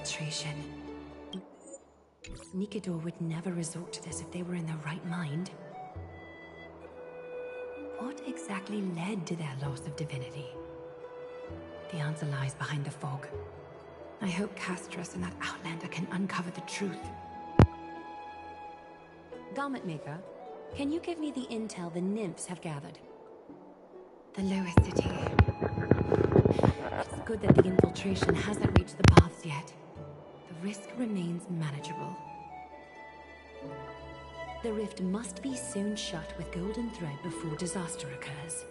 infiltration. Nikador would never resort to this if they were in their right mind. What exactly led to their loss of divinity? The answer lies behind the fog. I hope Castros and that Outlander can uncover the truth. Garment Maker, can you give me the intel the nymphs have gathered? The lowest city. It's good that the infiltration hasn't reached the baths yet. The risk remains manageable. The rift must be sewn shut with golden thread before disaster occurs.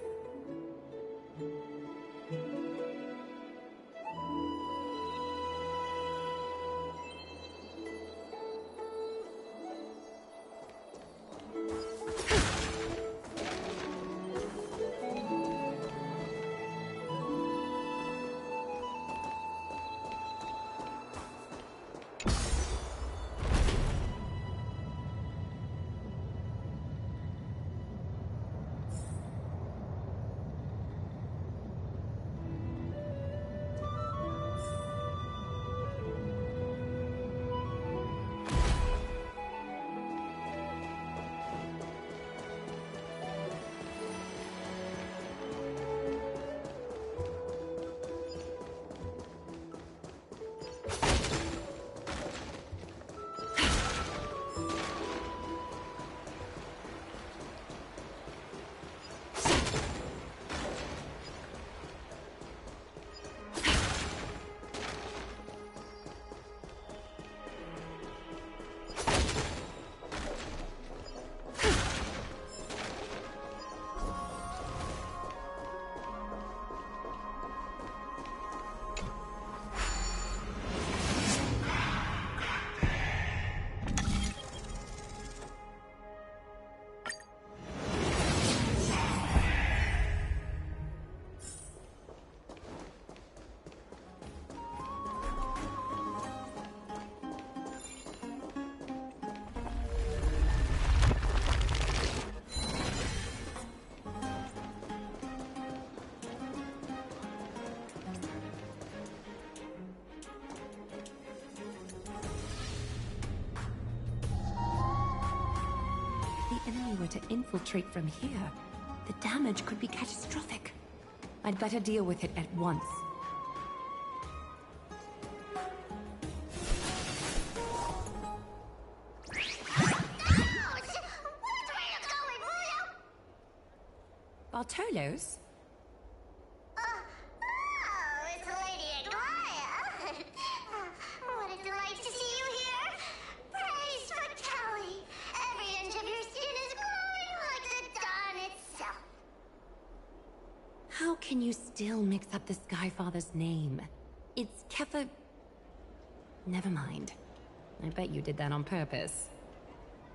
Were to infiltrate from here, the damage could be catastrophic. I'd better deal with it at once. Bartolos? It's Lady Aglaya. What a delight to see you here. Praise for Kelly. Every inch of your skin is glowing like the dawn itself. How can you still mix up the Skyfather's name? It's Kepha... Never mind. I bet you did that on purpose.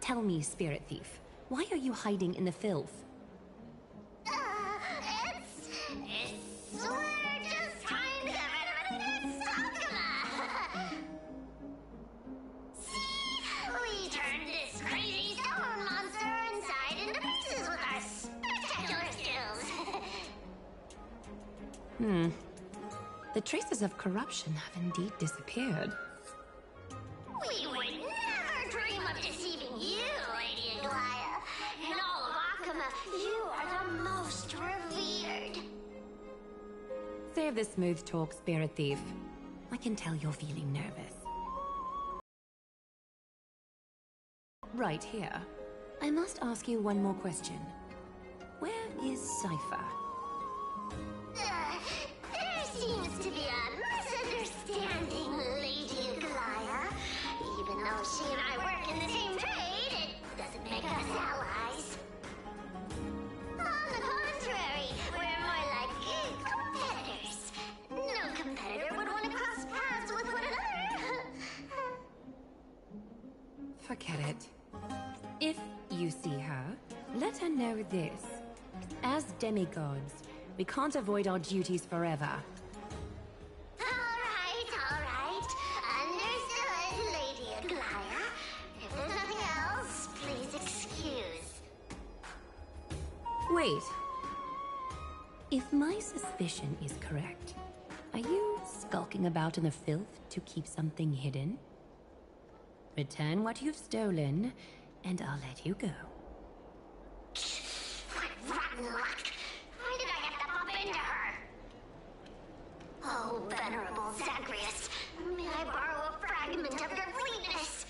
Tell me, Spirit Thief, why are you hiding in the filth? We're just trying to get rid of anything that's See? We turned this crazy stone monster inside into pieces with our spectacular skills. The traces of corruption have indeed disappeared. We would never dream of deceiving you, Lady Aglaya. In all of Akama, you are the most revered. Save the smooth talk, Spirit Thief. I can tell you're feeling nervous. Right here. I must ask you one more question. Where is Cypher? There seems to be a misunderstanding, Lady Aglaya. Even though she and I work in the same trade, it doesn't make us allies. On the contrary, we're more like competitors. No competitor would want to cross paths with one another. Forget it. If you see her, let her know this. As demigods, we can't avoid our duties forever. All right. Understood, Lady Aglaya. If there's nothing else, please excuse. Wait. If my suspicion is correct, are you skulking about in the filth to keep something hidden? Return what you've stolen, and I'll let you go. What rotten luck! Why did I have to bump into her? Oh, venerable Zagreus, may I borrow a fragment of your fleetness?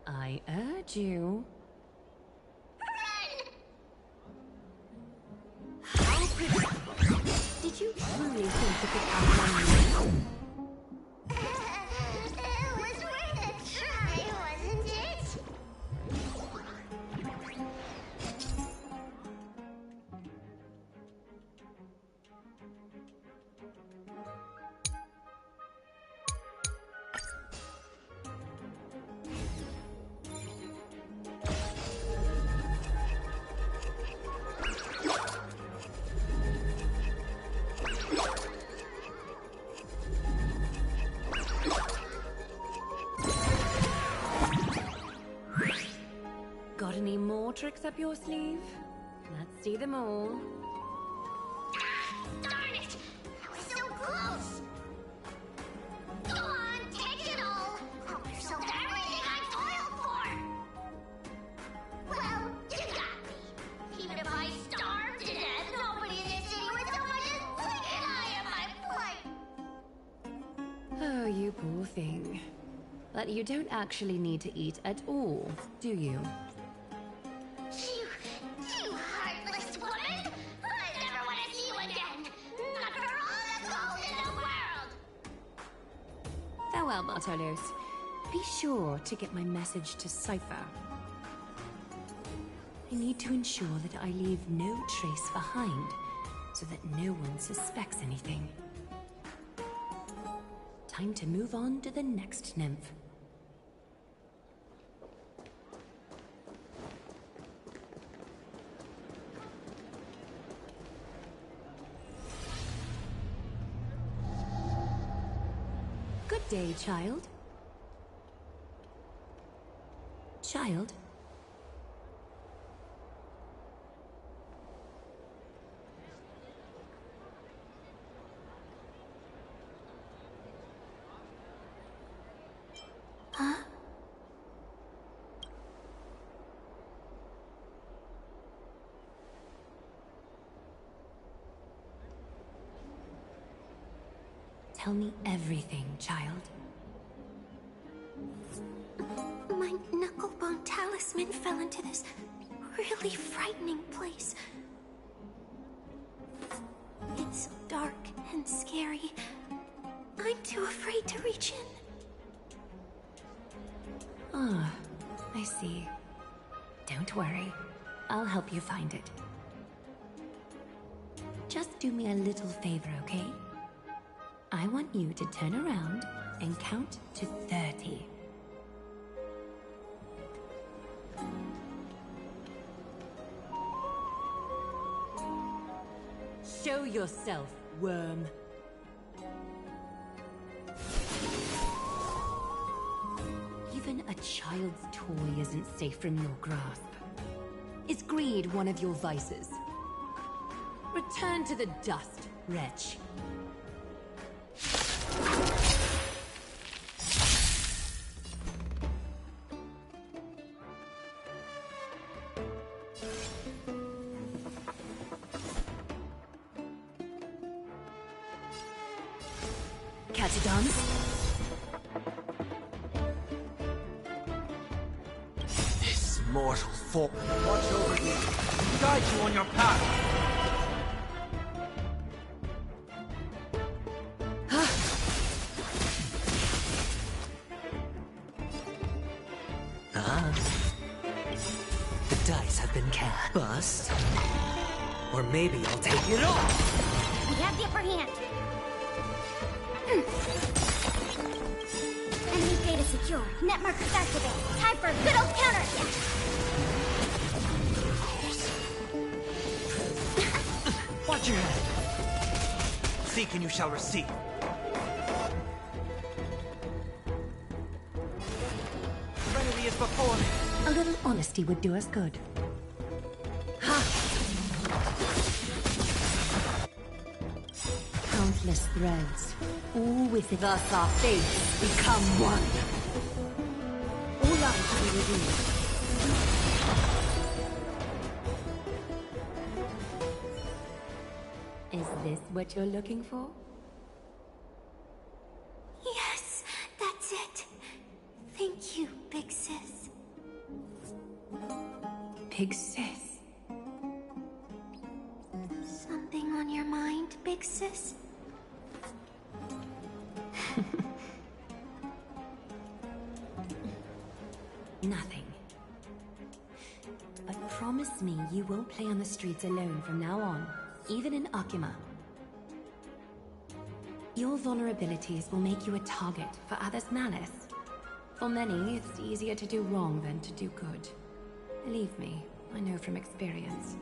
I urge you. Run! How pretty. Did you truly think to pick up on me? It was worth a try, wasn't it? Got any more tricks up your sleeve? Let's see them all. Darn it! I was so close! Go on, take it all! Help yourself to everything I toiled for! Well, you got me. Even if I starved to death, nobody in this city would so much as blink an eye at my plight! Oh, you poor thing. But you don't actually need to eat at all, do you? You heartless woman! I never want to see you again! Not for all the gold in the world! Farewell, Bartolos. Be sure to get my message to Cypher. I need to ensure that I leave no trace behind, so that no one suspects anything. Time to move on to the next nymph. Good day, child. Child? Huh? Tell me everything, child. My knucklebone talisman fell into this really frightening place. It's dark and scary. I'm too afraid to reach in. Ah, I see. Don't worry. I'll help you find it. Just do me a little favor, okay? I want you to turn around and count to 30. Show yourself, worm. Even a child's toy isn't safe from your grasp. Is greed one of your vices? Return to the dust, wretch. This mortal form watch over you, guide you on your path. The dice have been cast. Bust. Or maybe I'll take it all. We have the upper hand. Enemy data secure. Net markers activated. Time for a good old counterattack. Watch your head. Seek and you shall receive. Serenity is before me. A little honesty would do us good. Ha! Count Countless threads, all with it. Thus our fates become one. All life to be revealed. Is this what you're looking for? Yes, that's it. Thank you, Big Sis. Big Sis? Something on your mind, Big Sis? Nothing. But promise me you won't play on the streets alone from now on, even in Akima. Your vulnerabilities will make you a target for others' malice. For many, it's easier to do wrong than to do good. Believe me, I know from experience.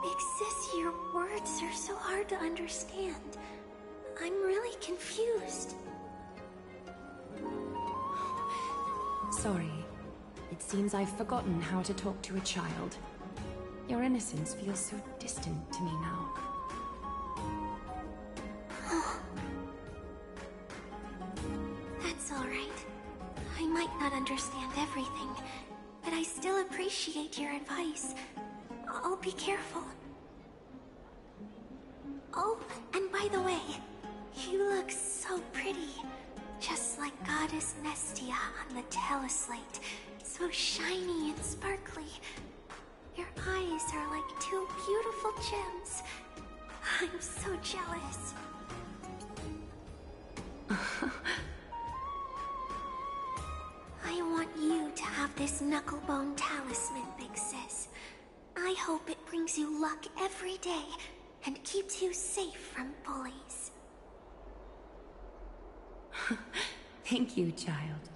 Big Sis, your words are so hard to understand. I'm really confused. Sorry. It seems I've forgotten how to talk to a child. Your innocence feels so distant to me now. That's all right. I might not understand everything, but I still appreciate your advice. I'll be careful. Oh, and by the way, you look so pretty. Just like Goddess Nestia on the teleslate. So shiny and sparkly. Your eyes are like two beautiful gems. I'm so jealous. I want you to have this knucklebone talisman, Big Sis. I hope it brings you luck every day and keeps you safe from bullies. Thank you, child.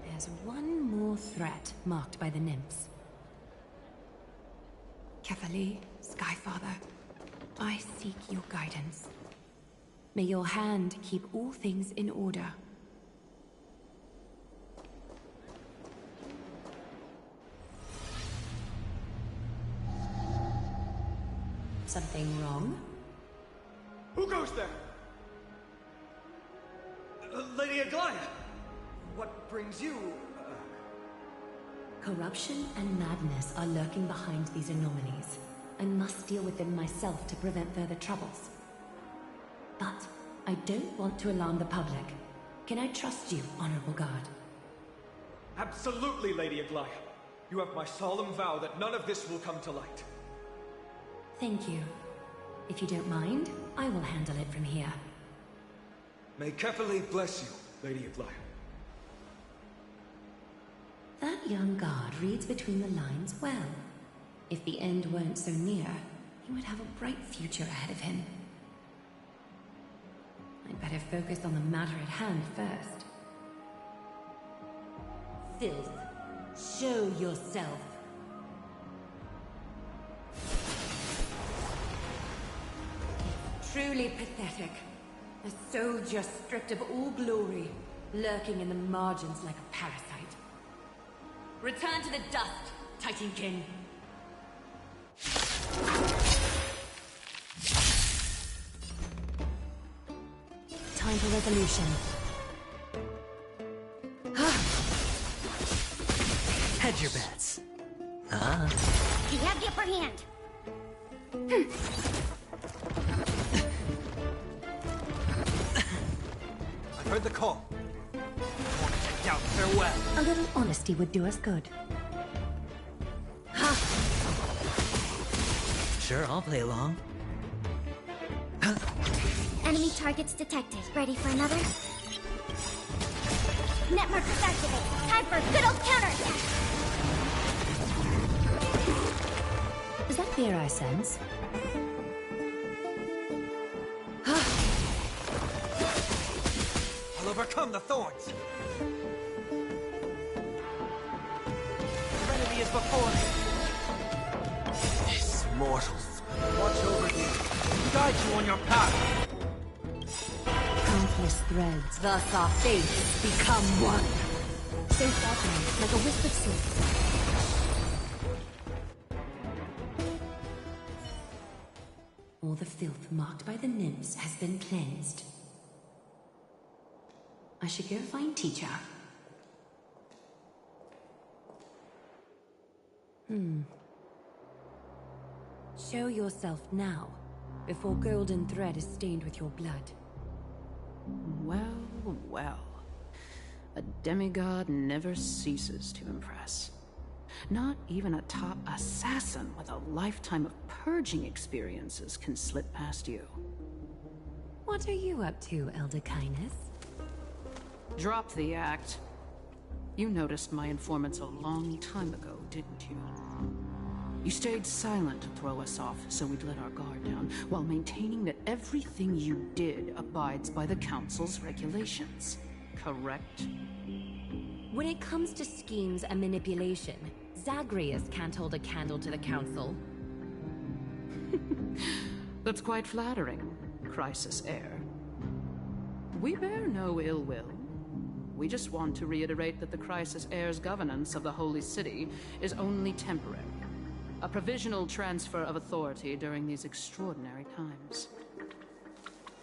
There's one more threat marked by the nymphs. Kefali, Skyfather, I seek your guidance. May your hand keep all things in order. Something wrong? Who goes there? Lady Aglaia! What brings you... Corruption and madness are lurking behind these anomalies. I must deal with them myself to prevent further troubles. But I don't want to alarm the public. Can I trust you, Honorable Guard? Absolutely, Lady Aglaia. You have my solemn vow that none of this will come to light. Thank you. If you don't mind, I will handle it from here. May Kefali bless you, Lady Aglaia. That young guard reads between the lines well. If the end weren't so near, he would have a bright future ahead of him. I'd better focus on the matter at hand first. Filth, show yourself. It's truly pathetic. A soldier stripped of all glory, lurking in the margins like a parasite. Return to the dust, Titankin. Time for resolution. Hedge your bets. You have the upper hand. I heard the call. I want to take down farewell. A little honesty would do us good. Sure, I'll play along. Enemy targets detected. Ready for another? Net markers activate. Time for a good old counterattack. Is that fear I sense? I'll overcome the thorns. Your enemy is before me. These mortals. Watch over you. Guide you on your path. Countless threads, thus our fates become one. So far, like a wisp of silk. filth marked by the nymphs has been cleansed. I should go find teacher. Show yourself now, before golden thread is stained with your blood. Well, well. A demigod never ceases to impress. Not even a top assassin with a lifetime of purging experiences can slip past you. What are you up to, Elder Kindness? Drop the act. You noticed my informants a long time ago, didn't you? You stayed silent to throw us off, so we'd let our guard down, while maintaining that everything you did abides by the Council's regulations. Correct? When it comes to schemes and manipulation, Zagreus can't hold a candle to the Council. That's quite flattering, Crisis Heir. We bear no ill will. We just want to reiterate that the Crisis Heir's governance of the Holy City is only temporary. A provisional transfer of authority during these extraordinary times.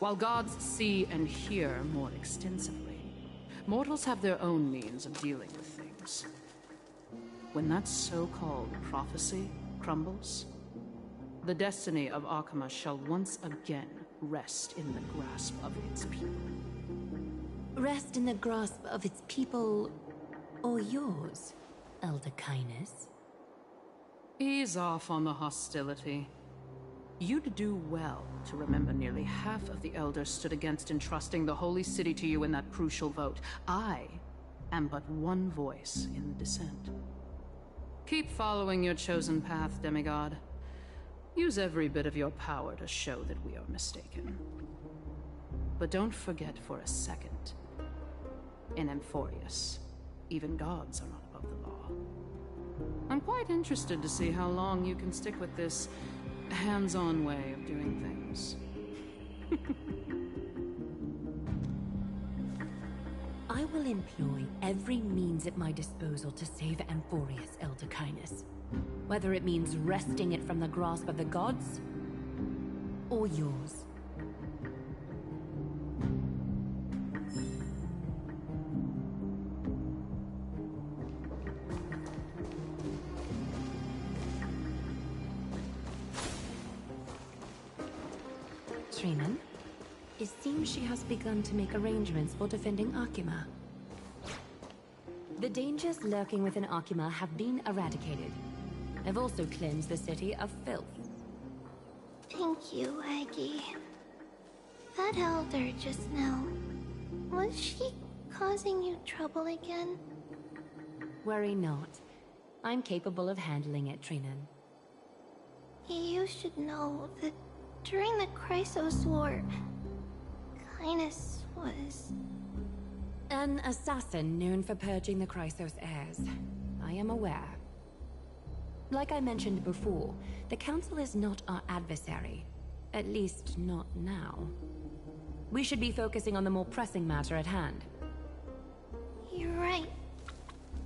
While gods see and hear more extensively, mortals have their own means of dealing with things. When that so-called prophecy crumbles, the destiny of Akama shall once again rest in the grasp of its people. Rest in the grasp of its people, or yours, Elder Kindness? Ease off on the hostility. You'd do well to remember nearly half of the elders stood against entrusting the Holy City to you in that crucial vote. I am but one voice in the dissent. Keep following your chosen path, demigod. Use every bit of your power to show that we are mistaken. But don't forget for a second, in Amphorius, even gods are not above the law. I'm quite interested to see how long you can stick with this hands-on way of doing things. I will employ every means at my disposal to save Amphorius, Elder Kindness. Whether it means wresting it from the grasp of the gods, or yours. Trinan, it seems she has begun to make arrangements for defending Akima. The dangers lurking within Akima have been eradicated. I've also cleansed the city of filth. Thank you, Aggie. That elder just now, was she causing you trouble again? Worry not. I'm capable of handling it, Trinan. You should know that during the Chrysos War, Kindness was... An assassin known for purging the Chrysos heirs. I am aware. Like I mentioned before, the Council is not our adversary. At least, not now. We should be focusing on the more pressing matter at hand. You're right.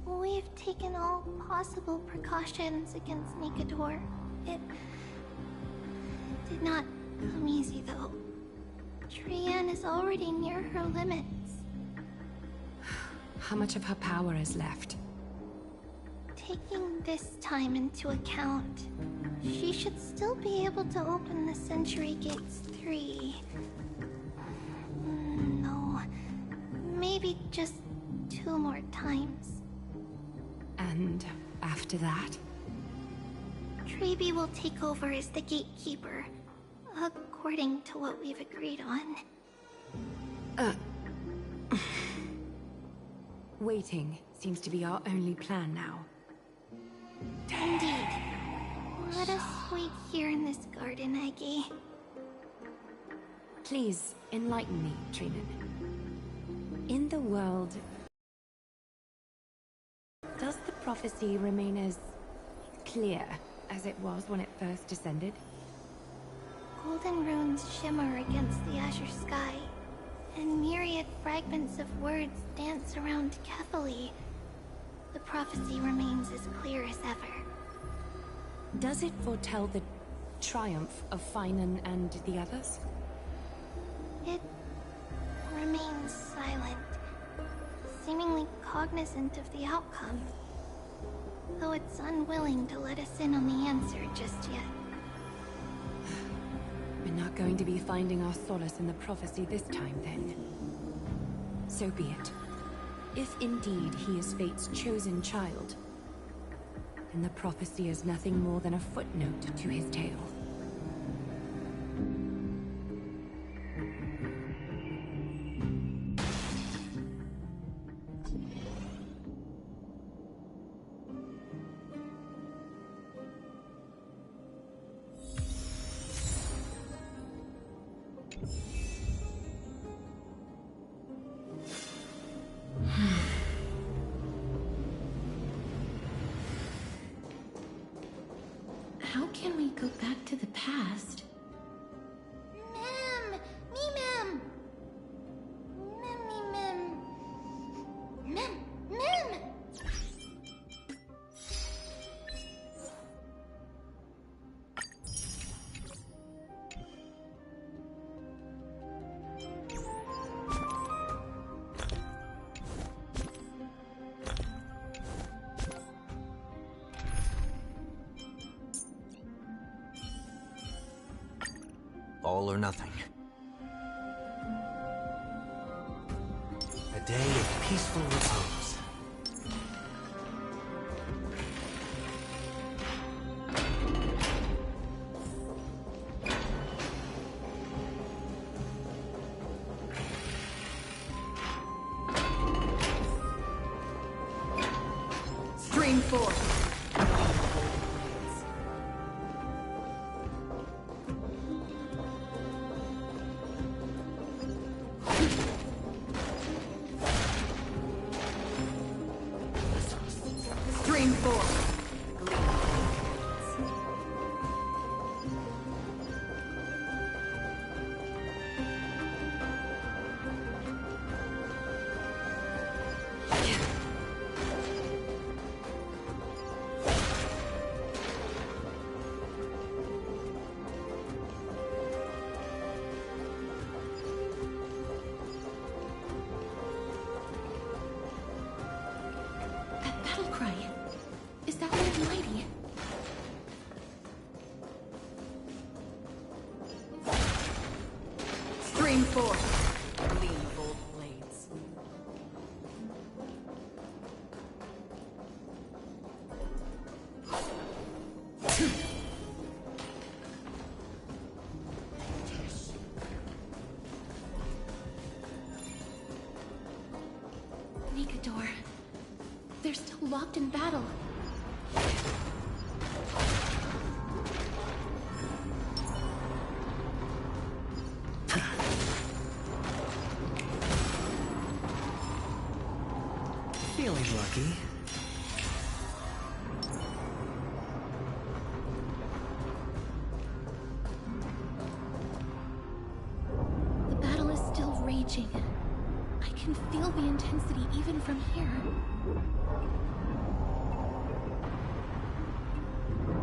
We've taken all possible precautions against Nikador. It did not come easy, though. Paean is already near her limits. How much of her power is left? Taking this time into account, she should still be able to open the Century Gates 3. No, maybe just 2 more times. And after that? Treבי will take over as the gatekeeper, according to what we've agreed on. Waiting seems to be our only plan now. Indeed. Let us wait here in this garden, Aggie. Please, enlighten me, Trinan. In the world, does the prophecy remain as clear as it was when it first descended? Golden runes shimmer against the azure sky, and myriad fragments of words dance around Kephali. The prophecy remains as clear as ever. Does it foretell the triumph of Finan and the others? It remains silent, seemingly cognizant of the outcome, though it's unwilling to let us in on the answer just yet. We're not going to be finding our solace in the prophecy this time, then. So be it. If indeed he is Fate's chosen child, then the prophecy is nothing more than a footnote to his tale. How can we go back to the past? Mem! Me, Mem! Mem, me, Mem! Mem! Mem! All or nothing. A day of peaceful repose. Stream 4. Stream 4. That battle cry. Is that one of Mighty? Stream 4. Gleam of old blades. Nikador. They're still locked in battle. Feeling lucky. The battle is still raging. I can feel the intensity even from here.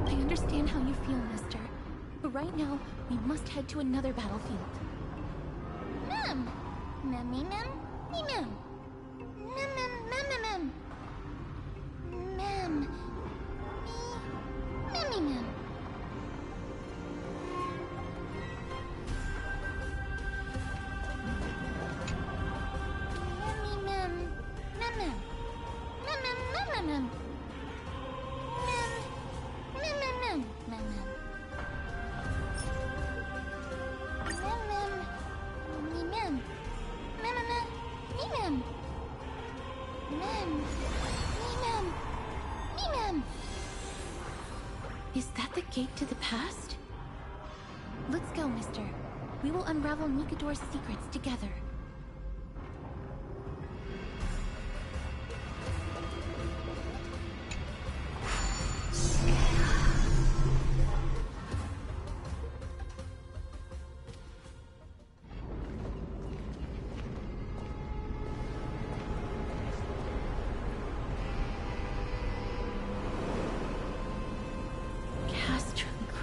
I understand how you feel, mister. But right now, we must head to another battlefield. Mem! Mem, me, mem? Me, mem. Mem, mem, mem, mem, mem. Mem. Me, mem, mem. Is that the gate to the past? Let's go, mister. We will unravel Nikador's secrets together.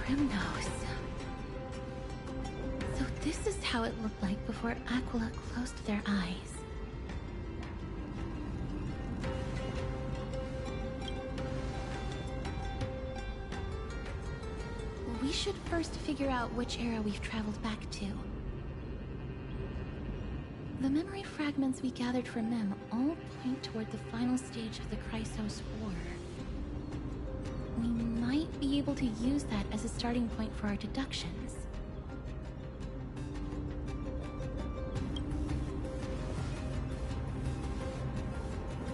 Crimnos. how it looked like before Aquila closed their eyes. We should first figure out which era we've traveled back to. The memory fragments we gathered from Mem all point toward the final stage of the Chrysos War. We might be able to use that as a starting point for our deductions.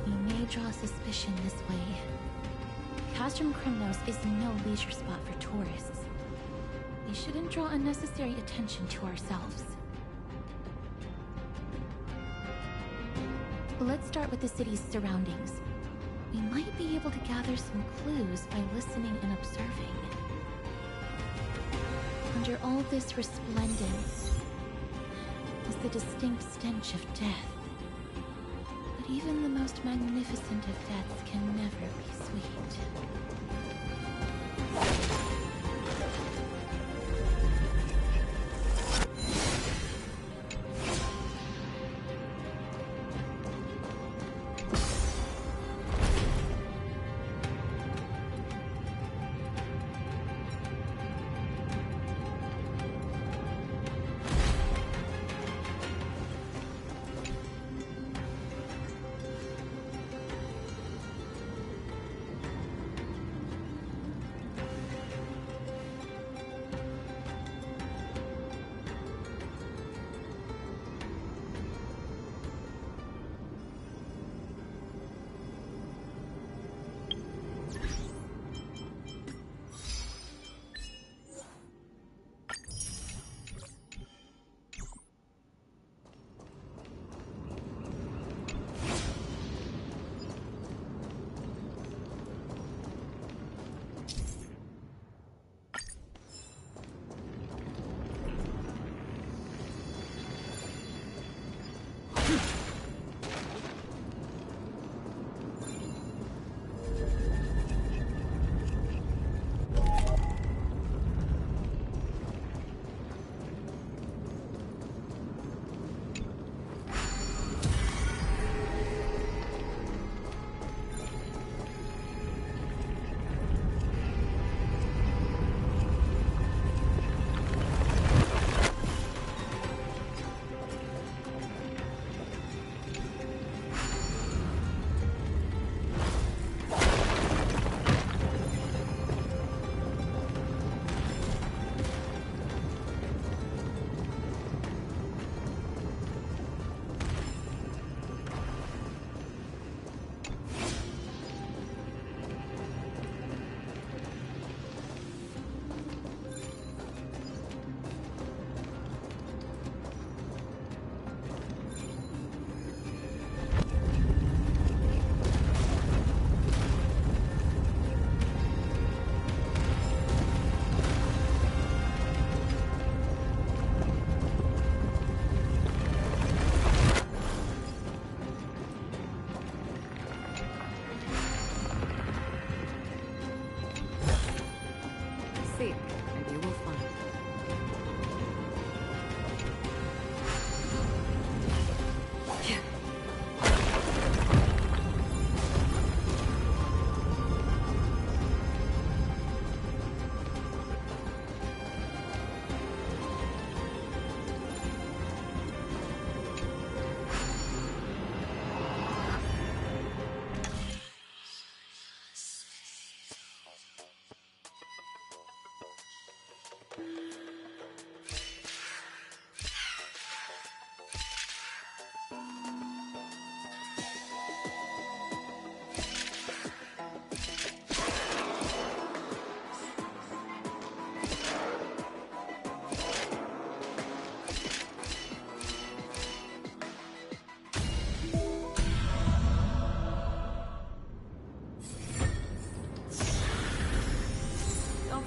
We may draw suspicion this way. Castrum Krymnos is no leisure spot for tourists. We shouldn't draw unnecessary attention to ourselves. Let's start with the city's surroundings. We might be able to gather some clues by listening and observing. Under all this resplendence is the distinct stench of death. But even the most magnificent of deaths can never be sweet.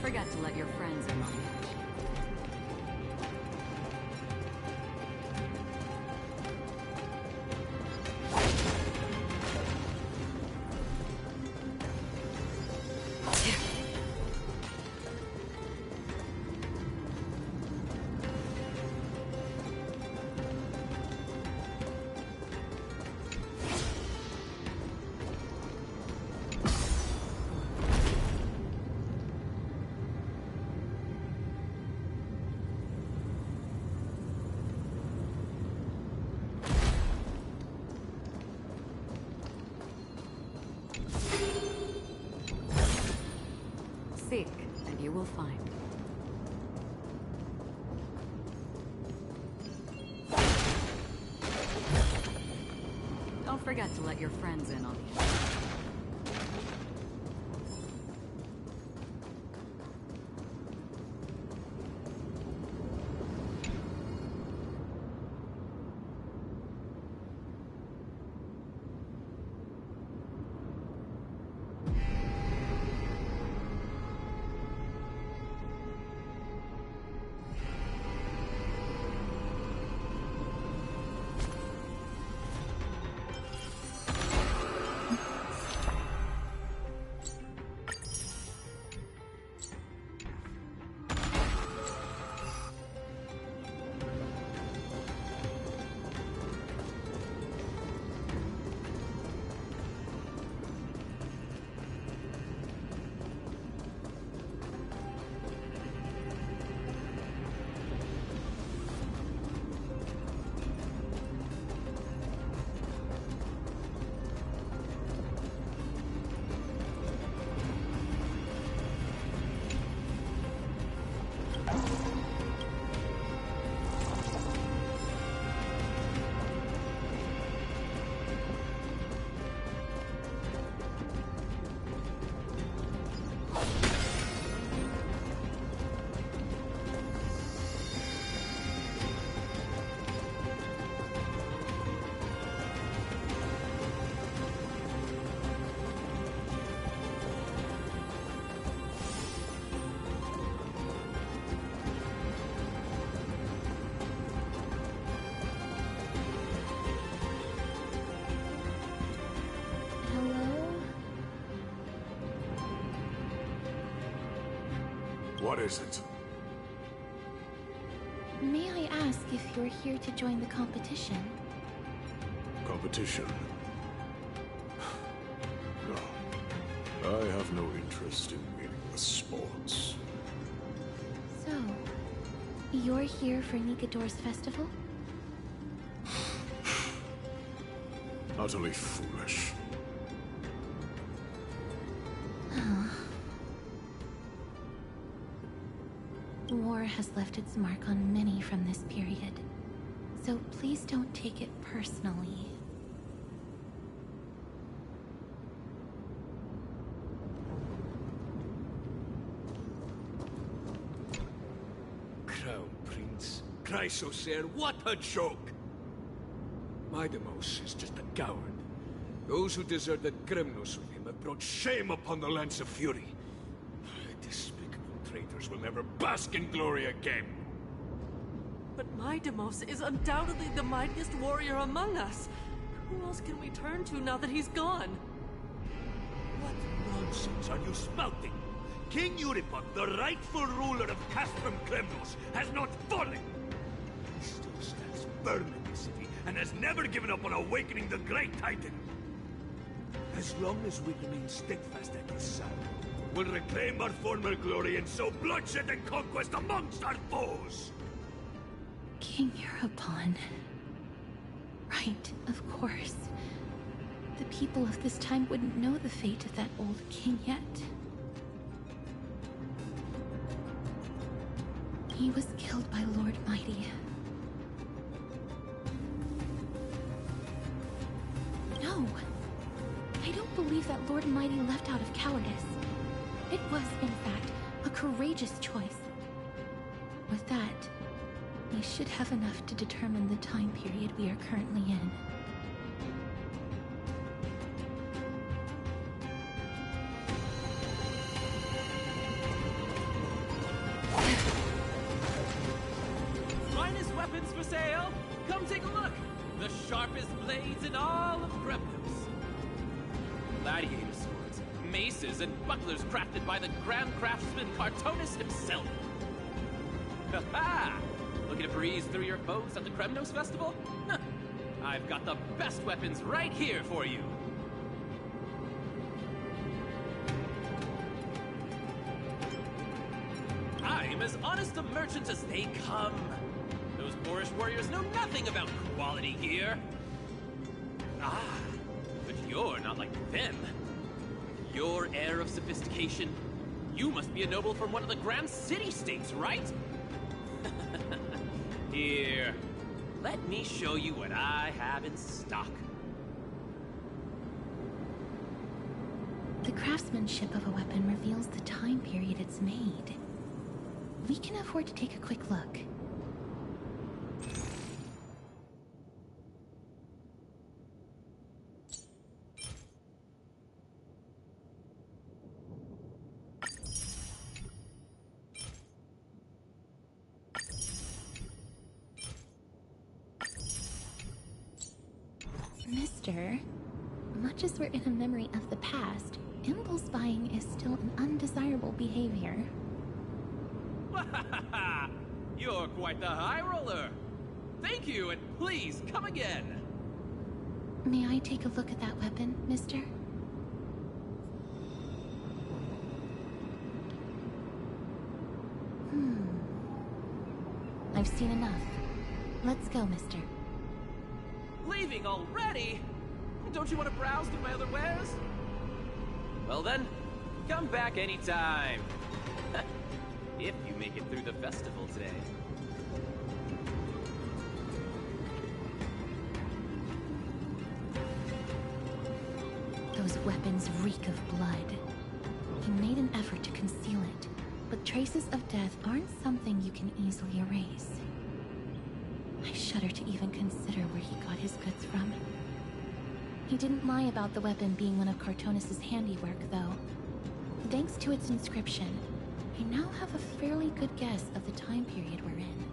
Forget to let your friends in on it. Seek, and you will find. Don't forget to let your friends in on the action. What is it? May I ask if you're here to join the competition? Competition? No. I have no interest in meaningless sports. So, you're here for Nigador's festival? Utterly foolish. War has left its mark on many from this period, so please don't take it personally. Crown Prince, Chrysocer, what a joke! Midemos is just a coward. Those who deserted Kremnos with him have brought shame upon the lands of Fury. Despicable traitors will never bask in glory again. But Midemos is undoubtedly the mightiest warrior among us. Who else can we turn to now that he's gone? What nonsense are you spouting? King Euripon, the rightful ruler of Castrum Kremnos, has not fallen! He still stands firm in the city, and has never given up on awakening the Great Titan! As long as we remain steadfast at his side, we'll reclaim our former glory and sow bloodshed and conquest amongst our foes! King Euripon. Right, of course. The people of this time wouldn't know the fate of that old king yet. He was killed by Lord Mighty. No! I don't believe that Lord Mighty left out of cowardice. It was, in fact, a courageous choice. With that, we should have enough to determine the time period we are currently in. Finest weapons for sale! Come take a look! The sharpest blades in all of Kremnos. Gladiator swords, maces, and bucklers crafted by the Grand Craftsman Cartonis himself. Ha-ha! Looking to breeze through your foes at the Kremnos Festival? Huh. I've got the best weapons right here for you. I'm as honest a merchant as they come. Those boorish warriors know nothing about quality gear. Ah, but you're not like them. Your air of sophistication, You must be a noble from one of the Grand City-States, right? Here, let me show you what I have in stock. The craftsmanship of a weapon reveals the time period it's made. We can afford to take a quick look. Mister, much as we're in a memory of the past, impulse buying is still an undesirable behavior. You're quite the high roller. Thank you, and please come again. May I take a look at that weapon, mister? I've seen enough. Let's go, mister. Leaving already? Don't you want to browse through my other wares? Well then, come back anytime. If you make it through the festival today. Those weapons reek of blood. He made an effort to conceal it, but traces of death aren't something you can easily erase. I shudder to even consider where he got his goods from. He didn't lie about the weapon being one of Cartonis' handiwork, though. Thanks to its inscription, I now have a fairly good guess of the time period we're in.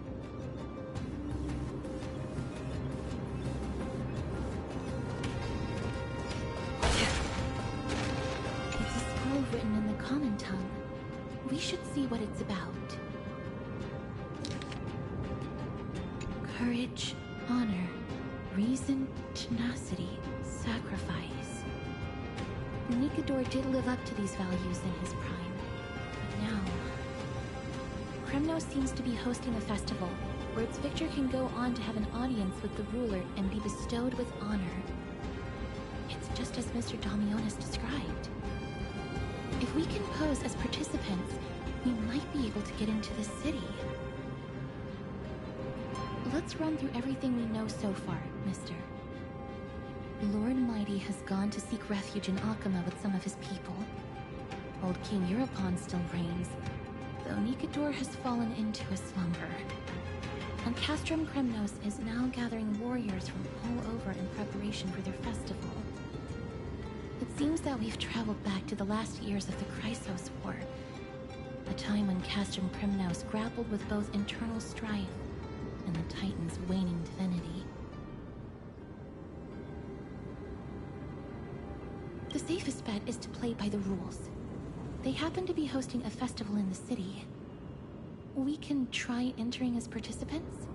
It's a scroll written in the common tongue. We should see what it's about. Courage, honor, reason, tenacity, sacrifice. Nikador did live up to these values in his prime, but now... Kremnos seems to be hosting a festival, where its victor can go on to have an audience with the ruler and be bestowed with honor. It's just as Mr. Damionis described. If we can pose as participants, we might be able to get into the city. Let's run through everything we know so far, mister. Lord Mighty has gone to seek refuge in Akama with some of his people. Old King Europon still reigns, though Nikador has fallen into a slumber. And Castrum Kremnos is now gathering warriors from all over in preparation for their festival. It seems that we've traveled back to the last years of the Chrysos War, a time when Castrum Kremnos grappled with both internal strife and the Titan's waning divinity. The safest bet is to play by the rules. They happen to be hosting a festival in the city. We can try entering as participants?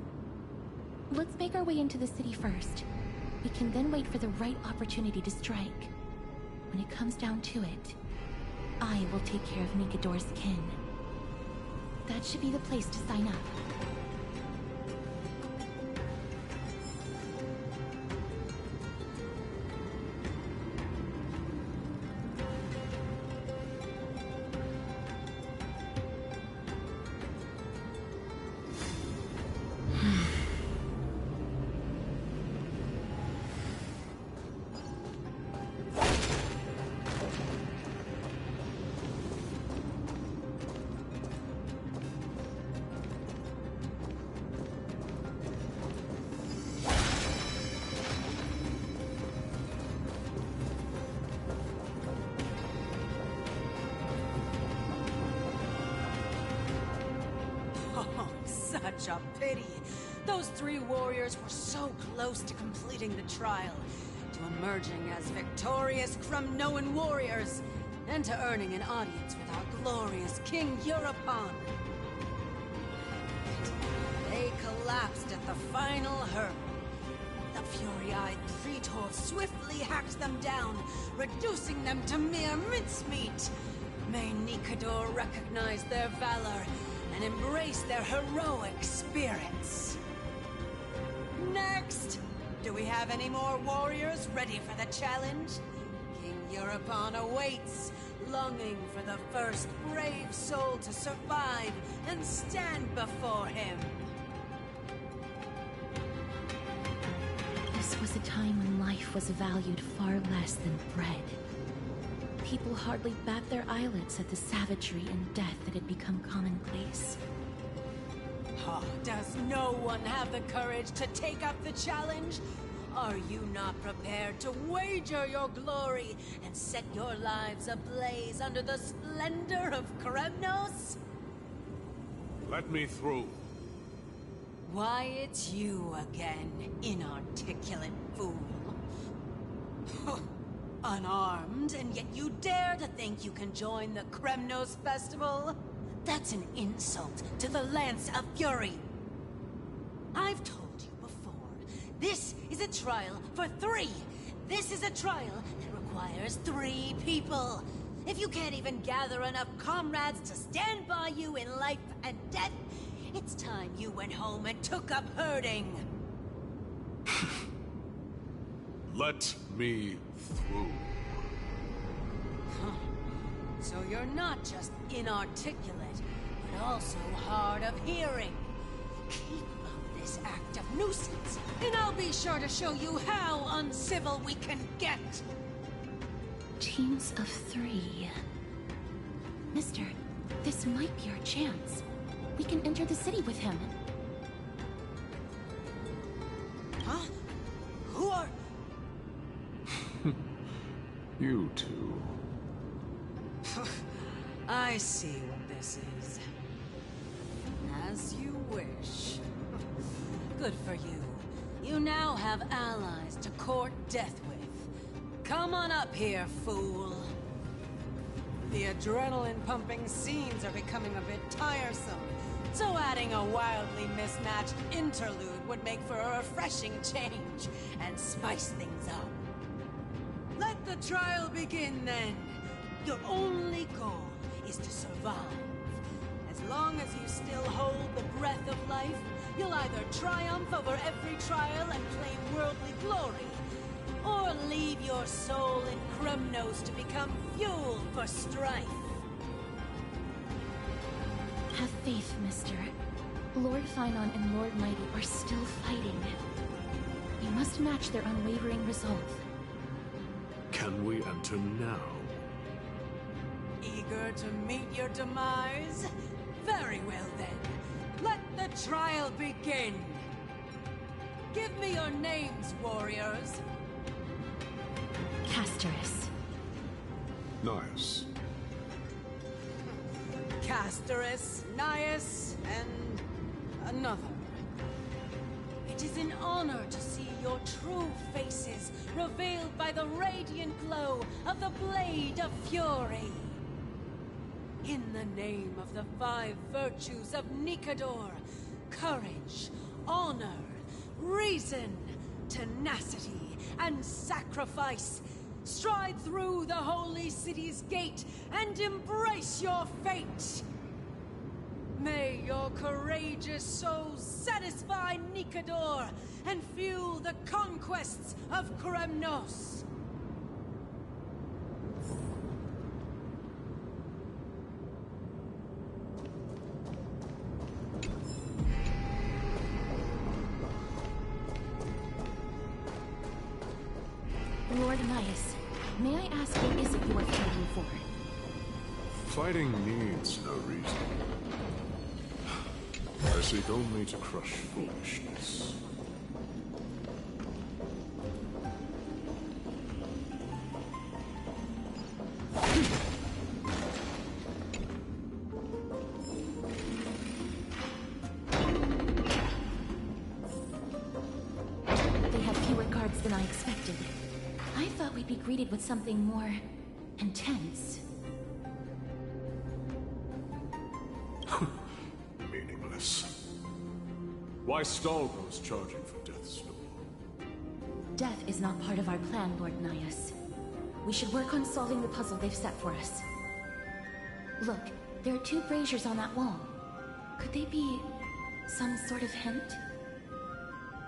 Let's make our way into the city first. We can then wait for the right opportunity to strike. When it comes down to it, I will take care of Nikador's kin. That should be the place to sign up. Such a pity. Those three warriors were so close to completing the trial, to emerging as victorious Kremnoan warriors, and to earning an audience with our glorious King Europon. They collapsed at the final hurdle. The fury-eyed Praetor swiftly hacked them down, reducing them to mere mincemeat. May Nikador recognize their valor and embrace their heroic spirits. Next! Do we have any more warriors ready for the challenge? King Europon awaits, longing for the first brave soul to survive and stand before him. This was a time when life was valued far less than bread. People hardly bat their eyelids at the savagery and death that had become commonplace. Oh, does no one have the courage to take up the challenge? Are you not prepared to wager your glory and set your lives ablaze under the splendor of Kremnos? Let me through. Why, it's you again, inarticulate fool. Unarmed, and yet you dare to think you can join the Kremnos festival? That's an insult to the Lance of Fury. I've told you before, this is a trial for 3. This is a trial that requires 3 people. If you can't even gather enough comrades to stand by you in life and death, it's time you went home and took up herding. Let me through. So you're not just inarticulate, but also hard of hearing. Keep up this act of nuisance, and I'll be sure to show you how uncivil we can get. Teams of 3. Mister, this might be our chance. We can enter the city with him. Huh? Who are... You two. I see what this is. As you wish. Good for you. You now have allies to court death with. Come on up here, fool. The adrenaline-pumping scenes are becoming a bit tiresome, so adding a wildly mismatched interlude would make for a refreshing change and spice things up. Let the trial begin, then. Your only goal is to survive. As long as you still hold the breath of life, you'll either triumph over every trial and claim worldly glory, or leave your soul in Kremnos to become fuel for strife. Have faith, mister. Lord Finon and Lord Mighty are still fighting. You must match their unwavering resolve. Can we enter now? Eager to meet your demise? Very well then. Let the trial begin. Give me your names, warriors. Casterus. Nice. Casterus, Nias, and another. It is an honor to see your true faces revealed by the radiant glow of the Blade of Fury. In the name of the 5 virtues of Nikador, courage, honor, reason, tenacity, and sacrifice, stride through the holy city's gate and embrace your fate. May your courageous souls satisfy Nikador and fuel the conquests of Kremnos. Lord Nias, may I ask what is it you are fighting for? Fighting needs no reason. I seek only to crush foolishness. They have fewer guards than I expected. I thought we'd be greeted with something more intense. Meaningless. Why stall those charging for death's door? Death is not part of our plan, Lord Nias. We should work on solving the puzzle they've set for us. Look, there are 2 braziers on that wall. Could they be some sort of hint?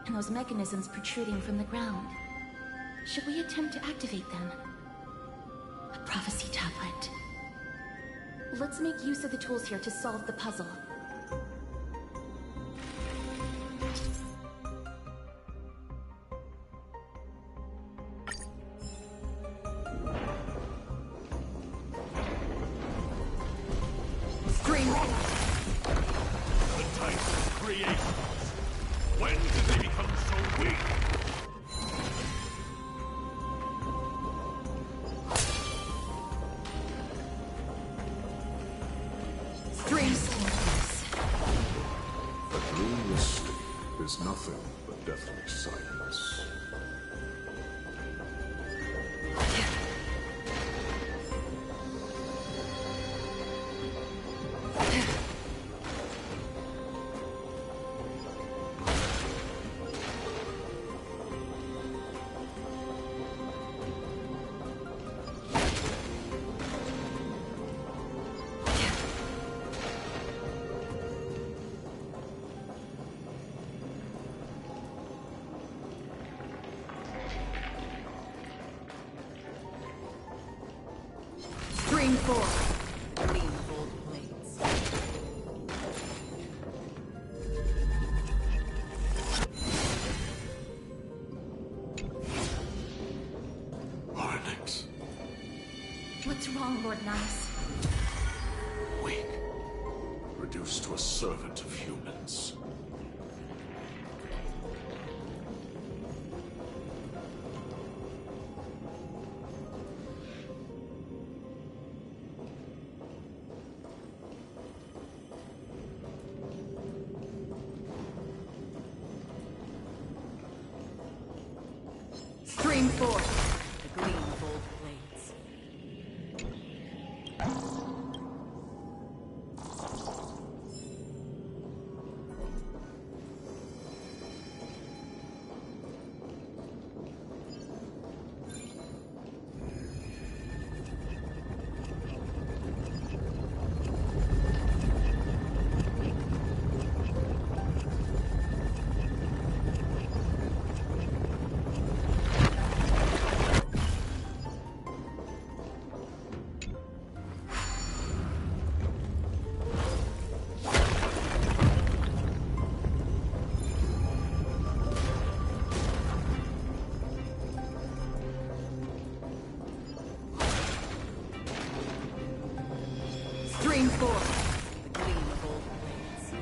And those mechanisms protruding from the ground. Should we attempt to activate them? A prophecy tablet. Let's make use of the tools here to solve the puzzle. The types of creations. When did they become so weak? The blue mystic is nothing but deathly silence. Stream 4. Green gold blades. Arnix. What's wrong, Lord Nice? Weak. Reduced to a servant of humans. Stream 4. The green gold blades. Stream 4. The green gold blades.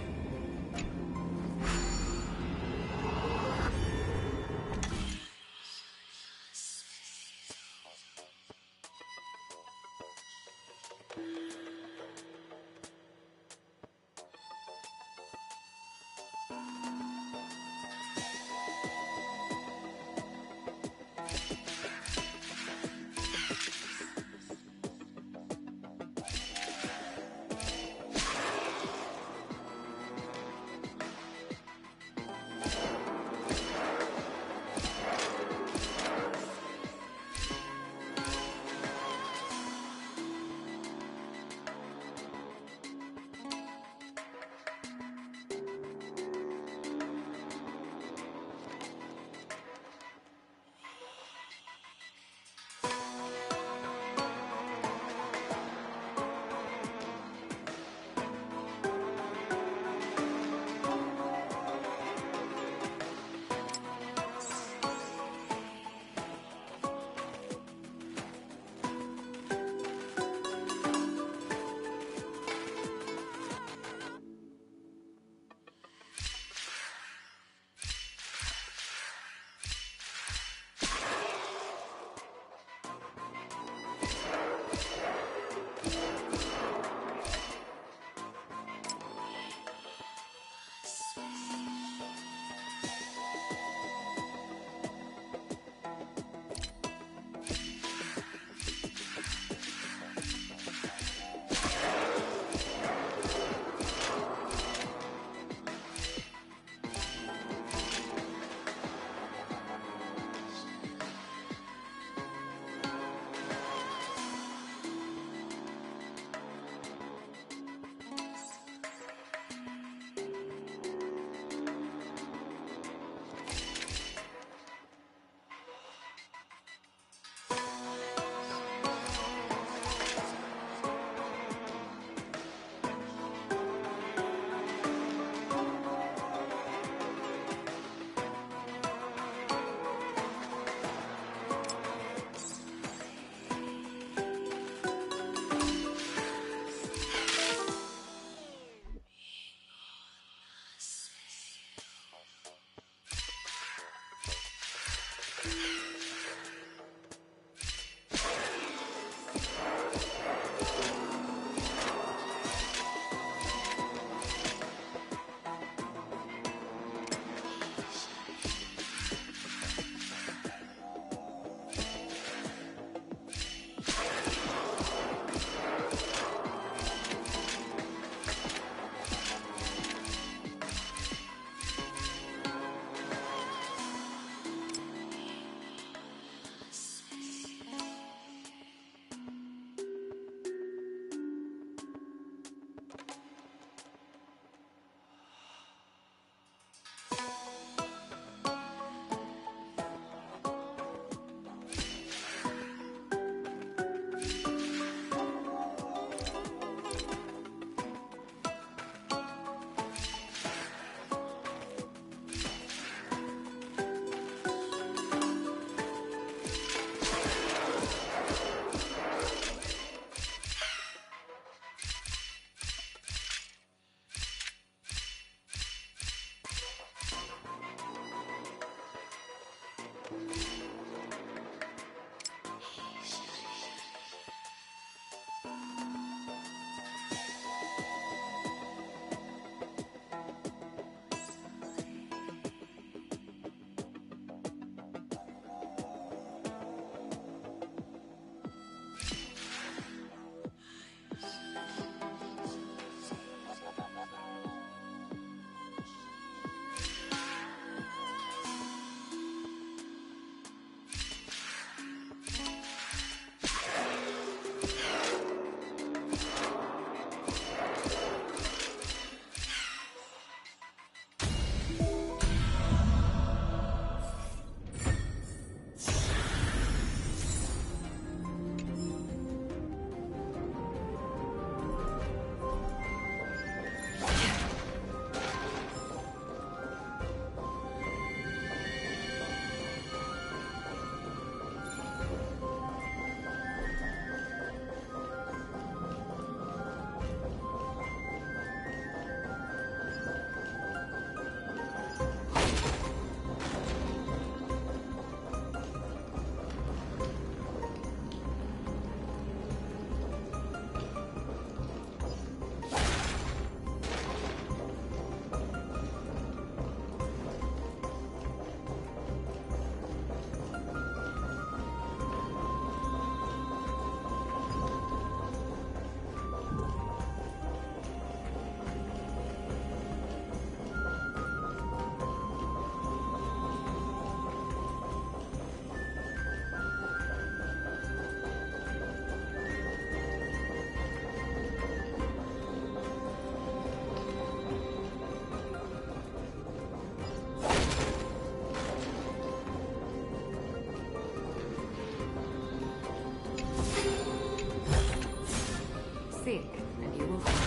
Seek, and you will find.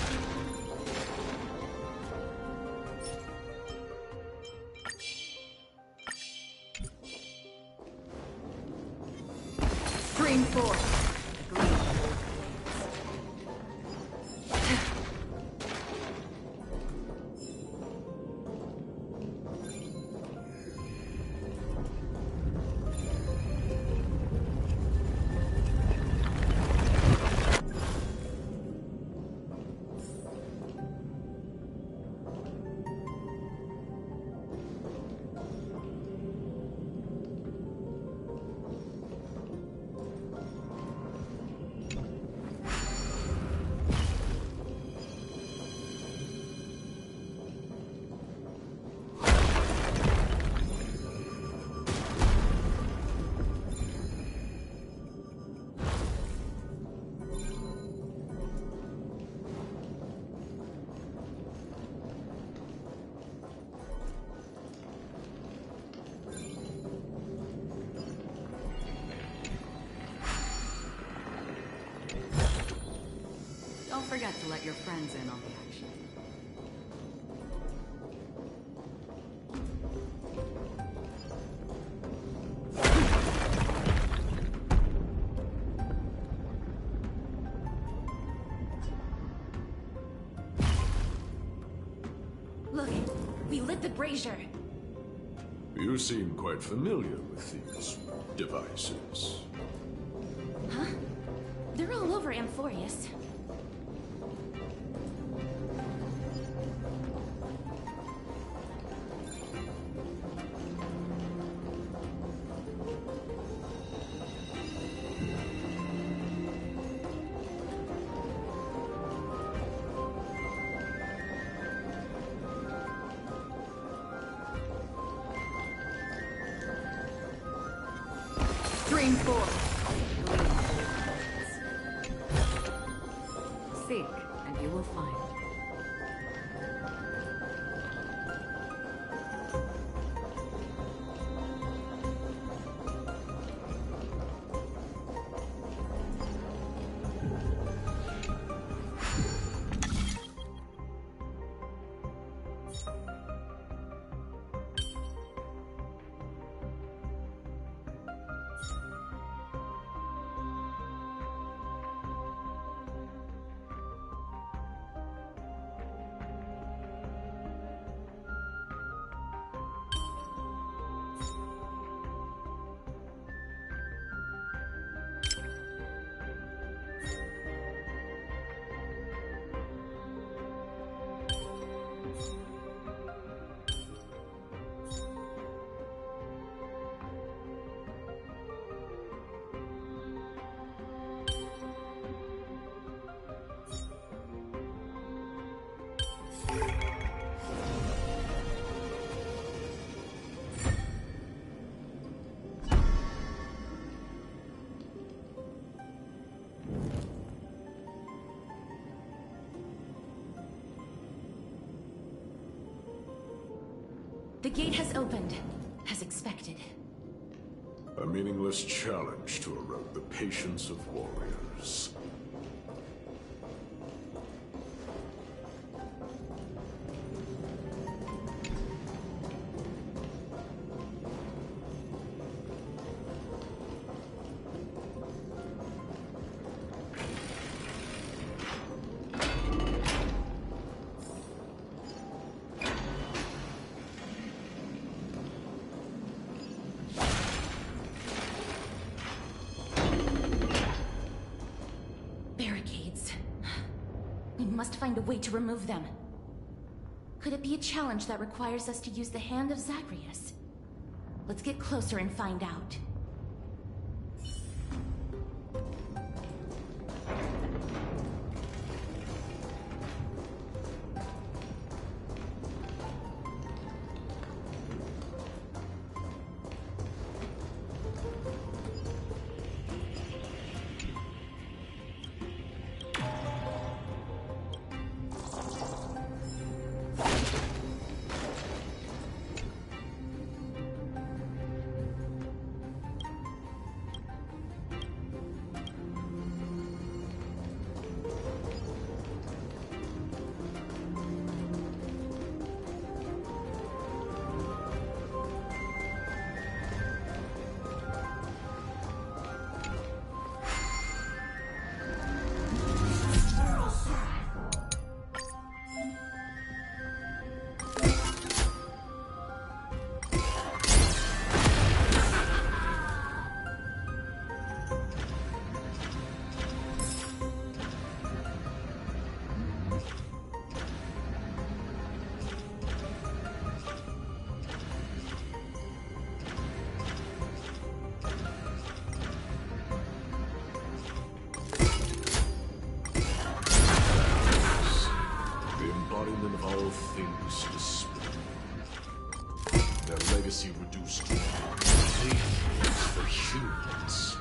Stream forth. Don't forget to let your friends in on the action. Look, we lit the brazier. You seem quite familiar with these devices. Huh? They're all over Amphorius. Stream 4. Seek, and you will find. The gate has opened, as expected. A meaningless challenge to erode the patience of warriors. Barricades. We must find a way to remove them. Could it be a challenge that requires us to use the hand of Zagreus? Let's get closer and find out. Of all things to speak. Their legacy reduced to playthings for humans.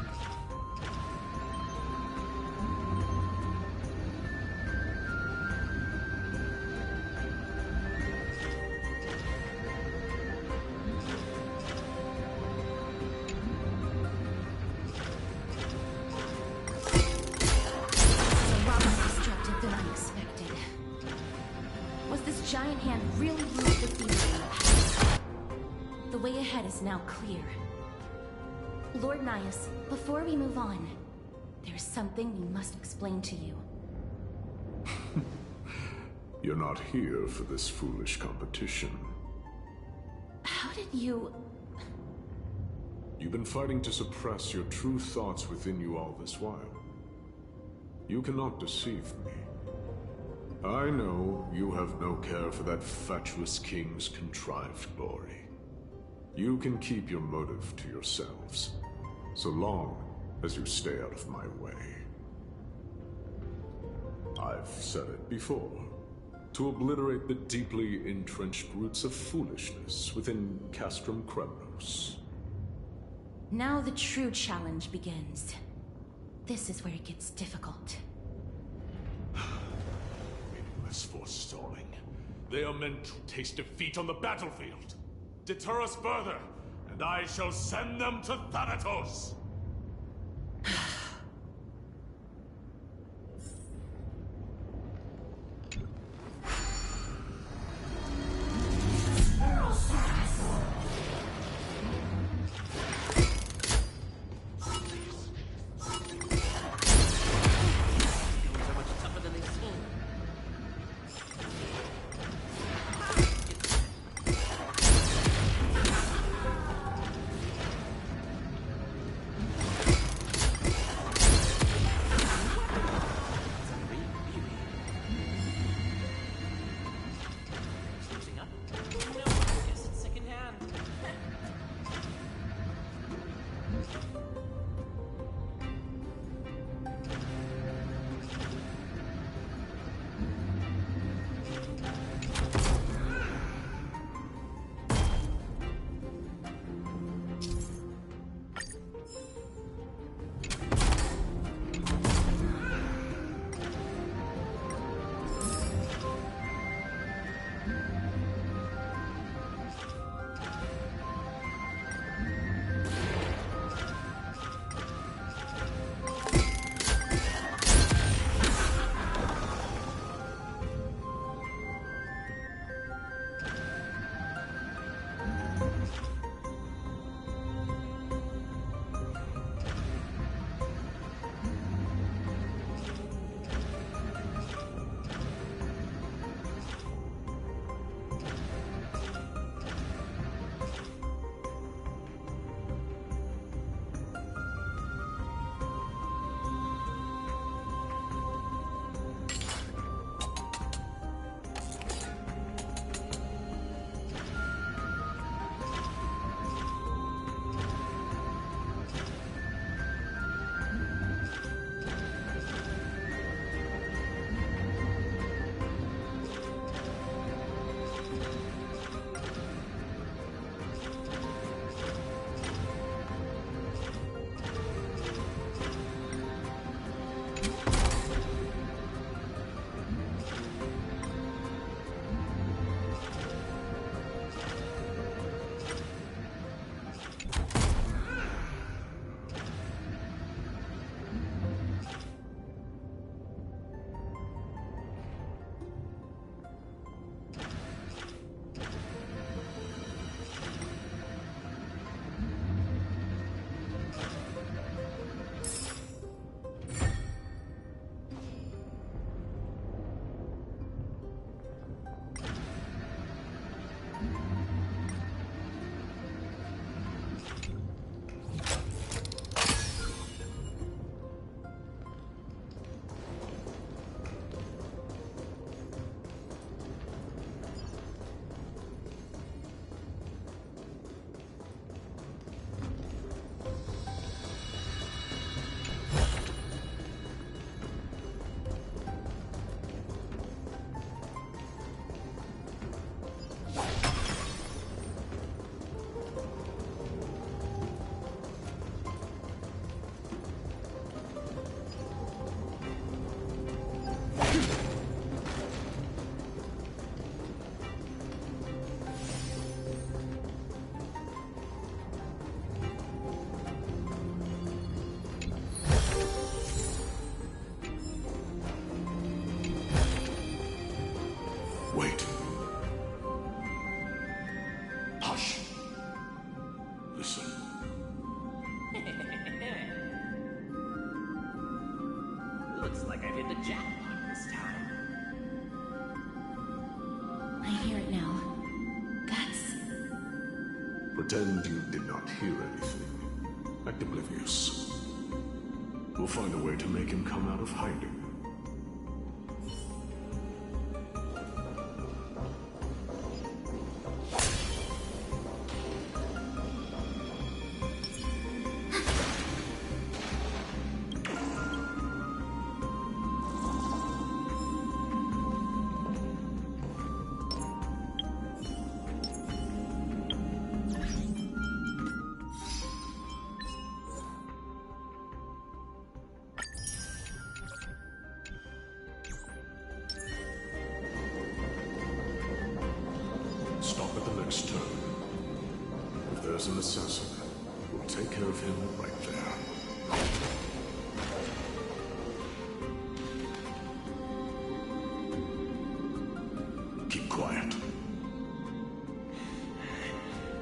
A lot more destructive than I expected. Was this giant hand really used defeating in the past? The way ahead is now clear. Lord Nias, before we move on, there's something we must explain to you. You're not here for this foolish competition. How did you... You've been fighting to suppress your true thoughts within you all this while. You cannot deceive me. I know you have no care for that fatuous king's contrived glory. You can keep your motive to yourselves, so long as you stay out of my way. I've said it before. To obliterate the deeply entrenched roots of foolishness within Castrum Kremnos. Now the true challenge begins. This is where it gets difficult. Meaningless forestalling. They are meant to taste defeat on the battlefield. Deter us further, and I shall send them to Thanatos! Wait. Hush. Listen. Looks like I've hit the jackpot this time. I hear it now. That's... Pretend you did not hear anything. Act oblivious. We'll find a way to make him come out of hiding. next turn. If there's an assassin, we'll take care of him right there. Keep quiet.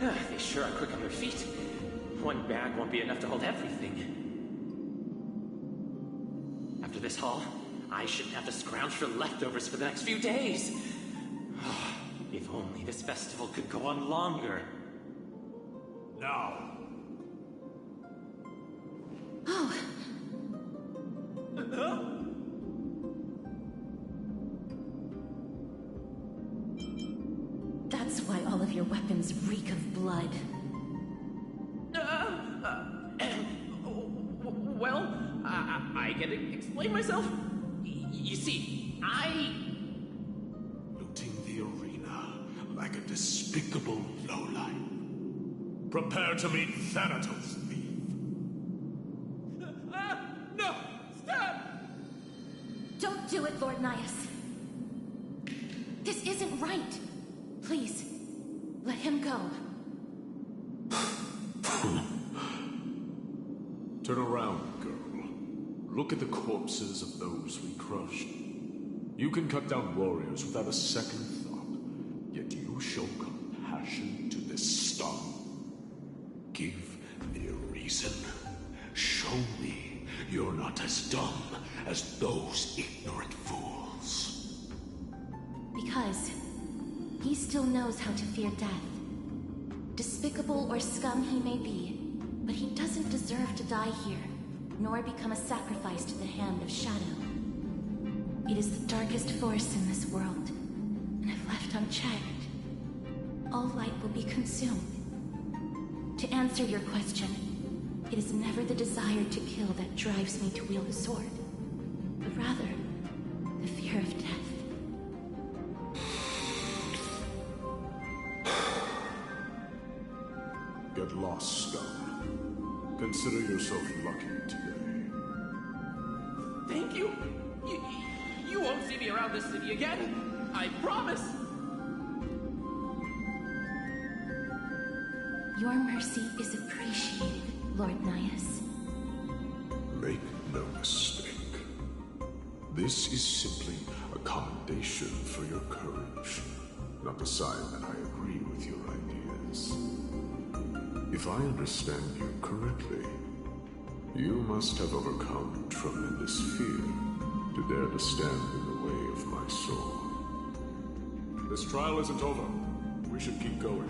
They sure are quick on their feet. One bag won't be enough to hold everything. After this haul, I shouldn't have to scrounge for leftovers for the next few days. If only this festival could go on longer. Now. Oh. That's why all of your weapons reek of blood. Well, I get to explain myself. You see, Looting the arena like a despicable lowlife. Prepare to meet Thanatos, thief. No! Stop! Don't do it, Lord Nias. This isn't right. Please, let him go. Turn around, girl. Look at the corpses of those we crushed. You can cut down warriors without a second thought, yet you show compassion to this scum. Give me a reason. Show me you're not as dumb as those ignorant fools. Because he still knows how to fear death. Despicable or scum he may be, but he doesn't deserve to die here, nor become a sacrifice to the hand of Shadow. It is the darkest force in this world, and if left unchecked, all light will be consumed. To answer your question, it is never the desire to kill that drives me to wield a sword, but rather the fear of death. Get lost, scum. Consider yourself lucky today. Thank you. You won't see me around this city again. I promise. Your mercy is appreciated, Lord Nias. Make no mistake. This is simply a commendation for your courage, not a sign that I agree with your ideas. If I understand you correctly, you must have overcome tremendous fear to dare to stand in the way of my sword. This trial isn't over. We should keep going.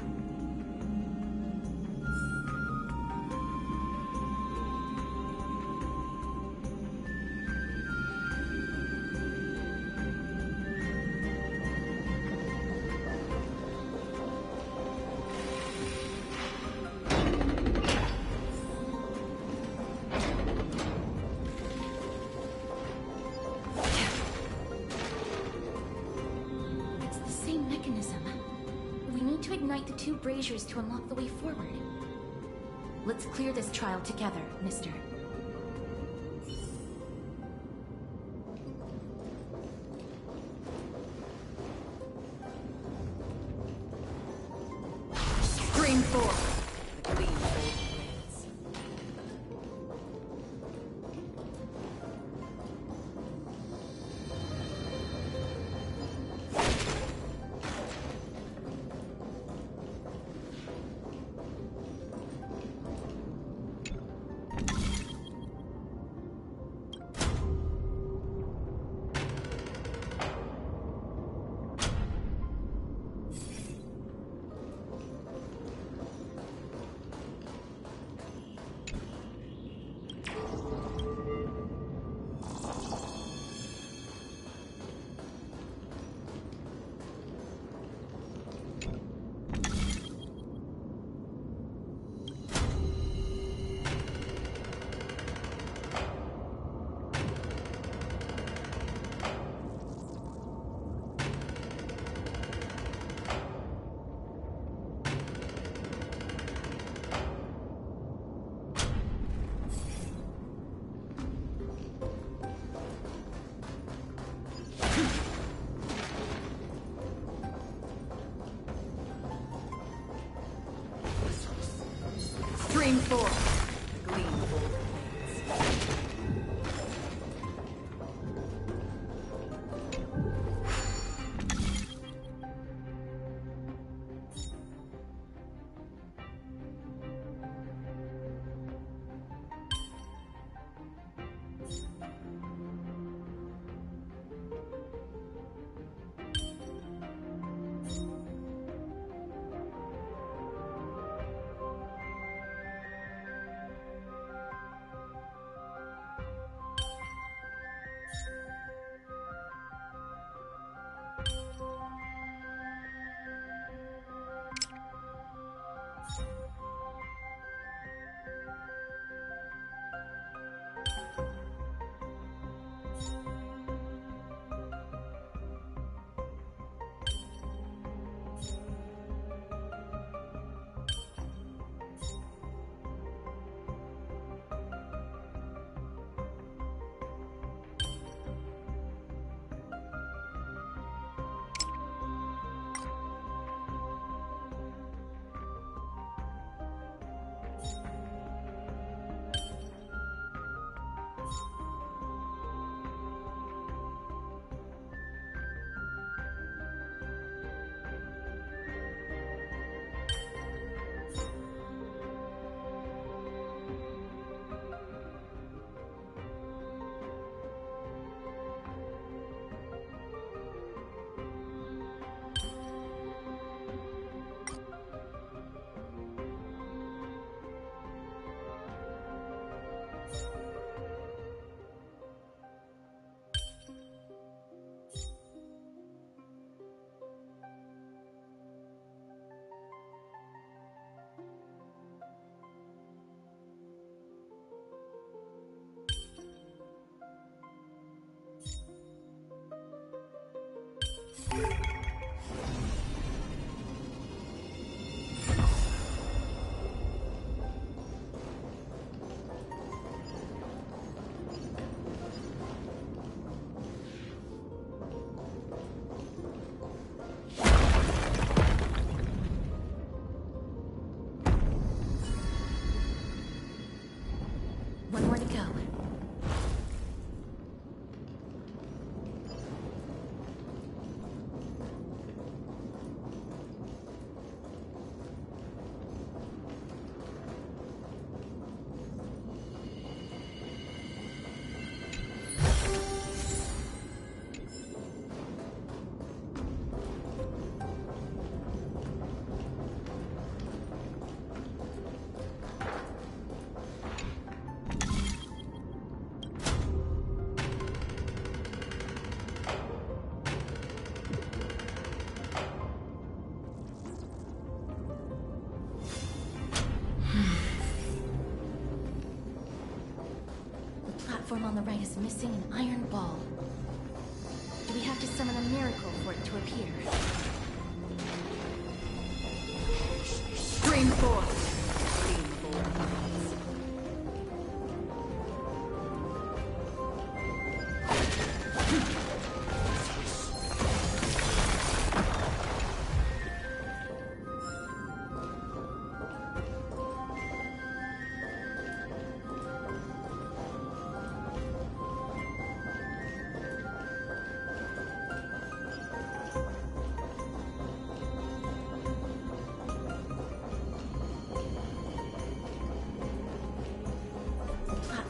Braziers to unlock the way forward. Let's clear this trial together, mister. Scream forth! The gleam of blades. forth, the gleam of old blades. One more to go. Platform on the right is missing an iron ball. Do we have to summon a miracle for it to appear? Stream forth, gleam of old blades.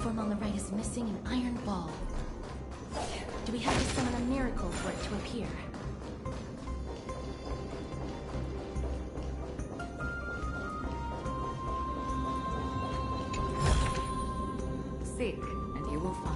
On the right is missing an iron ball. Do we have to summon a miracle for it to appear? Seek, and you will find.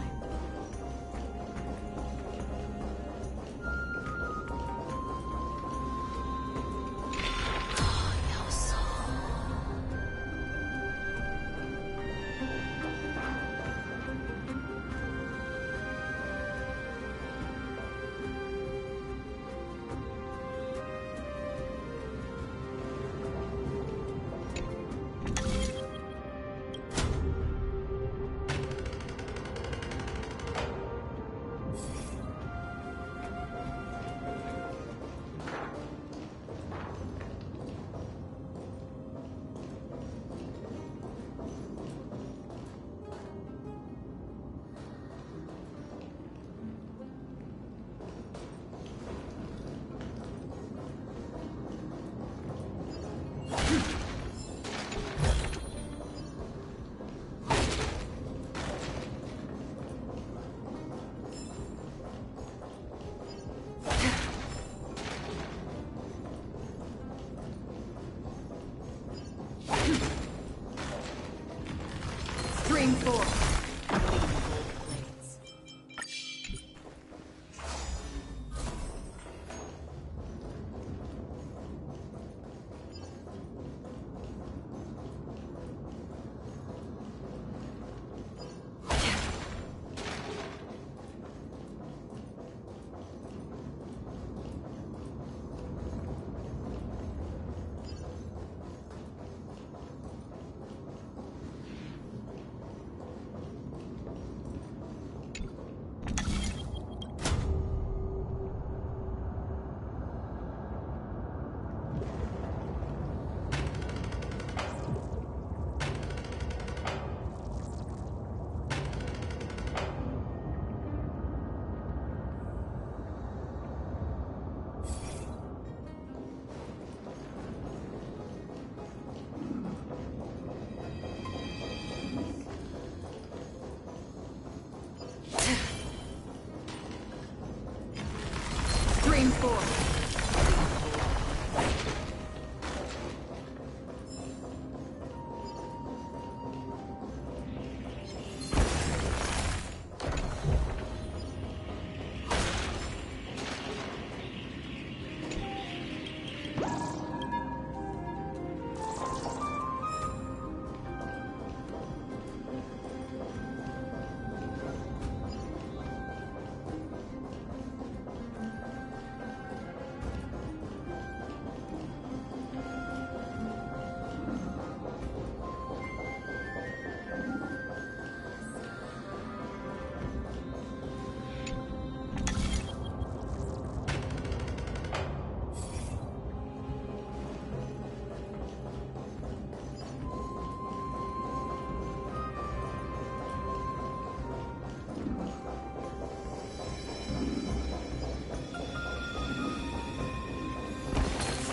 Stream 4.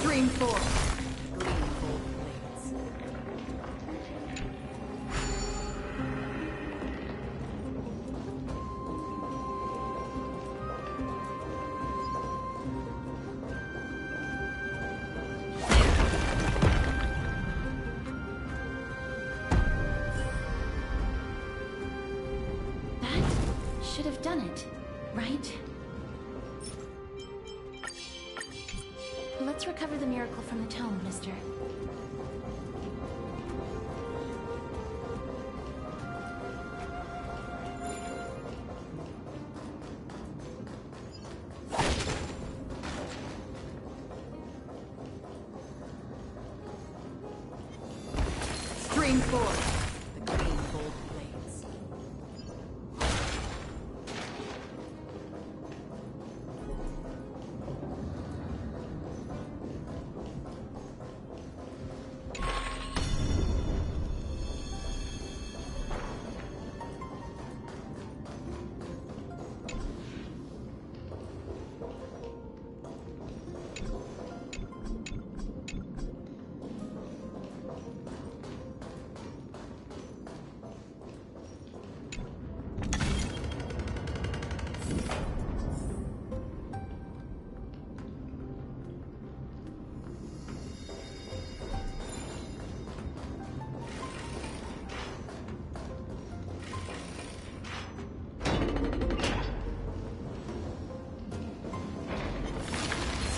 Stream 4. Gleamful blades. That should have done it, right? Let's recover the miracle from the tome, mister. Stream 4. The gleamful blades.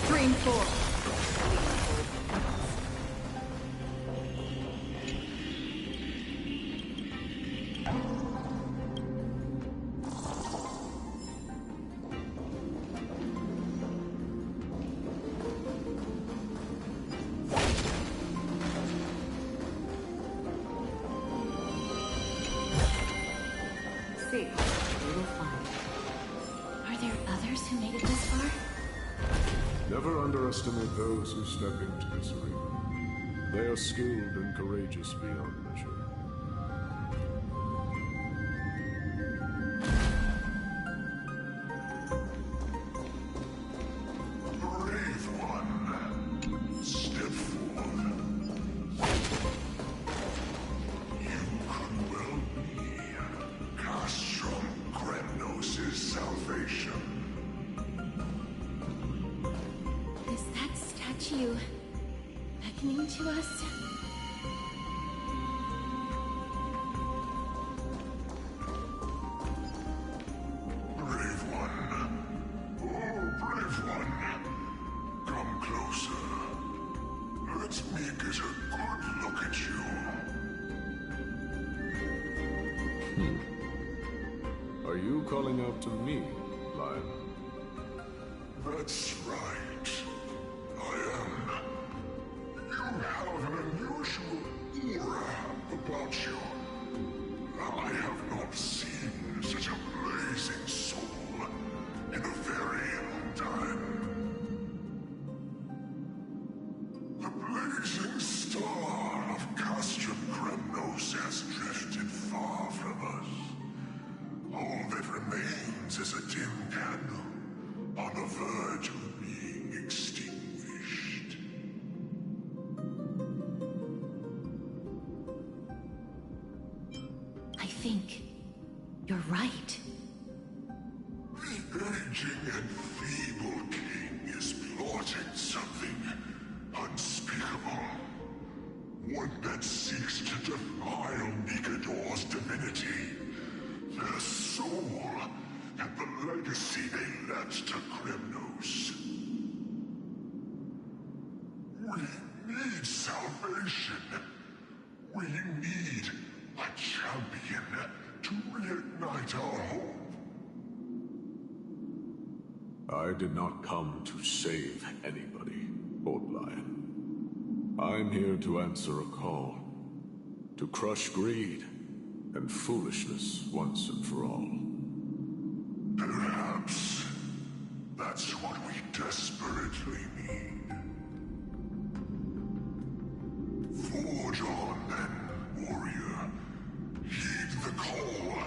Stream 4. See, we will find. Are there others who made it this far? Never underestimate those who step into this arena. They are skilled and courageous beyond measure. Brave one, step forward. You could well be Castrum Kremnos' salvation. Is that statue beckoning to us? Brave one. Oh, brave one. Come closer. Let me get a good look at you. Are you calling out to me, Lion? That's right. I am. You have an unusual aura about you. I have not seen such a blazing soul in a very long time. The blazing star of Castrum Kremnos has drifted far from us. All that remains is a dim candle on the verge of being extinguished. I think you're right. The aging and feeble king spotted something unspeakable. One that seeks to defile Nikador's divinity, their soul, and the legacy they left to Kremnos. We need salvation. We need a champion to reignite our hope. I did not come to save anybody, Old Lion. I'm here to answer a call. To crush greed and foolishness once and for all. Perhaps that's what we desperately need. Forge on then, warrior. Heed the call.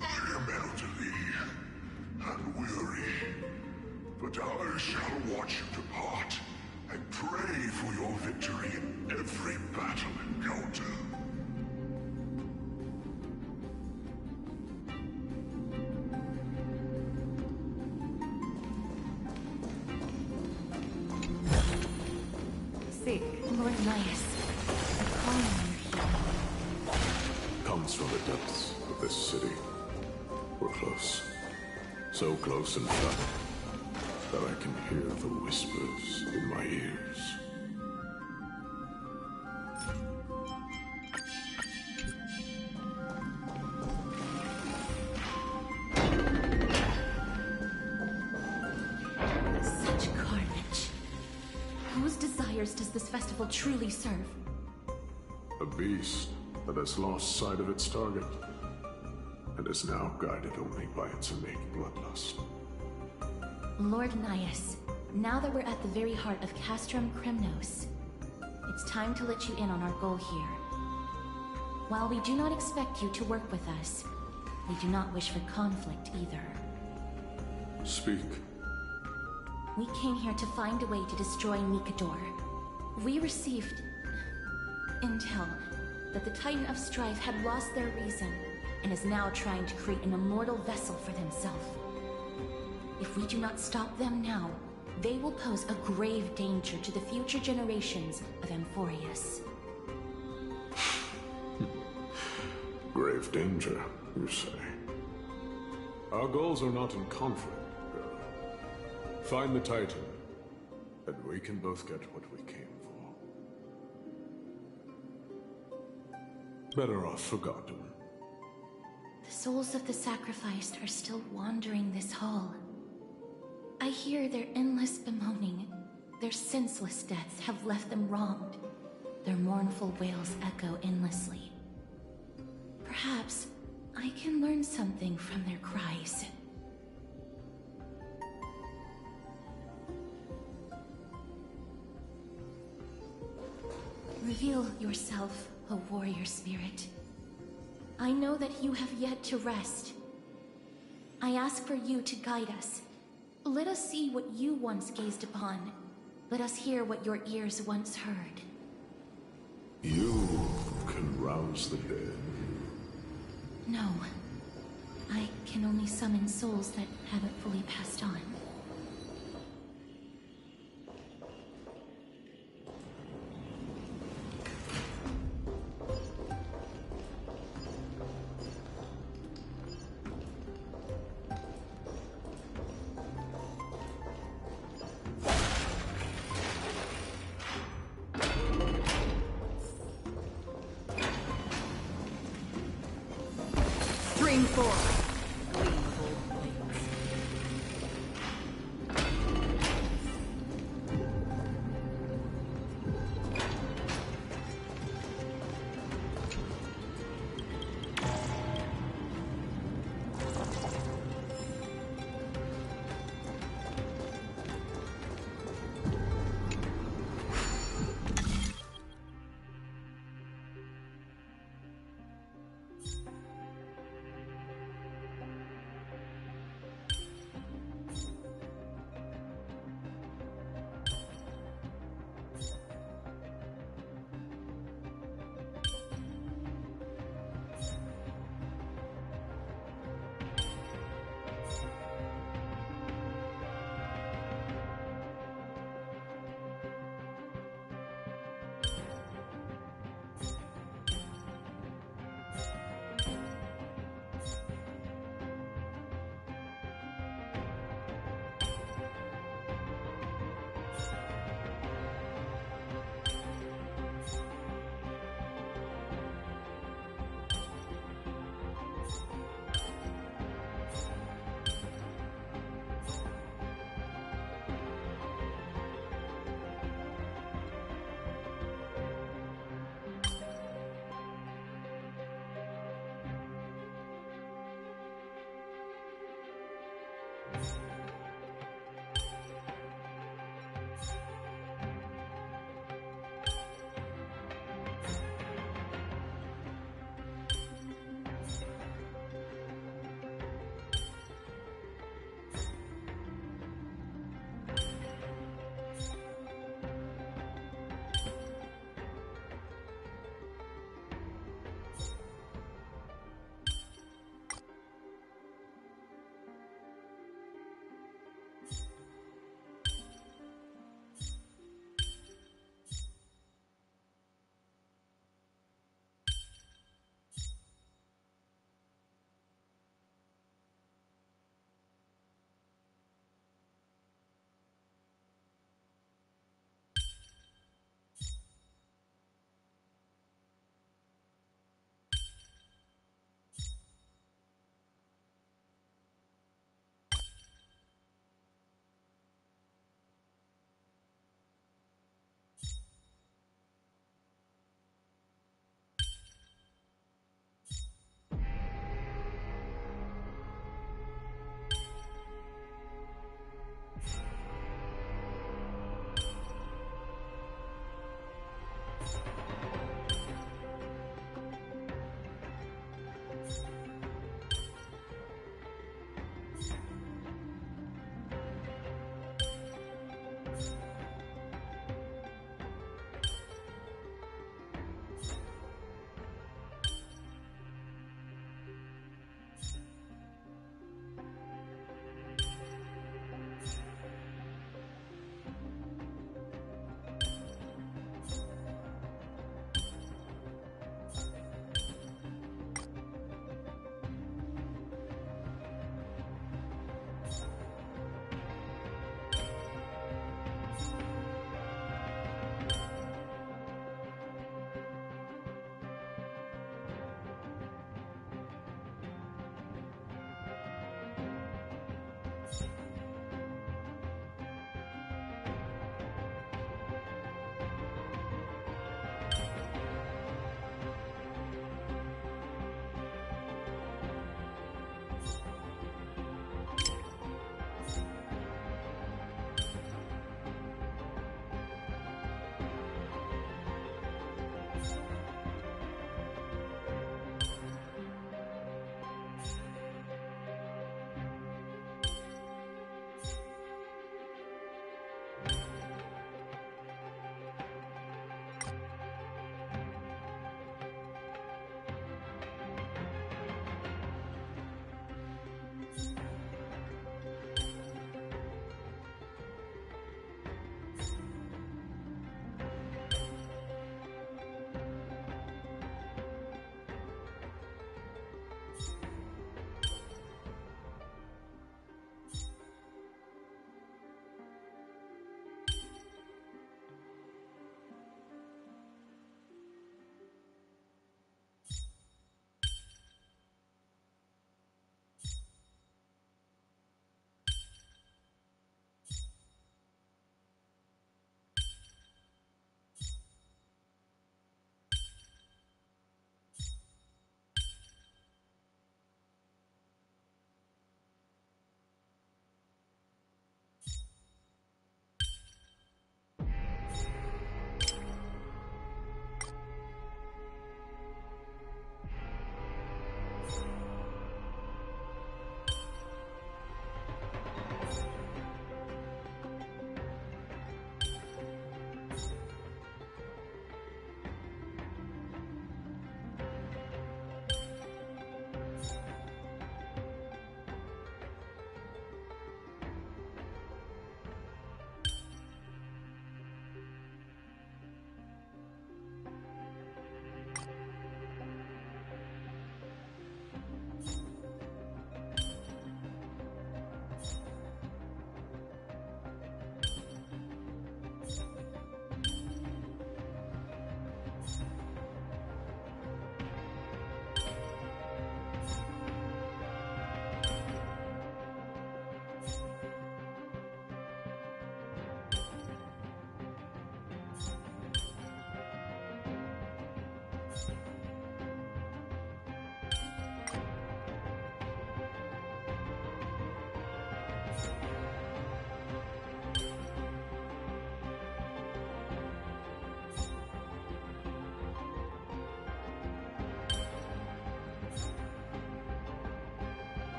I am elderly and weary, but I shall watch you depart and pray for your victory in every battle encounter. Sick, Lord Nias. The calling you here Comes from the depths of this city. We're close. So close, in fact, that I can hear the whispers in my ears. Such carnage. Whose desires does this festival truly serve? A beast that has lost sight of its target, and is now guided only by its innate bloodlust. Lord Nias, now that we're at the very heart of Castrum Kremnos, it's time to let you in on our goal here. While we do not expect you to work with us, we do not wish for conflict either. Speak. We came here to find a way to destroy Nikador. We received intel that the Titan of Strife had lost their reason and is now trying to create an immortal vessel for themselves. If we do not stop them now, they will pose a grave danger to the future generations of Amphorius. Grave danger, you say? Our goals are not in conflict, girl. Find the Titan, and we can both get what we came for. Better off forgotten. The souls of the sacrificed are still wandering this hall. I hear their endless bemoaning. Their senseless deaths have left them wronged. Their mournful wails echo endlessly. Perhaps I can learn something from their cries. Reveal yourself, O warrior spirit. I know that you have yet to rest. I ask for you to guide us. Let us see what you once gazed upon. Let us hear what your ears once heard. You can rouse the dead. No. I can only summon souls that haven't fully passed on. Stream 4.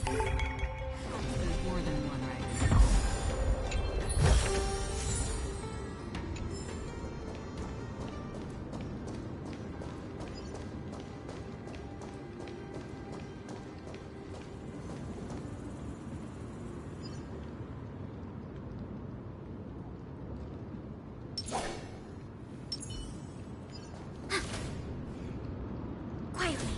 There's more than one, right? Quietly.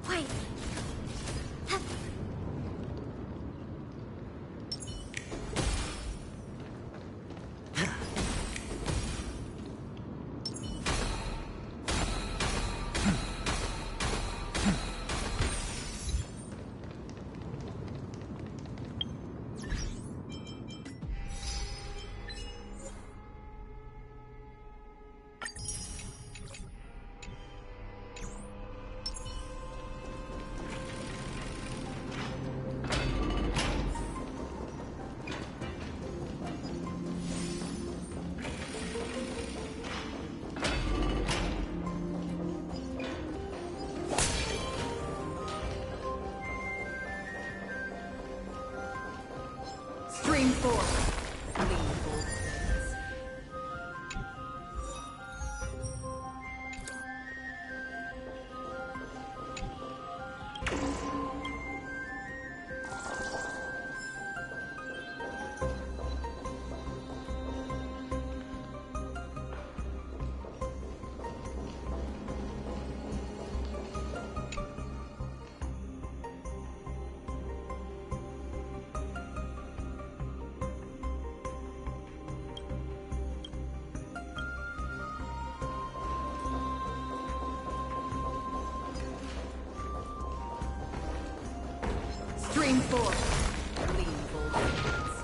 Quietly. Stream forward. Lean bold blades. Stream forward. Lean bold blades.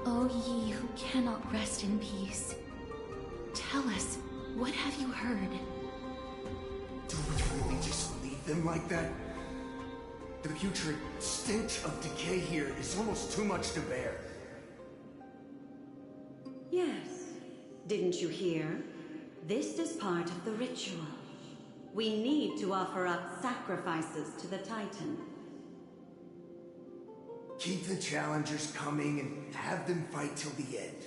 O ye who cannot rest in peace, tell us, what have you heard? Do we really just leave them like that? The putrid stench of decay here is almost too much to bear. Yes. Didn't you hear? This is part of the ritual. We need to offer up sacrifices to the Titan. Keep the challengers coming and have them fight till the end.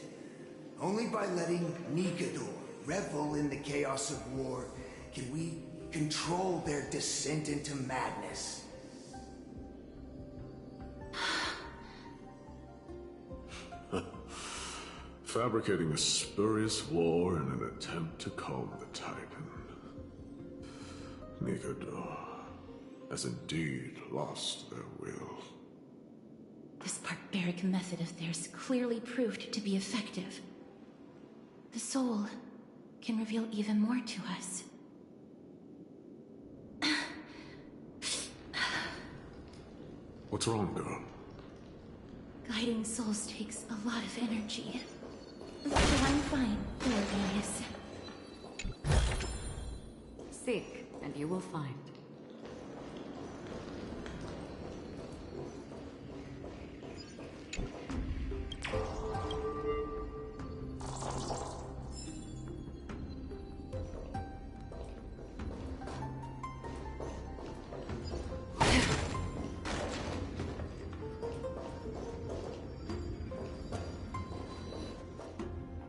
Only by letting Nikador revel in the chaos of war can we control their descent into madness. Fabricating a spurious war in an attempt to calm the Titan. Nikador has indeed lost their will. This barbaric method of theirs clearly proved to be effective. The soul can reveal even more to us. What's wrong, girl? Guiding souls takes a lot of energy. So I'm fine, Orpheus. Seek, and you will find.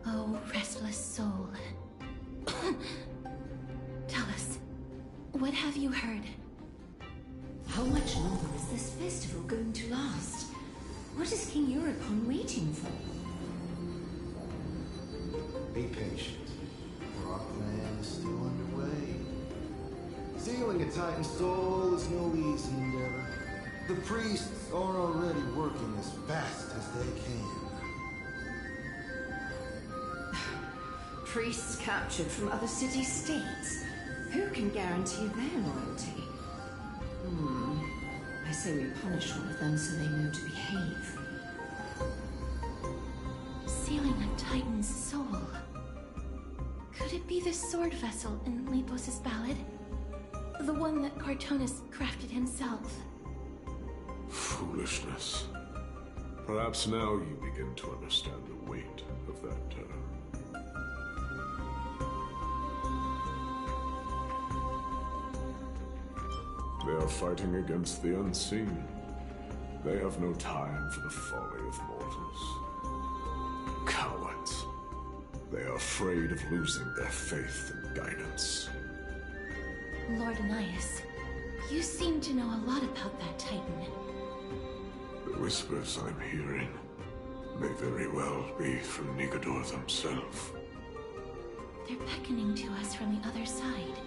Oh, restless soul. Tell us, what have you heard? How much longer is this festival going to last? What is King Eurocon waiting for? Be patient, for our plan is still underway. Sealing a Titan soul is no easy endeavor. The priests are already working as fast as they can. Priests captured from other city-states. Who can guarantee their loyalty? I say we punish one of them so they know to behave. Sealing a Titan's soul. Could it be the sword vessel in Lepos' ballad? The one that Cartonis crafted himself? Foolishness. Perhaps now you begin to understand the weight of that term. They are fighting against the unseen. They have no time for the folly of mortals. Cowards. They are afraid of losing their faith and guidance. Lord Anais, you seem to know a lot about that Titan. The whispers I'm hearing may very well be from Nigador themselves. They're beckoning to us from the other side.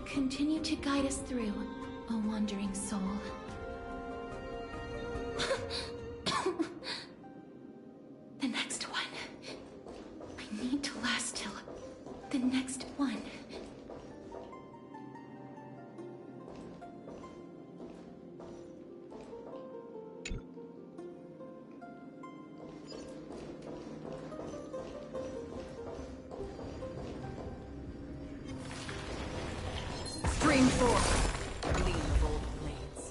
Continue to guide us through, O wandering soul. The next one. I need to last till the next one. Stream 4. Gleam of old blades.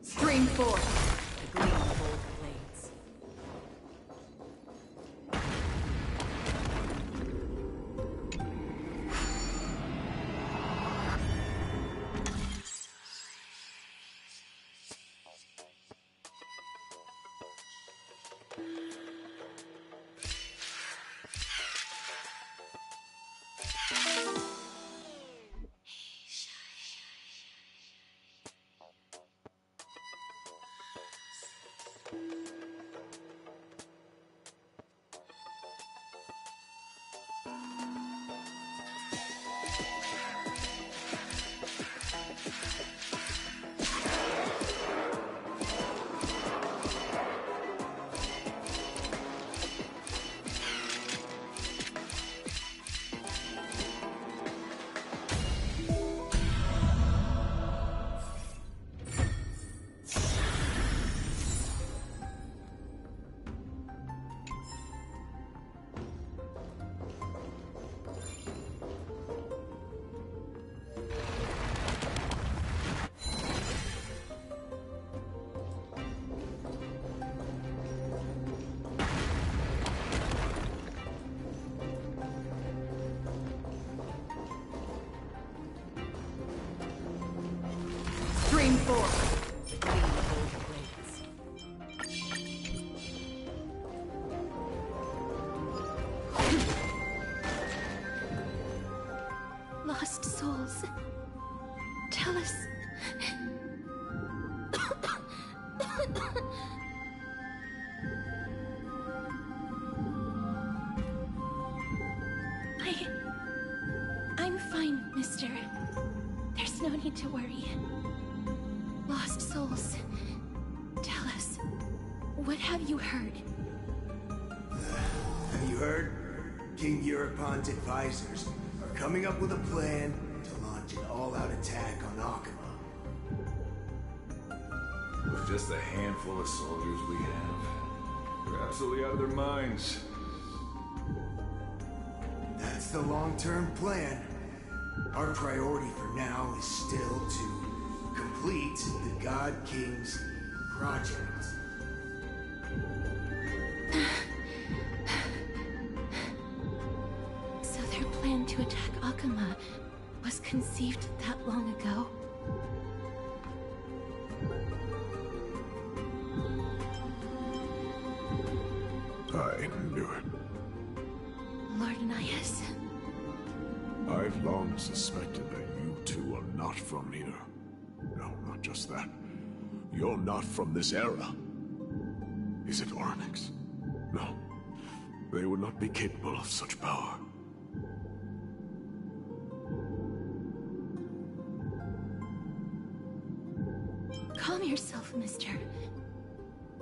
Stream 4. The gleam of old blades. Stream 4. Gleam of old blades. Lost souls. Tell us. I'm fine, mister. There's no need to worry. Lost souls. Tell us. What have you heard? Have you heard? King Europon's advisors are coming up with a plan to launch an all-out attack on Akama. With just a handful of soldiers we have, they're absolutely out of their minds. That's the long-term plan. Our priority for now is still to complete the God King's project. So their plan to attack Akama was conceived that long ago? I knew it. Lord Anais? I've long suspected that you two are not from here. No, not just that. You're not from this era. Is it Onyx? No. They would not be capable of such power. Calm yourself, mister.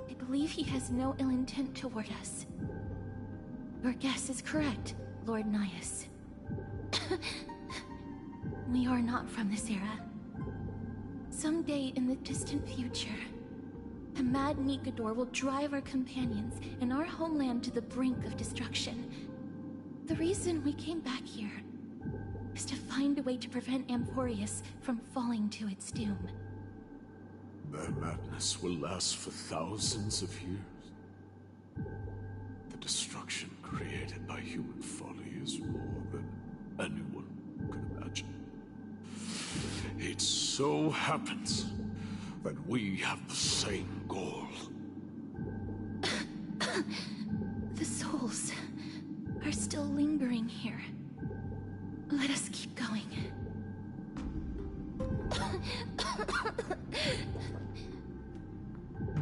I believe he has no ill intent toward us. Your guess is correct, Lord Nias. We are not from this era. Someday in the distant future, a mad Nikador will drive our companions and our homeland to the brink of destruction. The reason we came back here is to find a way to prevent Emporius from falling to its doom. Their madness will last for thousands of years. The destruction created by human folly is more than anyone could imagine. It so happens that we have the same goal. The souls are still lingering here. Let us keep going.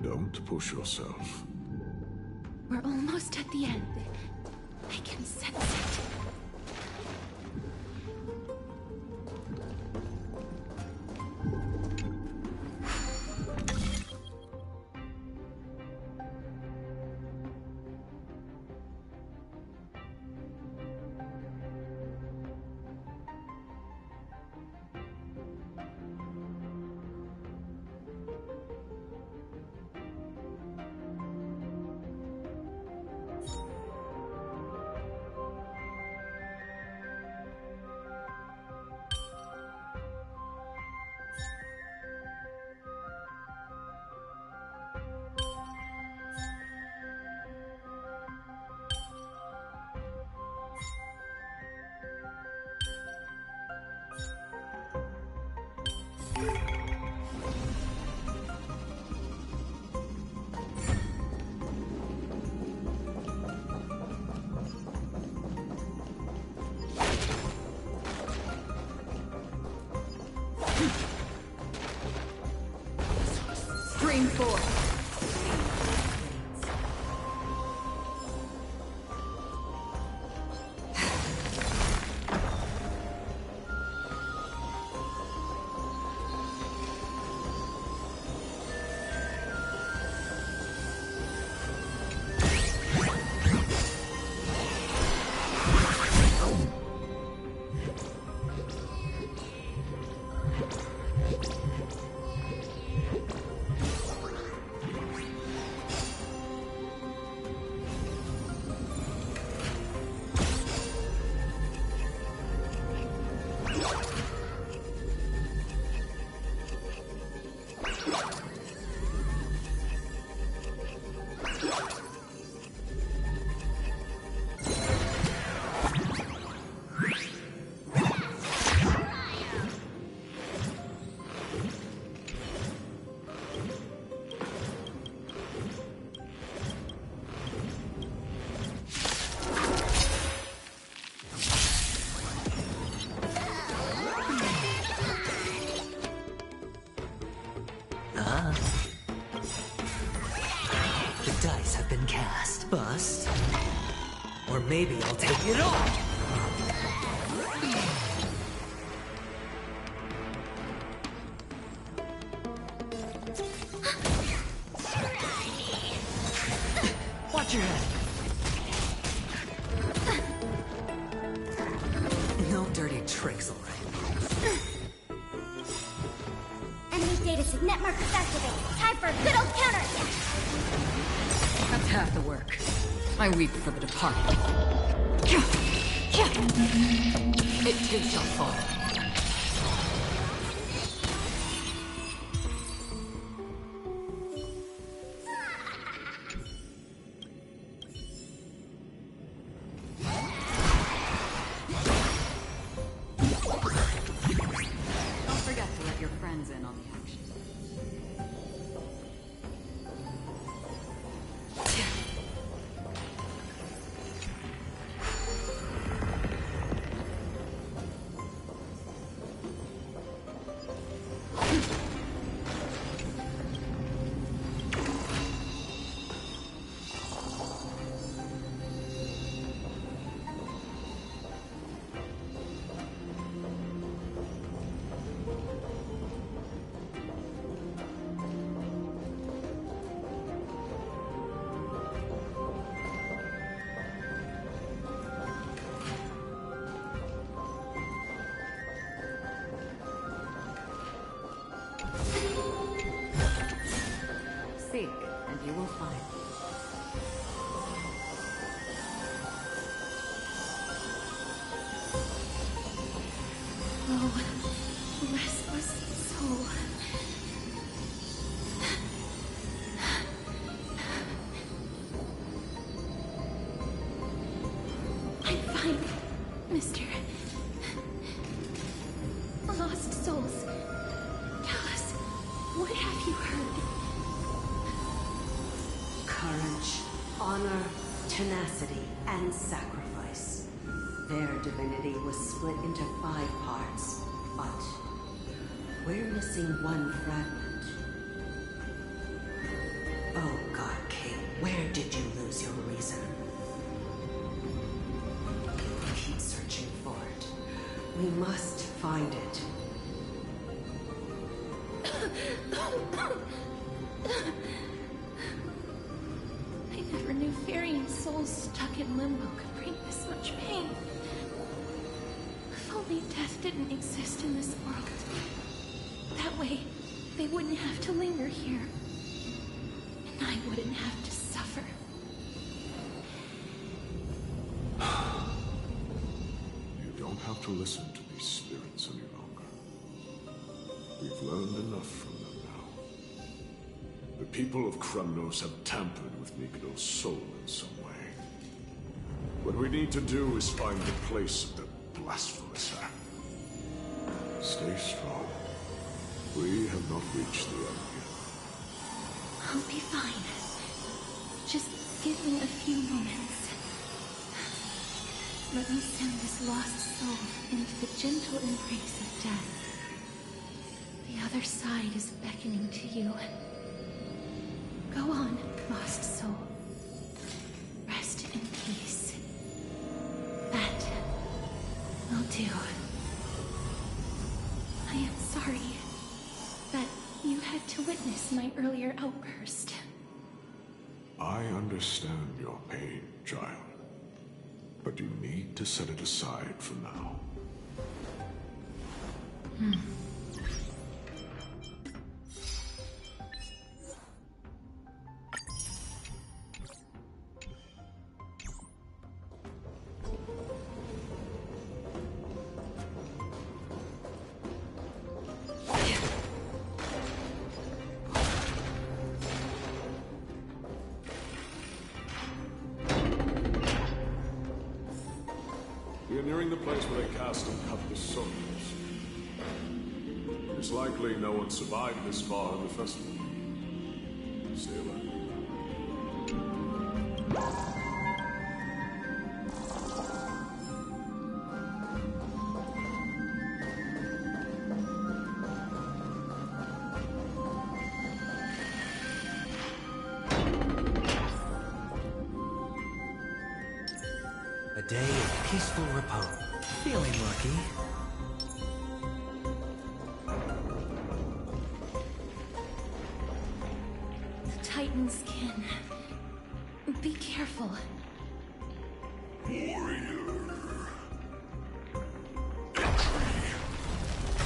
Don't push yourself. We're almost at the end. I can sense it. Stream 4. The dice have been cast. Bust. Or maybe I'll take it all. Watch your head. No dirty tricks, all right. Enemy data sig net markers activated. Time for a good old counterattack. That's half the work. I weep for the departed. It too shall fall. Don't forget to let your friends in on the action. Oh, restless soul. I'm fine, Mr. Lost Souls. Tell us, what have you heard? Courage, honor, tenacity, and sacrifice. Their divinity was split into 5 parts, but we're missing one fragment. Oh God, King, where did you lose your reason? Keep searching for it. We must find it. I never knew Farian souls stuck in limbo could bring this much pain. If only death didn't exist in this world. That way, they wouldn't have to linger here. And I wouldn't have to suffer. You don't have to listen to these spirits any longer. We've learned enough from them now. The people of Kremnos have tampered with Nikado's soul in some way. What we need to do is find the place of the blasphemous act. Stay strong. We have not reached the end yet. I'll be fine. Just give me a few moments. Let me send this lost soul into the gentle embrace of death. The other side is beckoning to you. Go on, lost soul. Rest in peace. That will do. I am sorry that you had to witness my earlier outburst. I understand your pain, child. But you need to set it aside for now. We are nearing the place where they cast and cut the soldiers. It's likely no one survived this far in the festival. Stay alert. A day of peaceful repose. Feeling lucky. The Titans can... Be careful. Warrior. Entry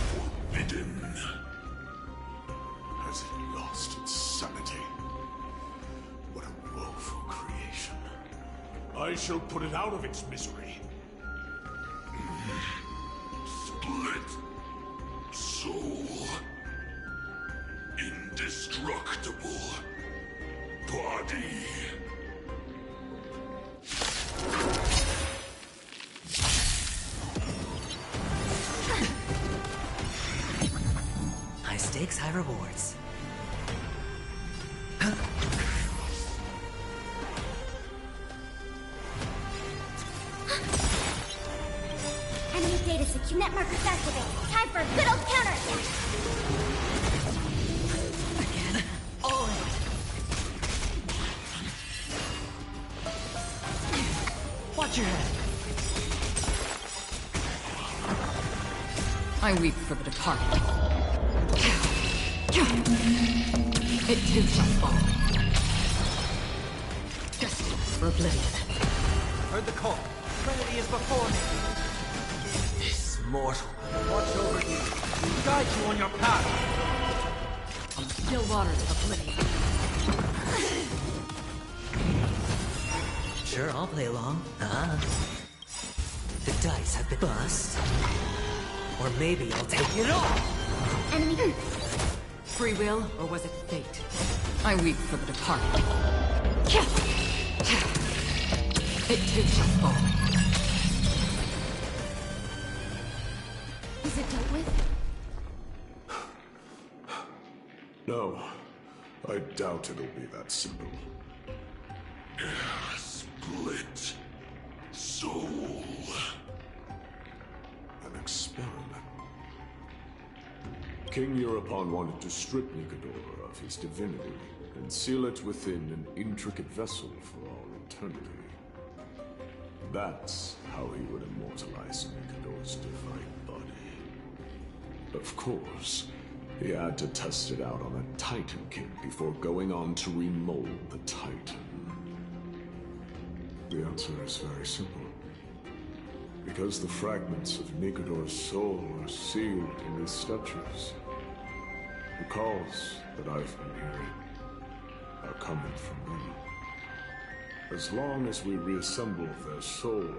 forbidden. Has it lost its sanity? What a woeful creation. I shall put it out of its misery. Split. Soul. Indestructible. Body. High stakes, high rewards. Enemy data secure. Net markers activate. Time for a good old counterattack. Again. All in. Watch your head. I weep for the departed. It too shall fall. Destined for oblivion. Heard the call. Trinity is before me. This mortal. Watch over you. Guide you on your path. On still waters of oblivion. Sure, I'll play along. The dice have been bust. Or maybe I'll take it all! Enemy! Free will, or was it fate? I weep for the departed. It too shall fall. Is it dealt with? No, I doubt it'll be that simple. Split soul. An experiment. King Europon wanted to strip Nikodor of his divinity and seal it within an intricate vessel for all eternity. That's how he would immortalize Nikodor's divine body. Of course, he had to test it out on a Titan King before going on to remold the Titan. The answer is very simple. Because the fragments of Nikodor's soul are sealed in his statues. The calls that I've been hearing are coming from them. As long as we reassemble their soul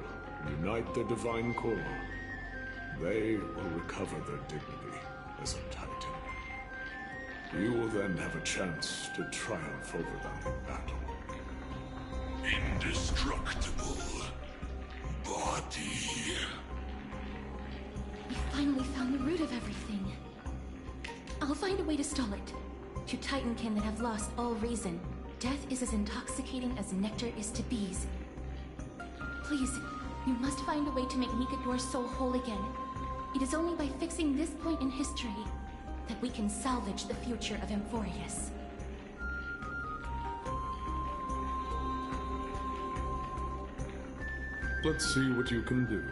and unite their divine core, they will recover their dignity as a Titan. You will then have a chance to triumph over them in battle. Indestructible body. You finally found the root of everything. I'll find a way to stall it. To Titankin that have lost all reason, death is as intoxicating as nectar is to bees. Please, you must find a way to make Nikodor's soul whole again. It is only by fixing this point in history that we can salvage the future of Amphorius. Let's see what you can do,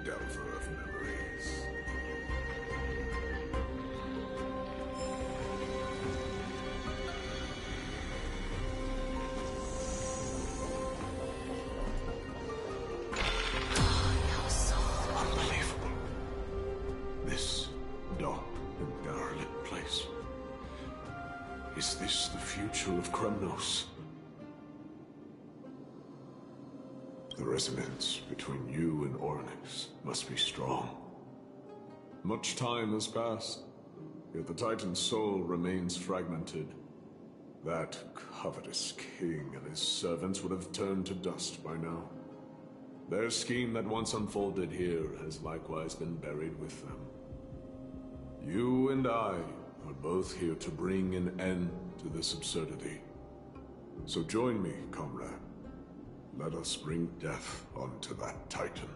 Delver of Memories. Unbelievable. This dark and derelict place. Is this the future of Kremnos? The resonance between you and Ornyx must be strong. Much time has passed, yet the Titan's soul remains fragmented. That covetous king and his servants would have turned to dust by now. Their scheme that once unfolded here has likewise been buried with them. You and I are both here to bring an end to this absurdity. So join me, comrade. Let us bring death onto that Titan.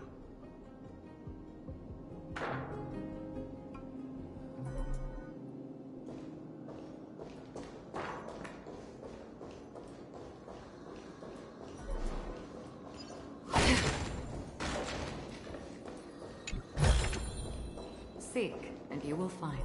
Seek, and you will find.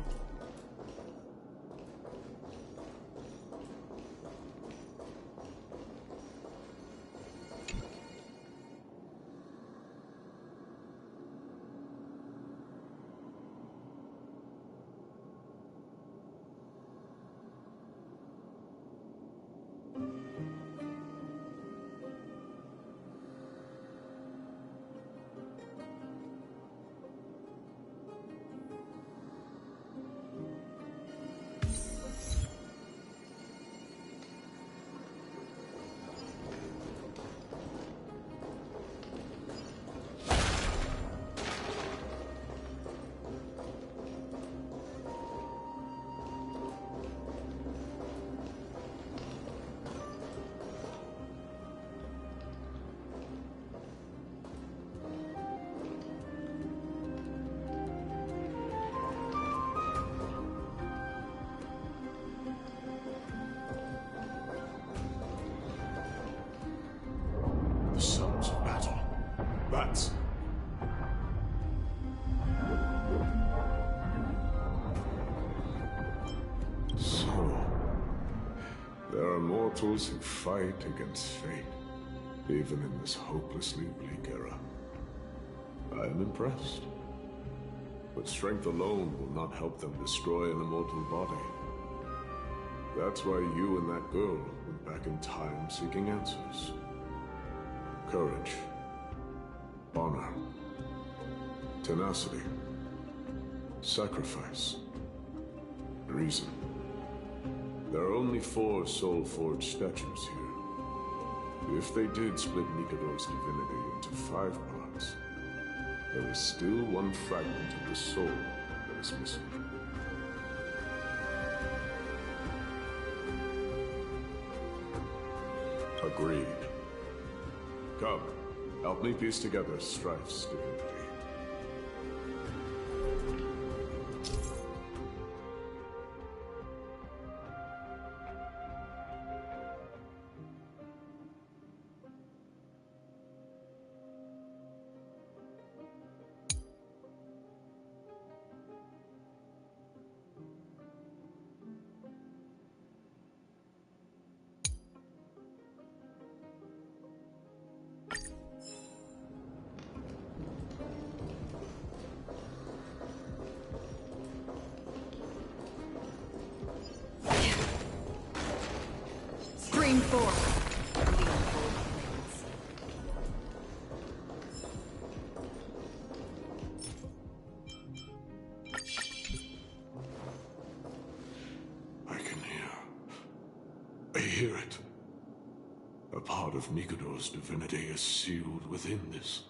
The sons of battle. That's... So... there are mortals who fight against fate, even in this hopelessly bleak era. I am impressed. But strength alone will not help them destroy an immortal body. That's why you and that girl went back in time seeking answers. Courage. Honor. Tenacity. Sacrifice. Reason. There are only 4 soul-forged statues here. If they did split Nikador's divinity into 5 parts, there is still one fragment of the soul that is missing. Agreed. Come, help me piece together Strife's divinity. Stream forward. I hear it. A part of Nikador's divinity is sealed within this.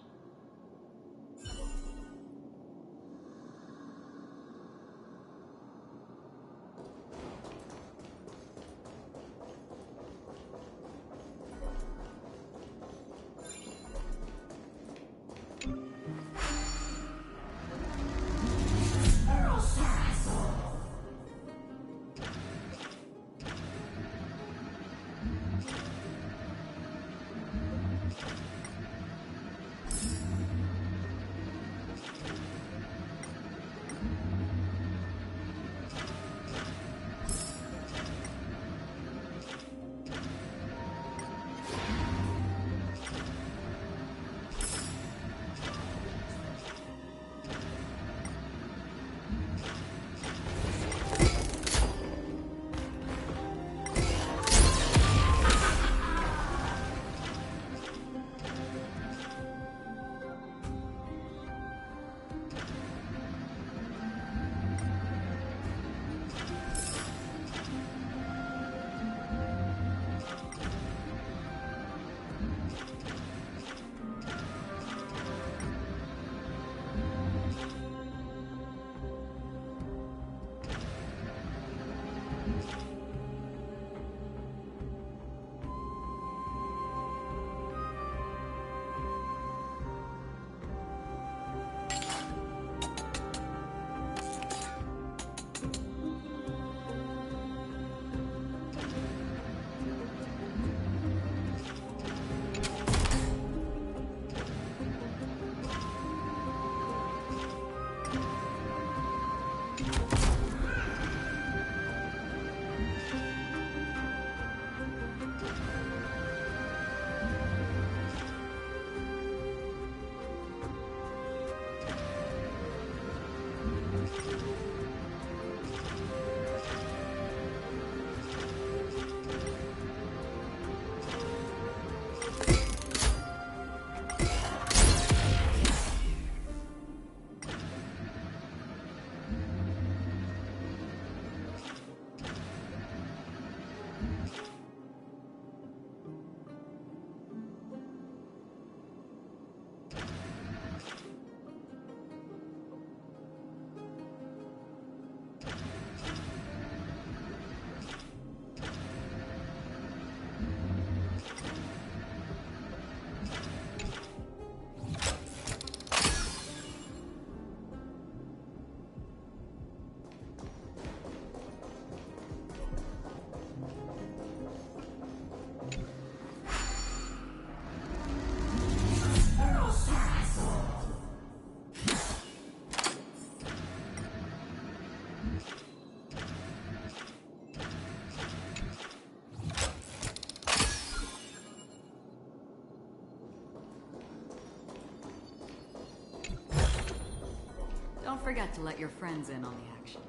Don't forget to let your friends in on the action.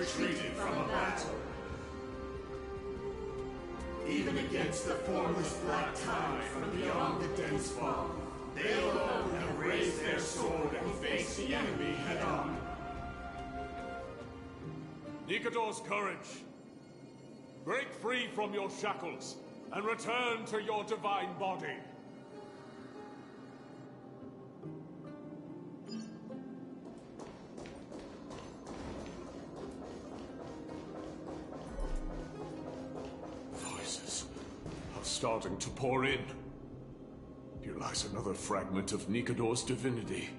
retreated from a battle. Even against the formless black tide from beyond the dense fog, they alone have raised their sword and faced the enemy head-on. Nikador's courage. Break free from your shackles and return to your divine body. Voices are starting to pour in. Here lies another fragment of Nikador's divinity.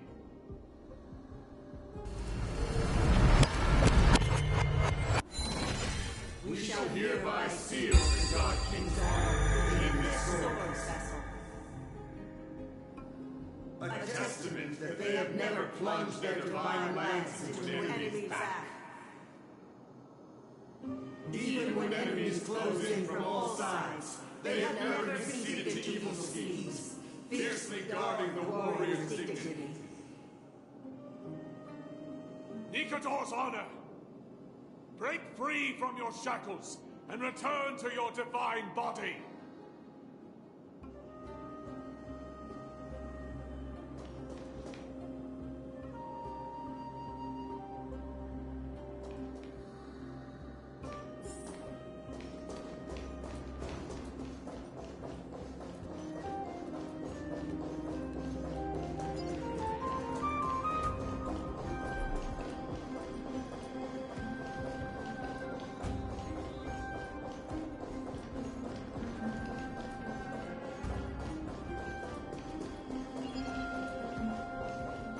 We shall hereby seal the God King's honor within this sword vessel. A testament that they have never plunged their divine lance into an enemy's back. Even when enemies close in from all sides, they have never conceded to evil schemes, fiercely guarding the warrior's dignity. Nikador's honor! Break free from your shackles and return to your divine body!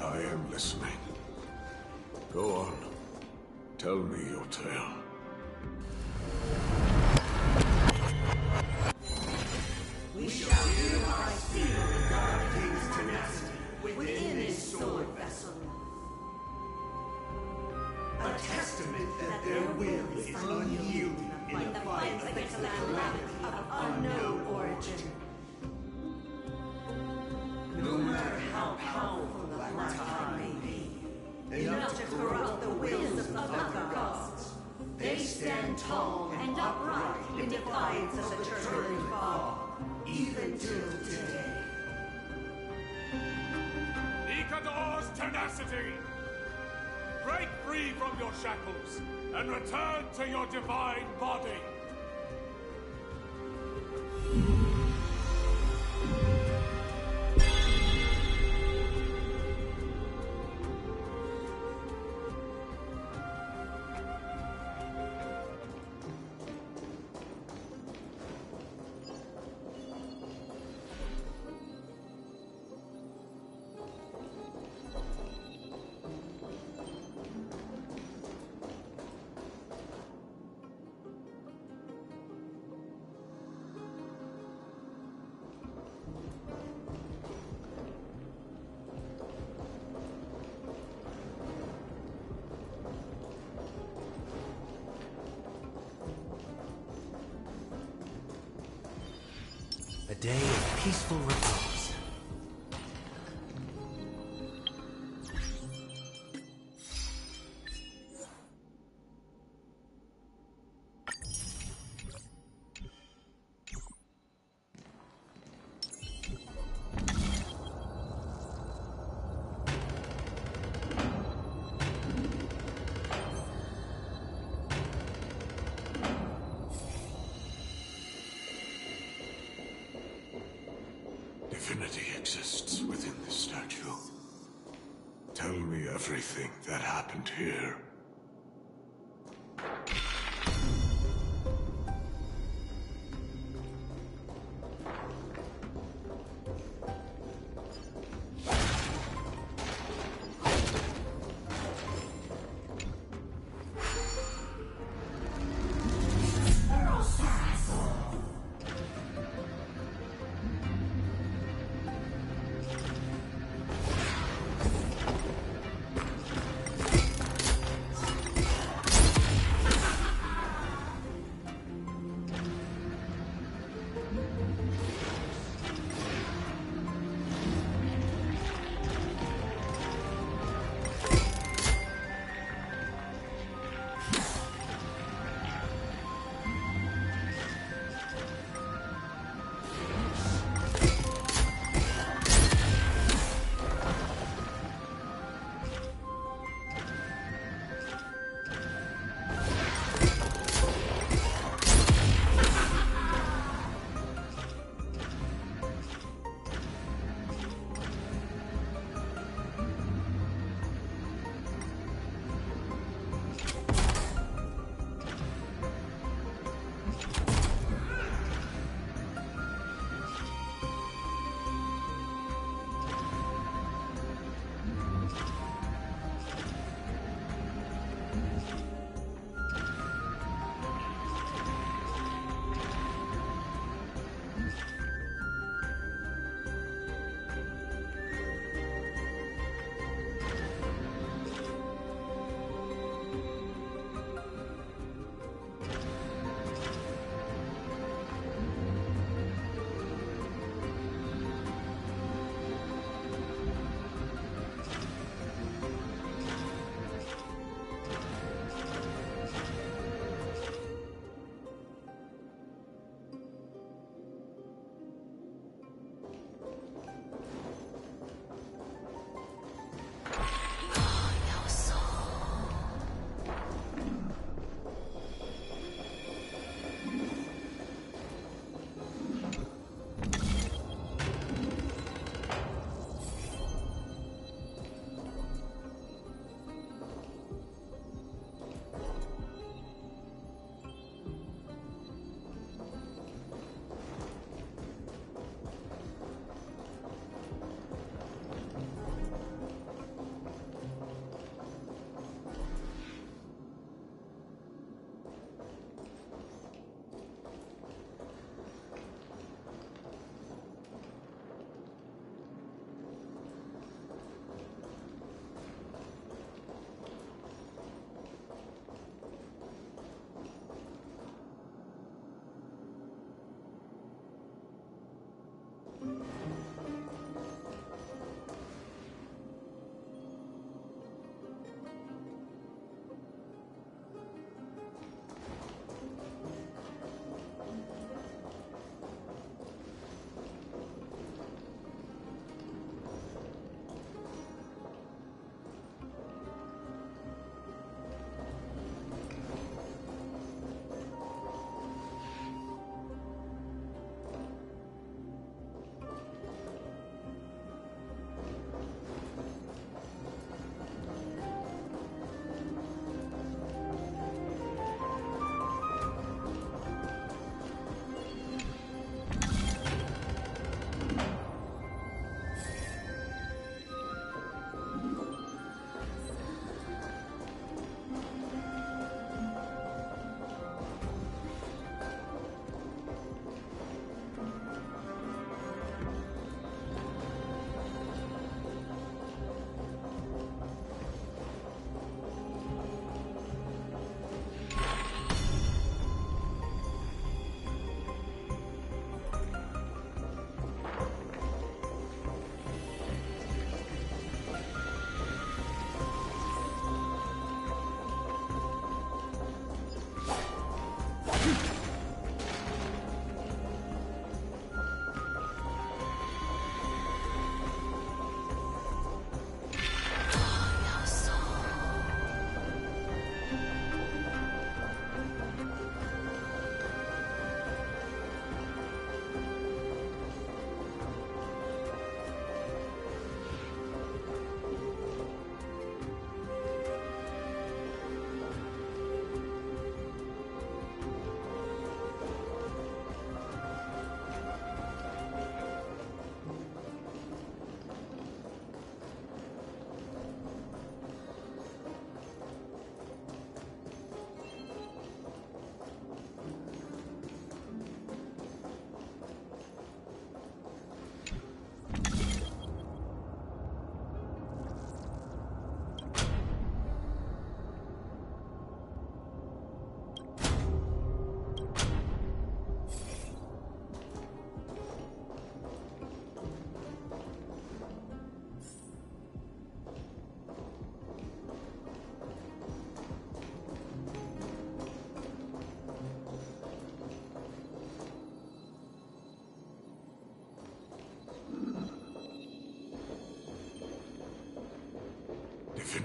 I am listening. Go on. Tell me your tale. We shall hereby seal the God King's tenacity within this sword vessel. A testament that their will is unyielding in the fight against the calamity of unknown origin. No matter how powerful the black tide may be, enough to corrupt the wills of other gods, they stand tall and upright in defiance of the turbulent fog, even till today. Nikador's tenacity! Break free from your shackles and return to your divine body! A day of peaceful repose. Divinity exists within this statue. Tell me everything that happened here.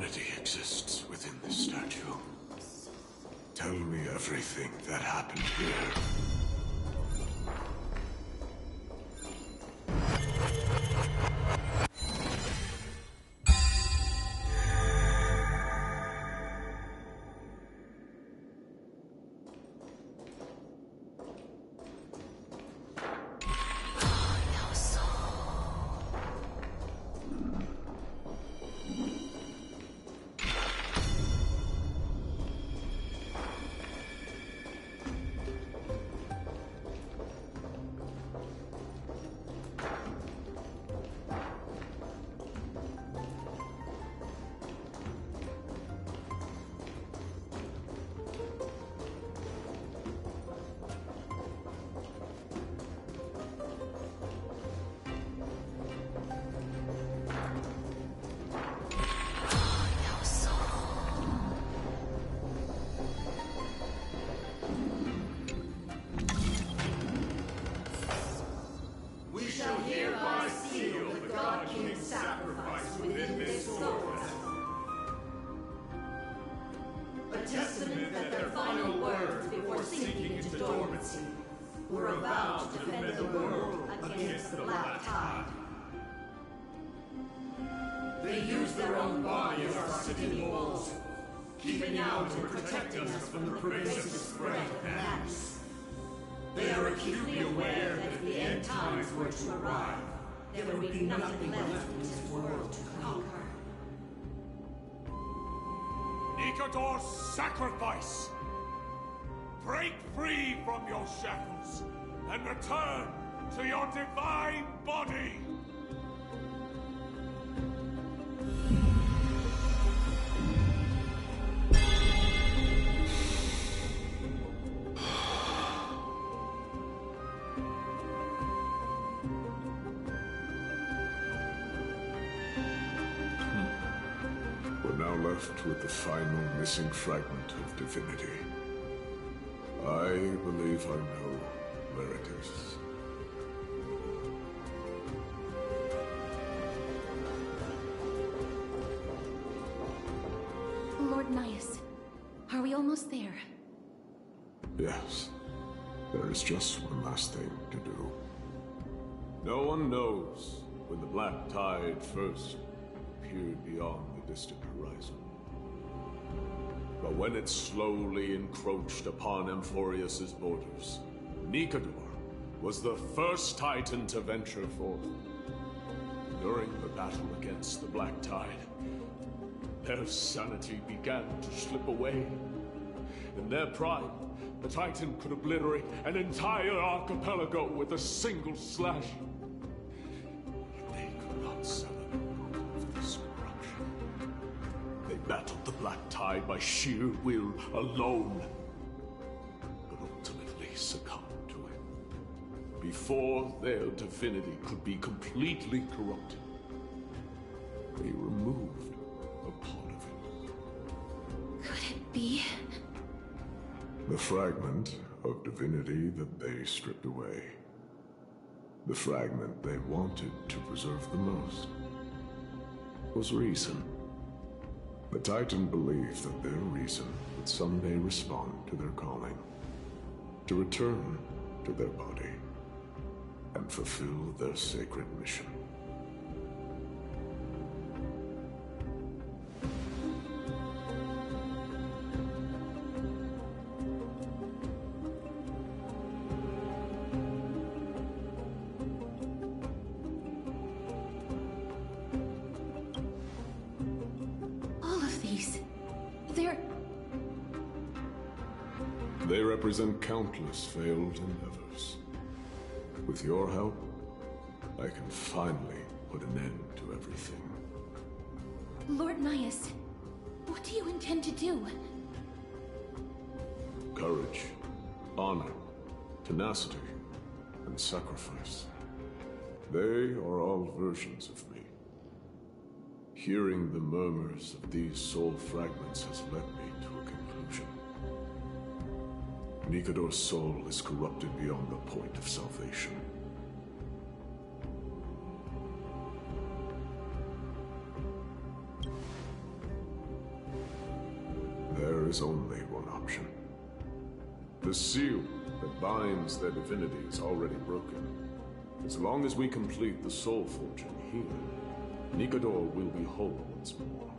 divinity exists within this statue. Tell me everything that happened here. Sacrifice! Break free from your shackles and return to your divine body! Left with the final missing fragment of divinity. I believe I know where it is. Lord Nias, are we almost there? Yes. There is just one last thing to do. No one knows when the black tide first appeared beyond the distant horizon. But when it slowly encroached upon Amphorius's borders, Nikador was the first Titan to venture forth. During the battle against the Black Tide, their sanity began to slip away. In their pride, the Titan could obliterate an entire archipelago with a single slash. But they could not celebrate of this corruption. They battled the Black Tide by sheer will alone, but ultimately succumbed to it. Before their divinity could be completely corrupted, they removed a part of it. Could it be? The fragment of divinity that they stripped away. The fragment they wanted to preserve the most was reason. The Titan believed that their reason would someday respond to their calling, to return to their body, and fulfill their sacred mission. They represent countless failed endeavors. With your help, I can finally put an end to everything. Lord Nias, what do you intend to do? Courage, honor, tenacity, and sacrifice. They are all versions of me. Hearing the murmurs of these soul fragments has led me to a conclusion. Nikador's soul is corrupted beyond the point of salvation. is only one option. The seal that binds their divinity is already broken. As long as we complete the soul forging here, Nikador will be whole once more.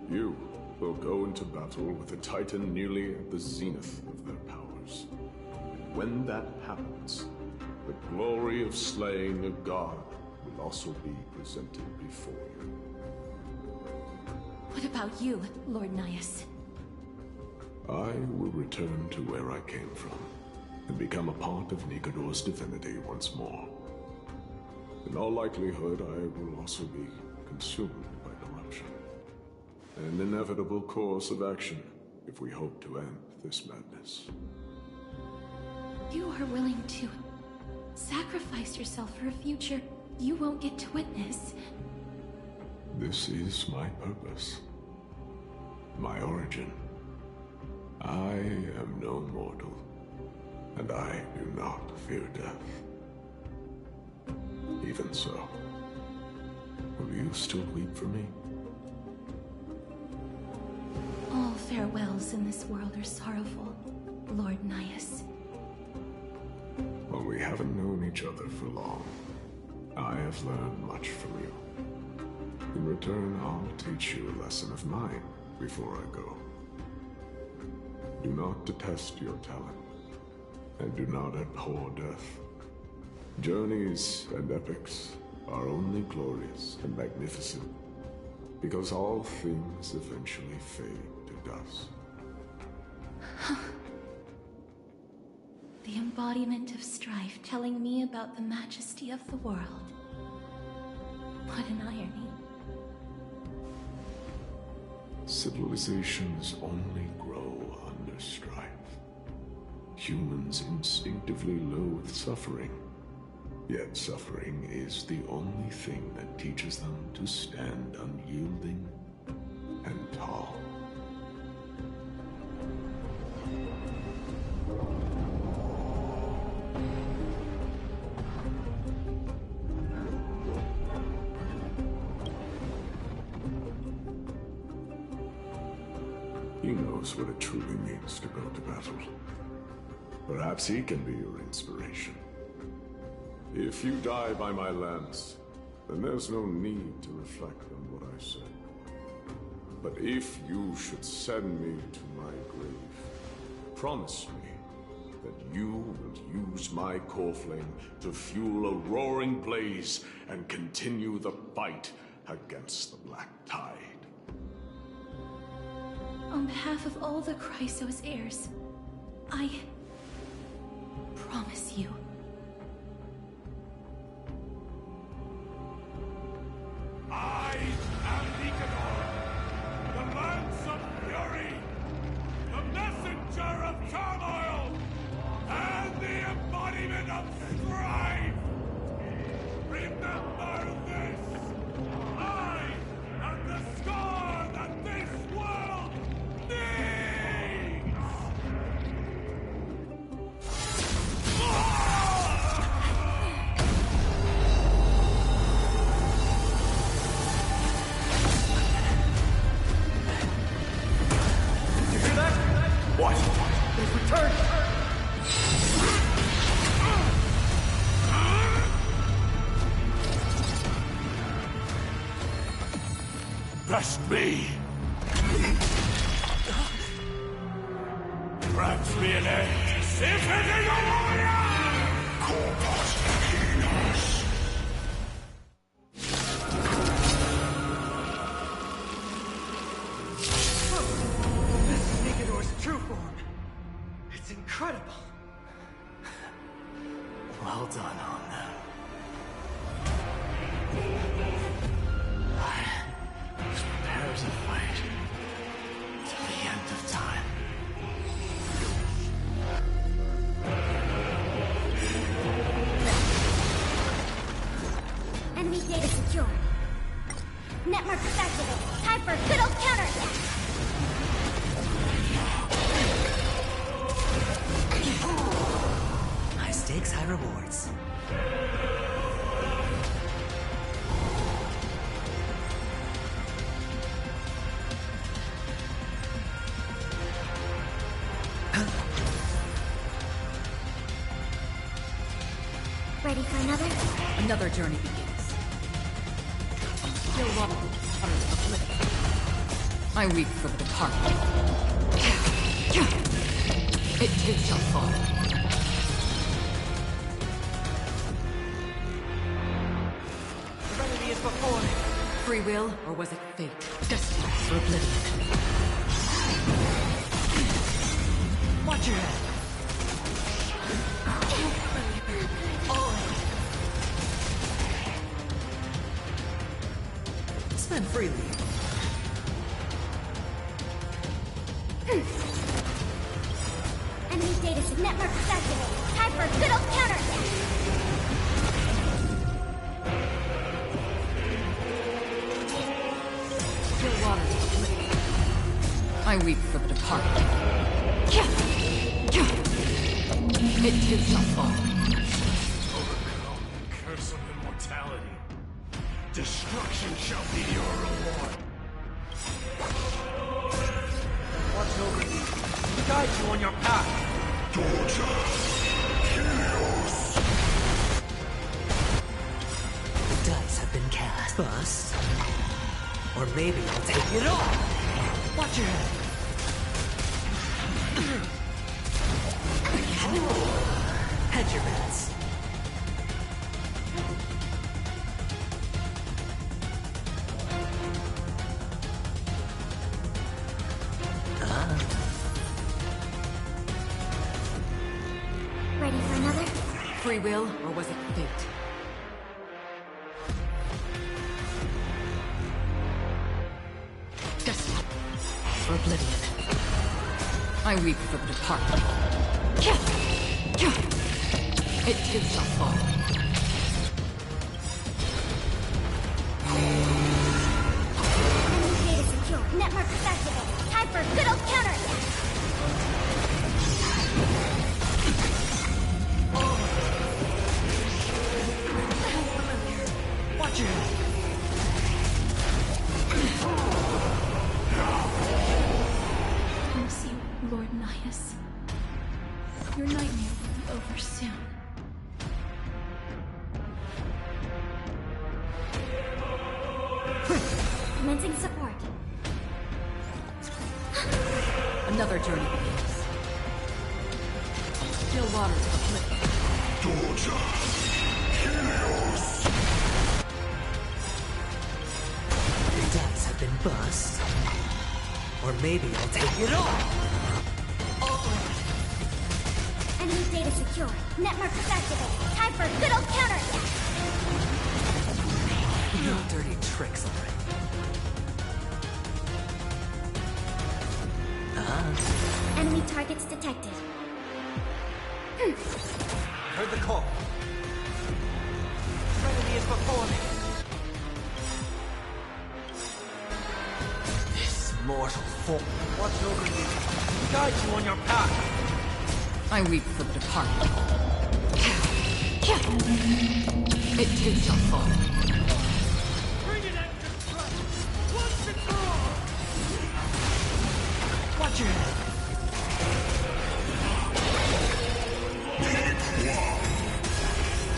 You will go into battle with a Titan nearly at the zenith of their powers. When that happens, the glory of slaying a god will also be presented before you. What about you, Lord Nias? I will return to where I came from, and become a part of Nikador's divinity once more. In all likelihood, I will also be consumed by corruption. An inevitable course of action, if we hope to end this madness. You are willing to sacrifice yourself for a future you won't get to witness. This is my purpose. My origin. I am no mortal, and I do not fear death. Even so, will you still weep for me? All farewells in this world are sorrowful, Lord Nias. Well, we haven't known each other for long. I have learned much from you. In return, I'll teach you a lesson of mine before I go. Do not detest your talent, and do not abhor death. Journeys and epics are only glorious and magnificent, because all things eventually fade to dust. The embodiment of strife telling me about the majesty of the world. What an irony. Civilizations only grow under strife. Humans instinctively loathe suffering. Yet suffering is the only thing that teaches them to stand unyielding and tall. He knows what it truly means to go to battle. Perhaps he can be your inspiration. If you die by my lance, then there's no need to reflect on what I said. But if you should send me to my grave, promise me that you will use my core flame to fuel a roaring blaze and continue the fight against the Black Tide. On behalf of all the Chrysos heirs, I promise you. I am Nikador, the lance of fury, the messenger of turmoil, and the embodiment of strife. Remember this! I am the scar that this world needs! You hear that? What? They've returned! Trust me! Grant me an end! If it is a warrior! Corpus Penis! This is Nikador's true form. It's incredible. Well done on that. I was prepared to fight till the end of time. Enemy data secure. Netmarkers activated. Time for a good old counterattack. High stakes, high rewards. Ready for another? Another journey begins. Still waters of the cliff. I weep for the departed. It too shall fall. Serenity is before me. Free will, or was it fate? Destiny for oblivion. Watch your head. Spend freely. Enemy data set network is activated. Time for a good old counterattack. Still waters of the cliff. I weep for the departed. It too shall fall. Overcome the curse of immortality. Destruction shall be your reward. Watch over you. Guide you on your path. The dice have been cast. Bust. Or maybe I'll take it all. Watch your head. Hedge your bets. Ready for another? Free will, or was it fate? Destiny for oblivion. I weep for the departed. It too shall fall. Enemy data secure. Network is activated. Time for a good old counterattack. Watch your head. Promise you, Lord Nihus. Your nightmare will be over soon. Commencing support. Another journey begins. Still waters of the cliff. The dice have been bust. Or maybe I'll take it all. Enemy data secure. Network is activated. Time for a good old counterattack. No dirty tricks already. Enemy targets detected. Heard the call. Serenity is before me. This mortal form. Watch over you. Guide you on your path. I weep for the departed. It too shall fall. Bring it at your front. Once and for all. Watch your head.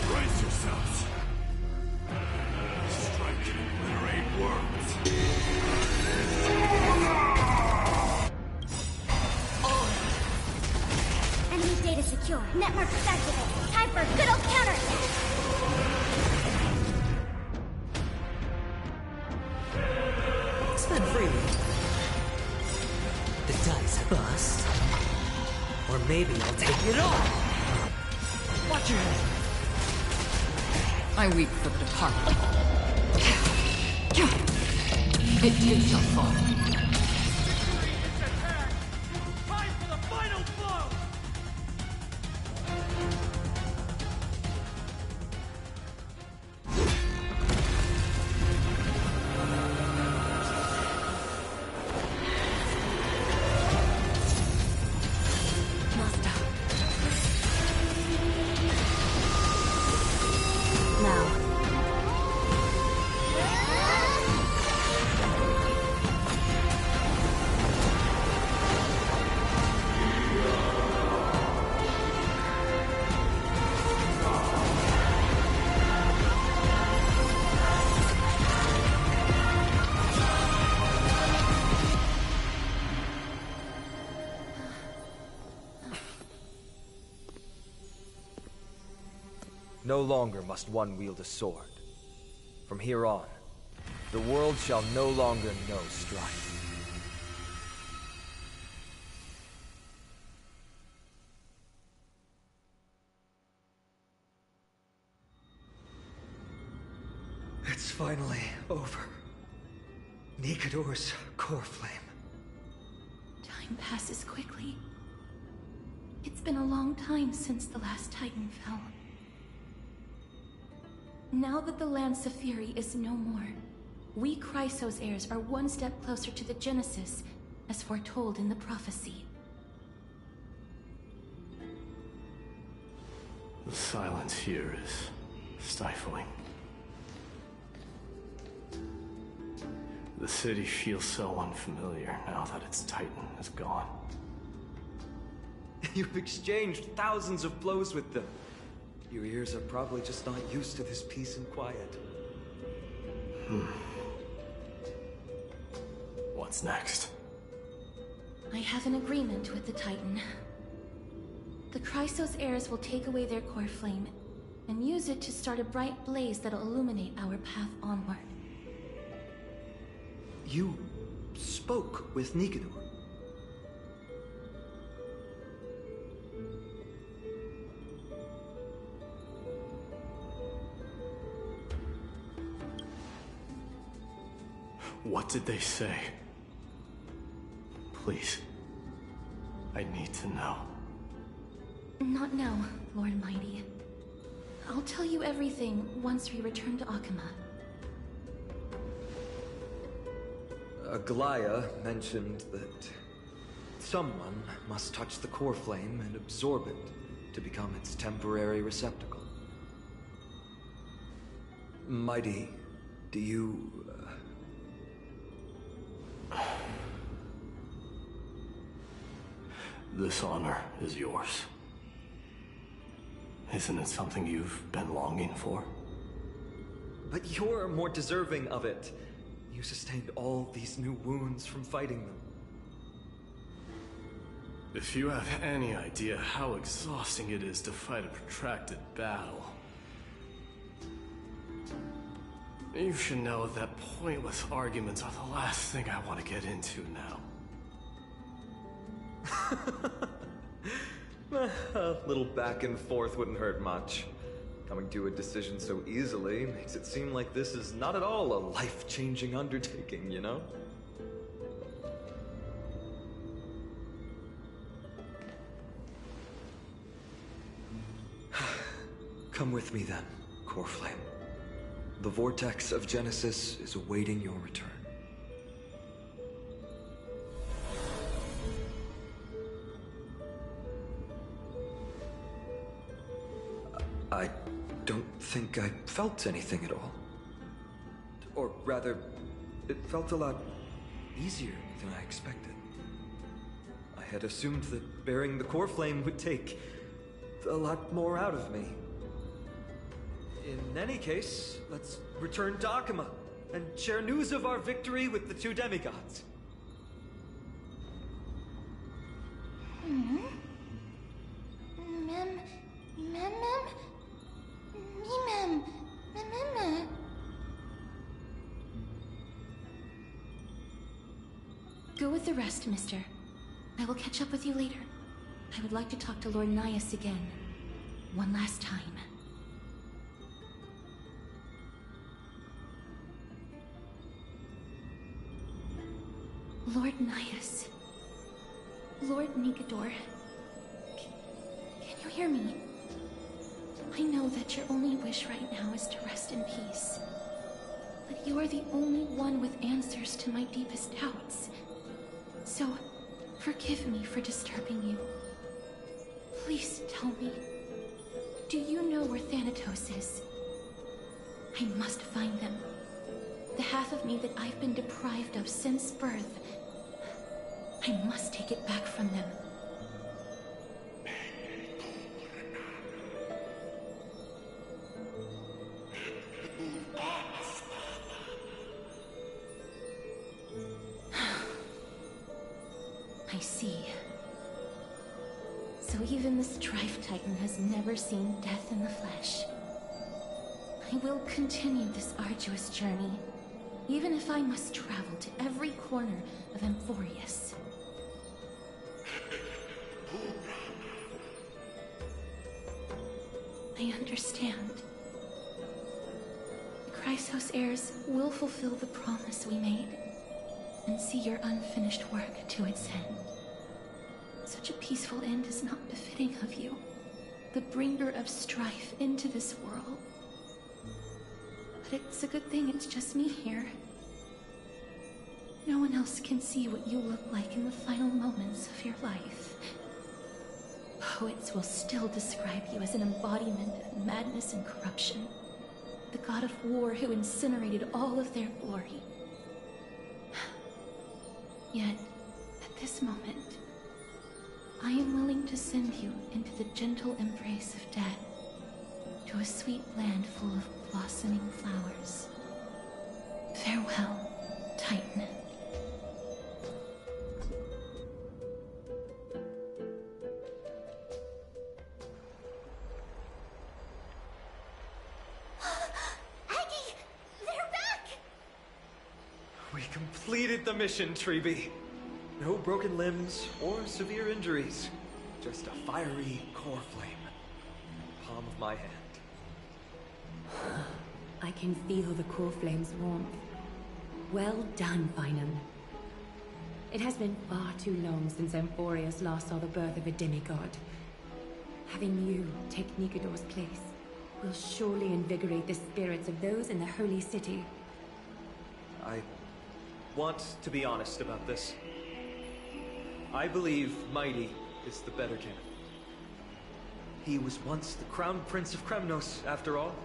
Brace yourselves. Strike and obliterate worlds. Enemy data secure. Network is activated. Time for a good old counterattack. Spend freely. The dice have bust. Or maybe I'll take it all. Watch your head. I weep for the departed. It too shall fall. Time for the final blow! Now. No longer must one wield a sword. From here on, the world shall no longer know strife. It's finally over. Nikador's core flame. Time passes quickly. It's been a long time since the last Titan fell. Now that the Lance of Fury is no more, we Chrysos heirs are one step closer to the Genesis, as foretold in the prophecy. The silence here is stifling. The city feels so unfamiliar now that its Titan is gone. You've exchanged thousands of blows with them. Your ears are probably just not used to this peace and quiet. What's next? I have an agreement with the Titan. The Chrysos heirs will take away their core flame and use it to start a bright blaze that'll illuminate our path onward. You spoke with Nikador. What did they say? Please. I need to know. Not now, Lord Mighty. I'll tell you everything once we return to Akama. Aglaya mentioned that someone must touch the core flame and absorb it to become its temporary receptacle. Mighty, do you... This honor is yours. Isn't it something you've been longing for? But you're more deserving of it. You sustained all these new wounds from fighting them. If you have any idea how exhausting it is to fight a protracted battle, you should know that pointless arguments are the last thing I want to get into now. A little back and forth wouldn't hurt much. Coming to a decision so easily makes it seem like this is not at all a life-changing undertaking, you know? Come with me then, Core Flame. The vortex of Genesis is awaiting your return. I don't think I felt anything at all. Or rather, it felt a lot easier than I expected. I had assumed that bearing the core flame would take a lot more out of me. In any case, let's return to Akama and share news of our victory with the two demigods. Go with the rest, mister. I will catch up with you later. I would like to talk to Lord Nias again. One last time. Lord Nias. Lord Nikador. Can you hear me? I know that your only wish right now is to rest in peace. But you are the only one with answers to my deepest doubts. So, forgive me for disturbing you. Please tell me, do you know where Thanatos is? I must find them. The half of me that I've been deprived of since birth. I must take it back from them. I see. So even the Strife Titan has never seen death in the flesh. I will continue this arduous journey, even if I must travel to every corner of Amphorius. I understand. The Chrysos heirs will fulfill the promise we made, and see your unfinished work to its end. Such a peaceful end is not befitting of you, the bringer of strife into this world. But it's a good thing it's just me here. No one else can see what you look like in the final moments of your life. Poets will still describe you as an embodiment of madness and corruption, the god of war who incinerated all of their glory. Yet, at this moment, I am willing to send you into the gentle embrace of death, to a sweet land full of blossoming flowers. Farewell, Titan. Aggie! They're back! We completed the mission, Treeby. No broken limbs or severe injuries. Just a fiery core flame. Palm of my hand. I can feel the core flame's warmth. Well done, Paean. It has been far too long since Amphorius last saw the birth of a demigod. Having you take Nikador's place will surely invigorate the spirits of those in the Holy City. I want to be honest about this. I believe Mighty is the better candidate. He was once the Crown Prince of Kremnos, after all,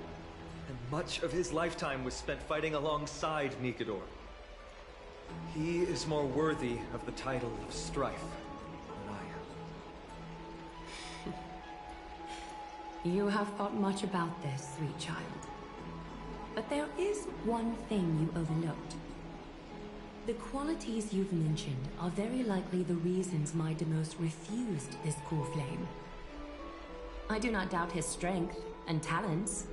and much of his lifetime was spent fighting alongside Nikador. He is more worthy of the title of Strife than I am. You have thought much about this, sweet child. But there is one thing you overlooked. The qualities you've mentioned are very likely the reasons Midemos refused this core flame. I do not doubt his strength and talents.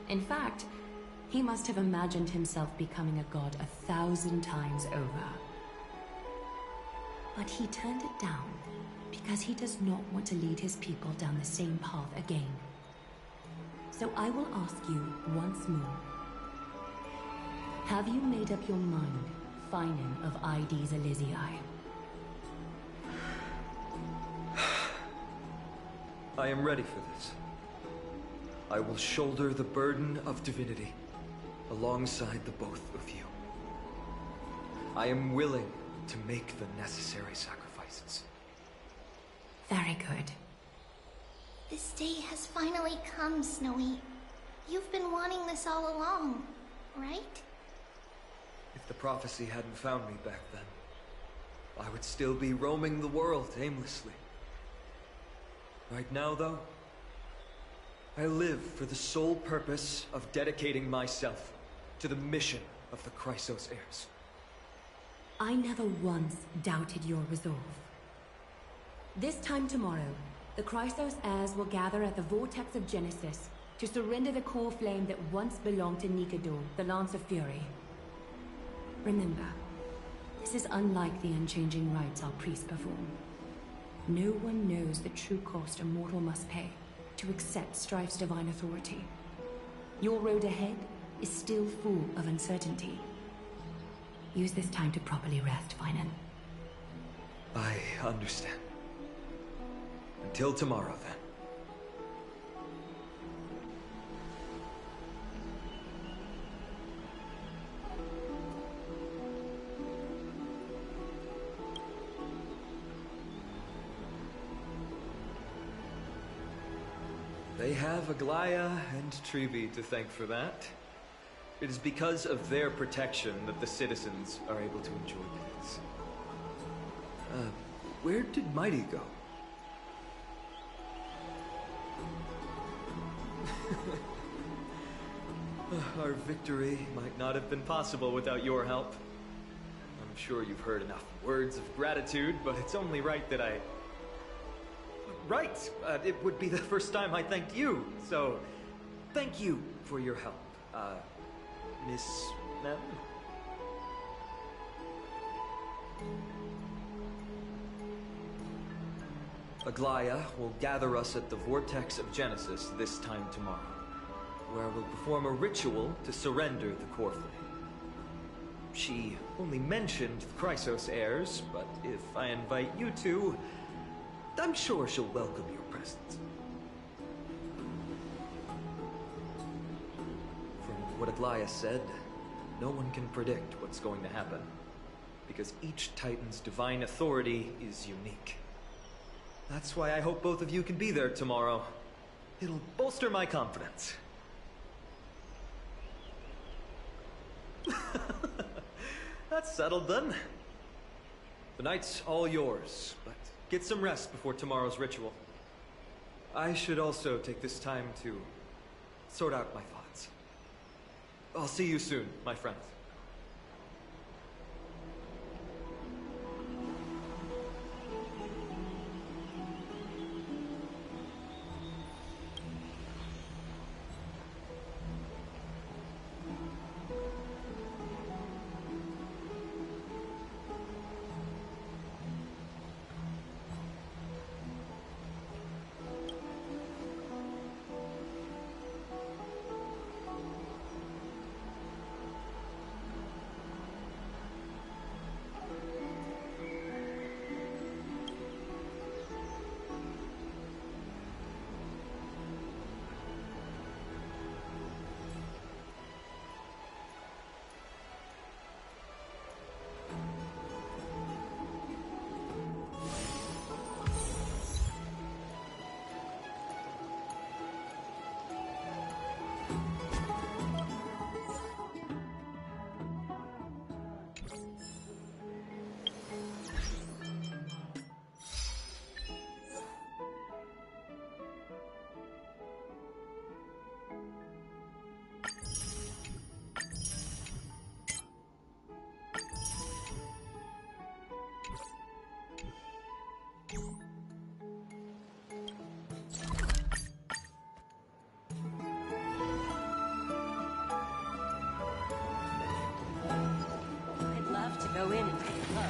In fact, he must have imagined himself becoming a god 1,000 times over. But he turned it down because he does not want to lead his people down the same path again. So I will ask you once more. Have you made up your mind, Paean of Ides Elysiae? I am ready for this. I will shoulder the burden of divinity alongside the both of you. I am willing to make the necessary sacrifices. Very good. This day has finally come, Snowy. You've been wanting this all along, right? If the prophecy hadn't found me back then, I would still be roaming the world aimlessly. Right now, though, I live for the sole purpose of dedicating myself to the mission of the Chrysos heirs. I never once doubted your resolve. This time tomorrow, the Chrysos heirs will gather at the Vortex of Genesis to surrender the core flame that once belonged to Nikador, the Lance of Fury. Remember, this is unlike the unchanging rites our priests perform. No one knows the true cost a mortal must pay to accept Strife's divine authority. Your road ahead is still full of uncertainty. Use this time to properly rest, Paean. I understand. Until tomorrow, then. They have Aglaya and Treeby to thank for that. It is because of their protection that the citizens are able to enjoy peace. Where did Mighty go? Our victory might not have been possible without your help. I'm sure you've heard enough words of gratitude, but it's only right that I... Right! It would be the first time I thanked you, so thank you for your help. Miss Mem? Aglaya will gather us at the Vortex of Genesis this time tomorrow, where we'll perform a ritual to surrender the core flame. She only mentioned the Chrysos heirs, but if I invite you two, I'm sure she'll welcome your presence. From what Aglaya said, no one can predict what's going to happen, because each Titan's divine authority is unique. That's why I hope both of you can be there tomorrow. It'll bolster my confidence. That's settled then. The night's all yours, but get some rest before tomorrow's ritual. I should also take this time to sort out my thoughts. I'll see you soon, my friends. Go in and take a look.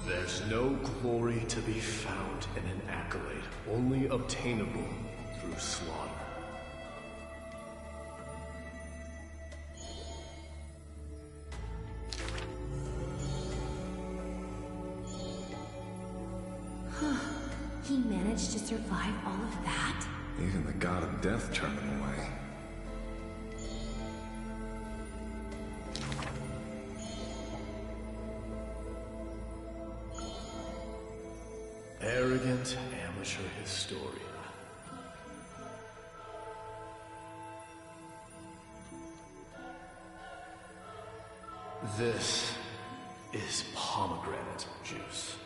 There's no glory to be found in an accolade, only obtainable through slaughter. He managed to survive all of that? Even the god of death turned him away. Arrogant amateur historian. This is pomegranate juice.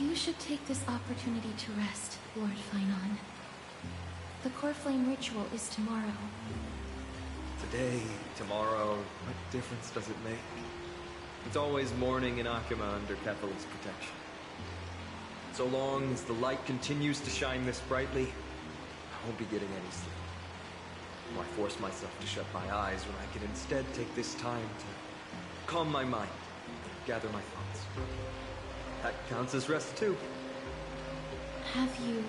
You should take this opportunity to rest, Lord Finon. The core flame ritual is tomorrow. Today, tomorrow, what difference does it make? It's always morning in Akima under Kepha's protection. So long as the light continues to shine this brightly, I won't be getting any sleep. Why force myself to shut my eyes when I can instead take this time to calm my mind and gather my thoughts? That counts as rest too. Have you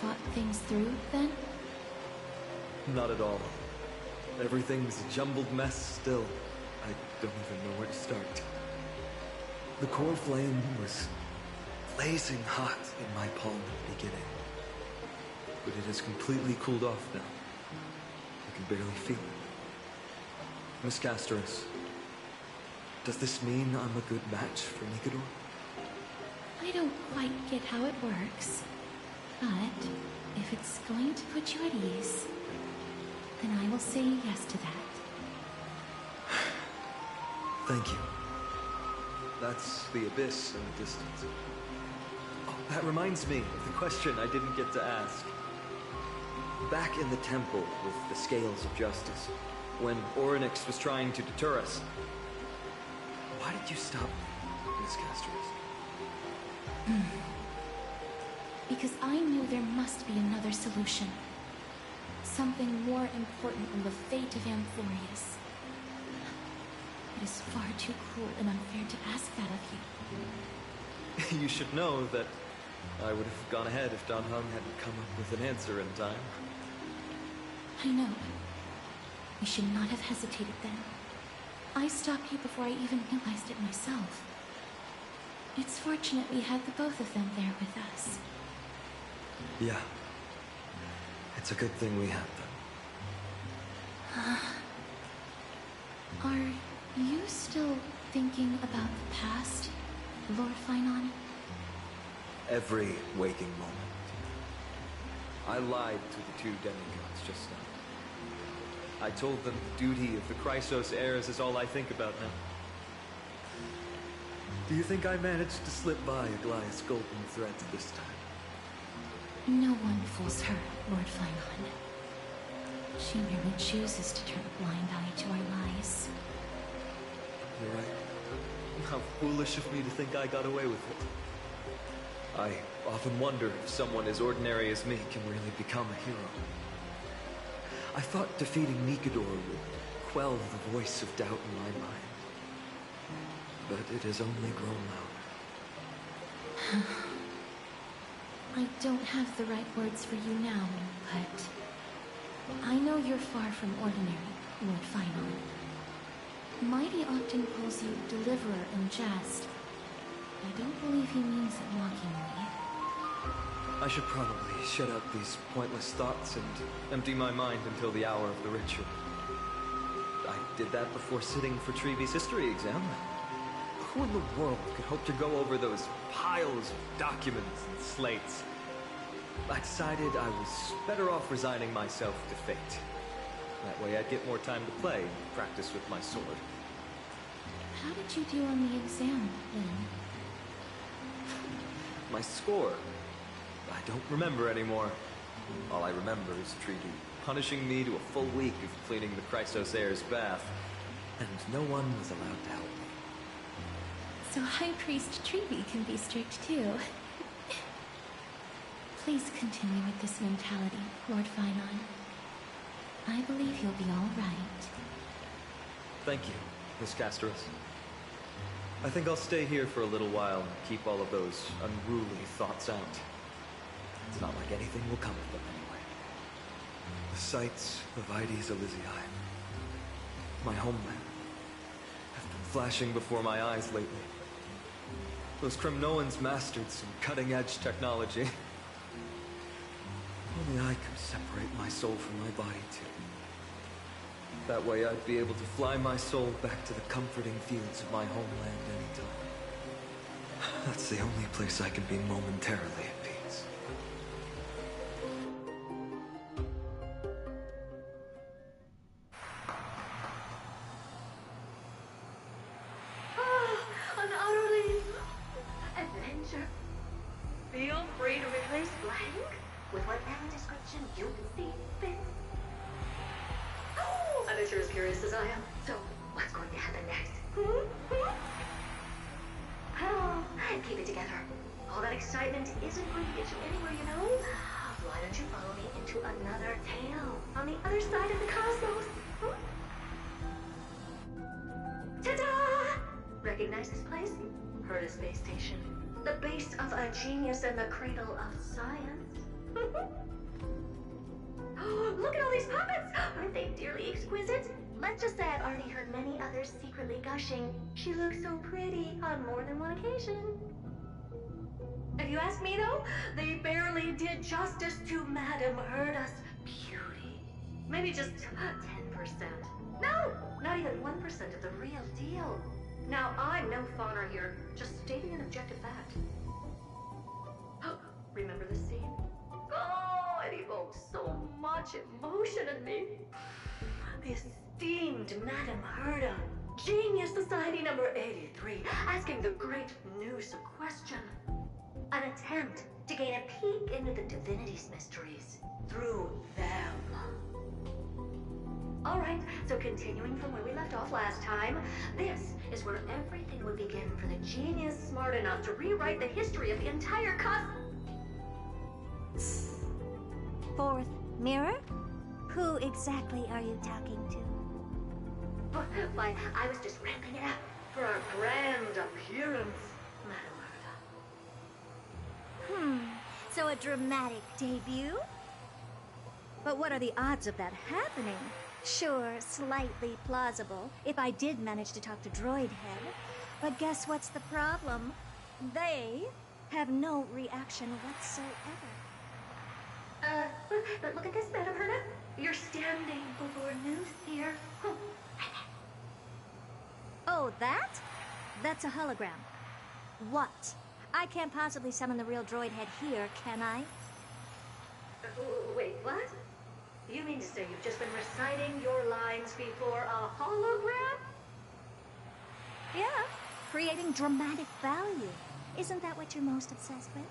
thought things through, then? Not at all. Everything's a jumbled mess still. I don't even know where to start. The core flame was blazing hot in my palm at the beginning. But it has completely cooled off now. I can barely feel it. Miss Casterus, does this mean I'm a good match for Nikador? I don't quite get how it works. But if it's going to put you at ease, then I will say yes to that. Thank you. That's the abyss in the distance. Oh, that reminds me of the question I didn't get to ask. Back in the temple with the Scales of Justice, when Orynyx was trying to deter us, why did you stop me, Miss Casterus? Because I knew there must be another solution. Something more important than the fate of Amphorius. It is far too cruel and unfair to ask that of you. You should know that I would have gone ahead if Dan Heng hadn't come up with an answer in time. I know. We should not have hesitated then. I stopped you before I even realized it myself. It's fortunate we had the both of them there with us. Yeah. It's a good thing we had them. Are you still thinking about the past, Lord Finon? Every waking moment. I lied to the two demigods just now. I told them the duty of the Chrysos heirs is all I think about now. Do you think I managed to slip by Aglaya's golden thread this time? No one fools her, Lord Finon. She merely chooses to turn a blind eye to our lies. You're right. How foolish of me to think I got away with it. I often wonder if someone as ordinary as me can really become a hero. I thought defeating Nikador would quell the voice of doubt in my mind. But it has only grown louder. I don't have the right words for you now, but I know you're far from ordinary, Lord Finon. Mighty often calls you Deliverer in jest. I don't believe he means it mockingly. I should probably shut out these pointless thoughts and empty my mind until the hour of the ritual. I did that before sitting for Treeby's history exam. Who in the world could hope to go over those piles of documents and slates? I decided I was better off resigning myself to fate. That way I'd get more time to play and practice with my sword. How did you do on the exam, then? My score? I don't remember anymore. All I remember is Treaty punishing me to a full week of cleaning the Chrysos heir's bath, and no one was allowed to help me. So High Priest Treaty can be strict too. Please continue with this mentality, Lord Finon. I believe you'll be all right. Thank you, Miss Casterus. I think I'll stay here for a little while and keep all of those unruly thoughts out. It's not like anything will come of them anyway. The sights of Ides Elysiae, my homeland, have been flashing before my eyes lately. Those Kremnoans mastered some cutting-edge technology. Only I could separate my soul from my body, too. That way I'd be able to fly my soul back to the comforting fields of my homeland anytime. That's the only place I can be momentarily at peace. An utterly adventure question you see fit. Oh, I bet you're as curious as I am. So, what's going to happen next? Oh, keep it together. All that excitement isn't going to get you anywhere, you know? Why don't you follow me into another tale on the other side of the cosmos? Ta-da! Recognize this place? Heard a space station. The base of a genius and the cradle of science. Oh, look at all these puppets! Aren't they dearly exquisite? Let's just say I've already heard many others secretly gushing. She looks so pretty on more than one occasion. If you ask me though, they barely did justice to Madame Herda's beauty. Maybe just 10%. No, not even 1% of the real deal. Now, I'm no fawner here, just stating an objective fact. Remember this scene? Oh, it evoked so much emotion in me. The esteemed Madame Herda, Genius Society number 83, asking the great Noose a question. An attempt to gain a peek into the divinity's mysteries through them. Alright, so continuing from where we left off last time, this is where everything would begin for the genius smart enough to rewrite the history of the entire Fourth mirror? Who exactly are you talking to? Why, I was just ramping it up for our grand appearance, Madame Herda. So a dramatic debut? But what are the odds of that happening? Sure, slightly plausible, if I did manage to talk to Droid Head. But guess what's the problem? They have no reaction whatsoever. But look at this, Madame Herda. You're standing before Noose here. Oh, that? That's a hologram. What? I can't possibly summon the real Droid Head here, can I? Wait, what? You mean to say you've just been reciting your lines before a hologram? Yeah, creating dramatic value. Isn't that what you're most obsessed with?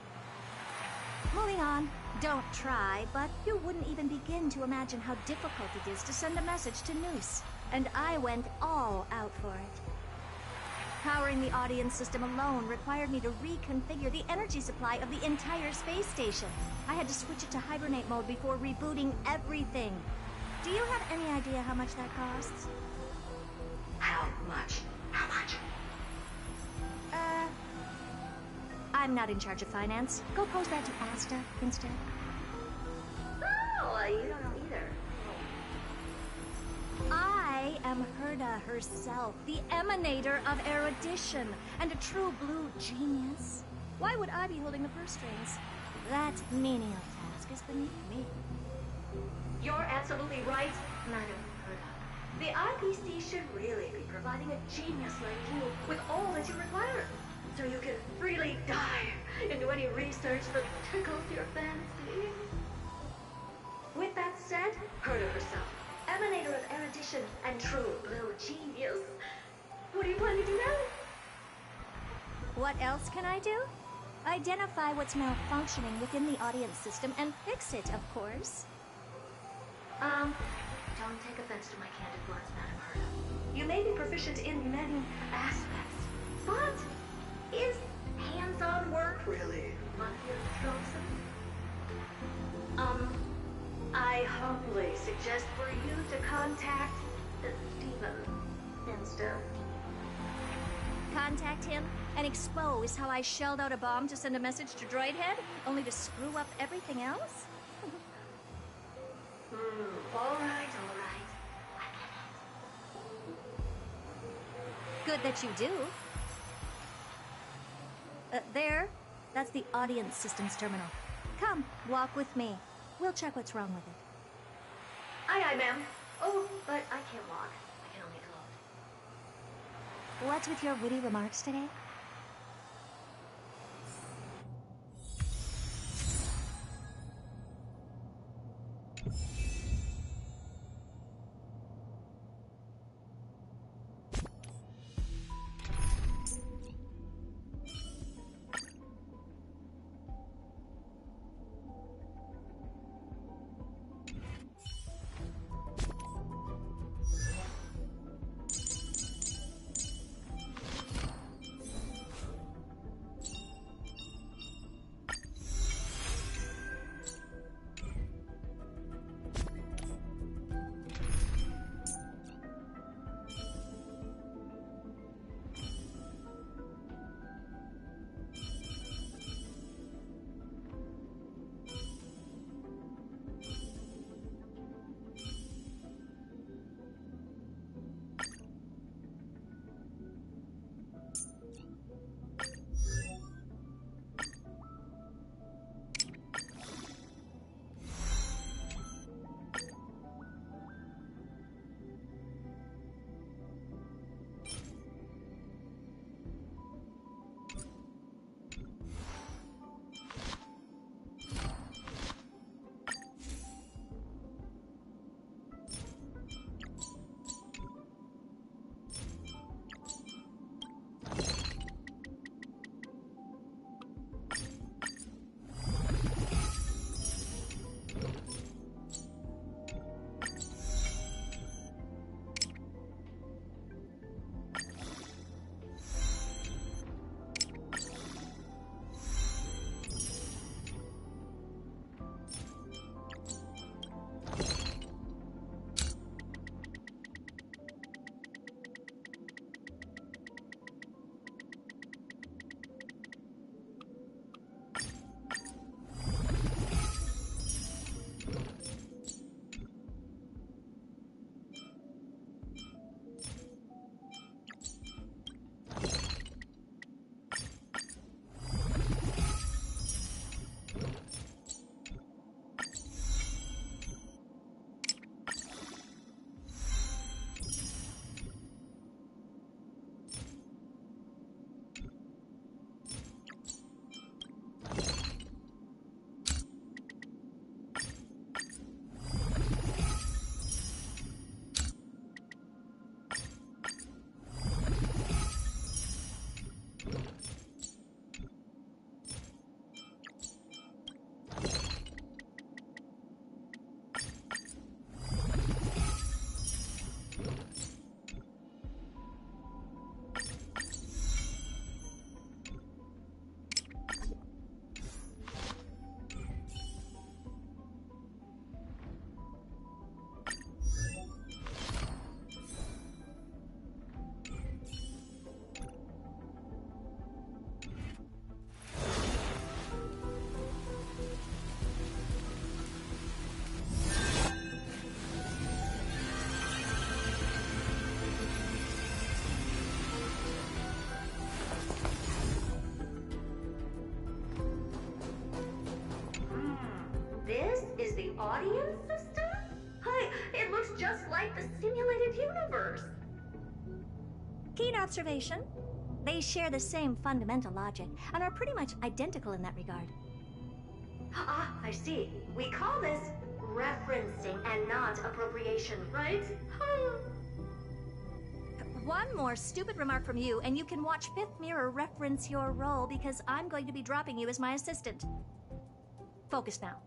Moving on. Don't try, but you wouldn't even begin to imagine how difficult it is to send a message to Noose. And I went all out for it. Powering the audience system alone required me to reconfigure the energy supply of the entire space station. I had to switch it to hibernate mode before rebooting everything. Do you have any idea how much that costs? How much? How much? I'm not in charge of finance. Go pose that to Asta instead. Oh, you don't know either. I am Herda herself, the emanator of erudition, and a true blue genius. Why would I be holding the purse strings? That menial task is beneath me. You're absolutely right, Madame Herda. The IPC should really be providing a genius like you with all that you require, so you can freely dive into any research that tickles your fancy. With that said, Herda herself, emanator of erudition and true blue genius. What do you plan to do now? What else can I do? Identify what's malfunctioning within the audience system and fix it, of course. Don't take offense to my candid words, Madame Herda. You may be proficient in many aspects, but is hands-on work really my strong suit? I humbly suggest for you to contact Steven instead. Contact him and expose how I shelled out a bomb to send a message to Droid Head, only to screw up everything else? All right. I get it. Good that you do. There. That's the audience systems terminal. Come, walk with me. We'll check what's wrong with it. Aye, ma'am. Oh, but I can't walk. I can only float. What's with your witty remarks today? audience system? Hi, it looks just like the simulated universe. Keen observation. They share the same fundamental logic and are pretty much identical in that regard. Ah, I see. We call this referencing and not appropriation, right? One more stupid remark from you, and you can watch Fifth Mirror reference your role because I'm going to be dropping you as my assistant. Focus now.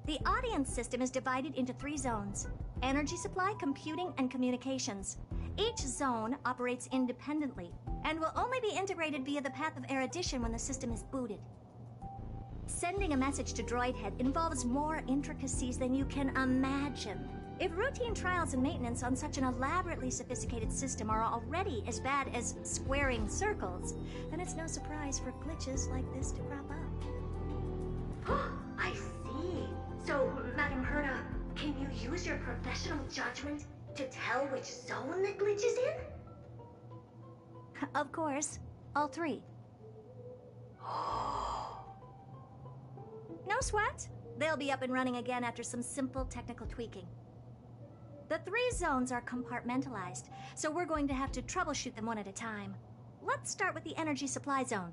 The audience system is divided into 3 zones: energy supply, computing, and communications. Each zone operates independently and will only be integrated via the path of erudition when the system is booted. Sending a message to Droid Head involves more intricacies than you can imagine. If routine trials and maintenance on such an elaborately sophisticated system are already as bad as squaring circles, then it's no surprise for glitches like this to crop up. I see. So, Madam Herta, can you use your professional judgment to tell which zone the glitch is in? Of course. All 3. No sweat. They'll be up and running again after some simple technical tweaking. The 3 zones are compartmentalized, so we're going to have to troubleshoot them one at a time. Let's start with the energy supply zone.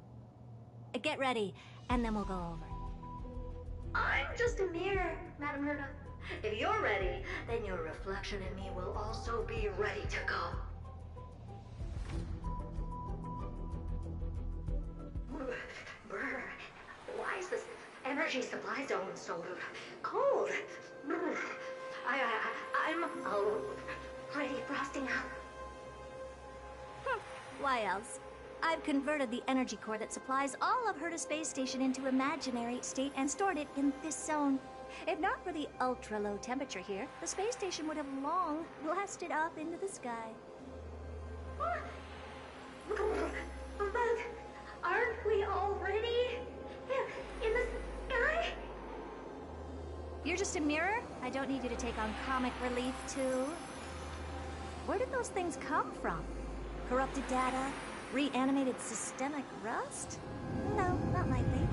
Get ready, and then we'll go over. I'm just a mirror, Madam Herta. If you're ready, then your reflection in me will also be ready to go. Brr, why is this energy supply zone so cold? Brr, I'm already frosting up. Why else? I've converted the energy core that supplies all of Herta Space Station into imaginary state and stored it in this zone. If not for the ultra-low temperature here, the space station would have long blasted up into the sky. But aren't we already in the sky? You're just a mirror? I don't need you to take on comic relief, too. Where did those things come from? Corrupted data? Reanimated systemic rust? No, not likely.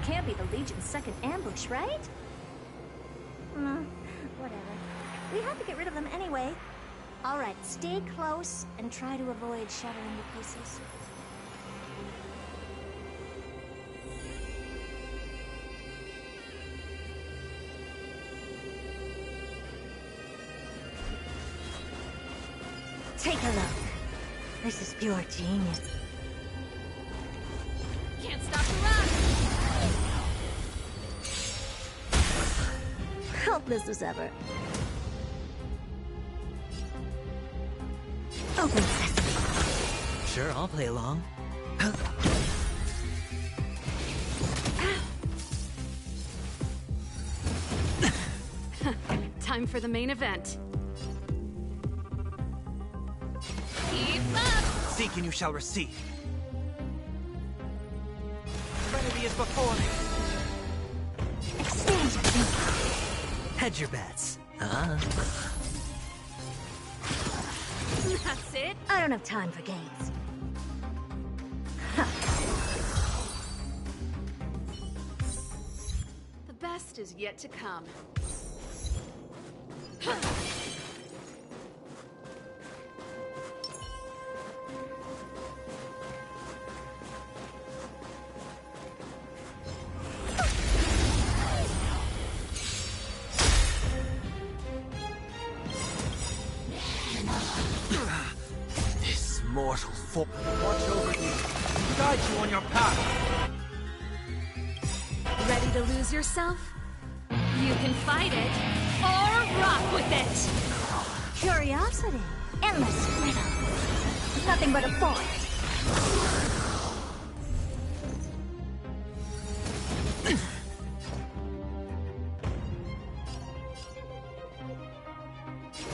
Can't be the Legion's second ambush, right? Whatever. We have to get rid of them anyway. All right, stay close and try to avoid shattering to pieces. Take a look. This is pure genius. Can't stop the run! Helpless as ever. Open sesame. Sure, I'll play along. Time for the main event. Keep up! Seek and you shall receive. Serenity is before me. Expand your thinking. Hedge your bets. That's it. I don't have time for games. The best is yet to come. This mortal foe. Watch over you. Guide you on your path. Ready to lose yourself? You can fight it, or rock with it! Curiosity. Endless freedom. Nothing but a void.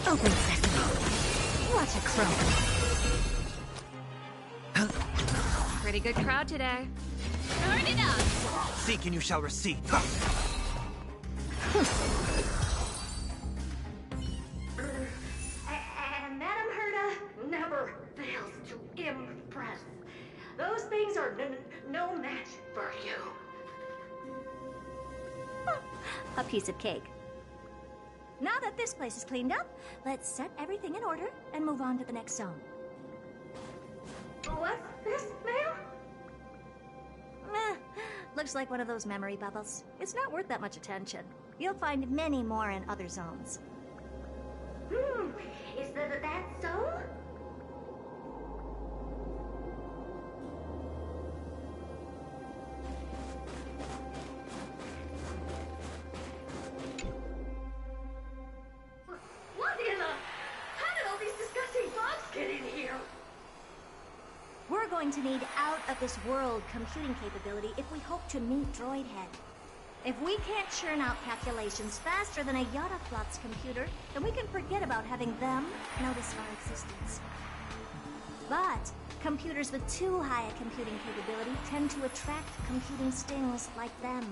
Open sesame. What a crow. Pretty good crowd today. Turn it up! Seek and you shall receive. And Madam Herta never fails to impress. Those things are no match for you. A piece of cake. Now that this place is cleaned up, let's set everything in order and move on to the next zone. What's this, ma'am? Looks like one of those memory bubbles. It's not worth that much attention. You'll find many more in other zones. Is that so? What in the... How did all these disgusting bugs get in here? We're going to need out-of-this-world computing capability if we hope to meet Droidhead. If we can't churn out calculations faster than a Yottaflot's computer, then we can forget about having them notice our existence. But computers with too high a computing capability tend to attract computing stings like them.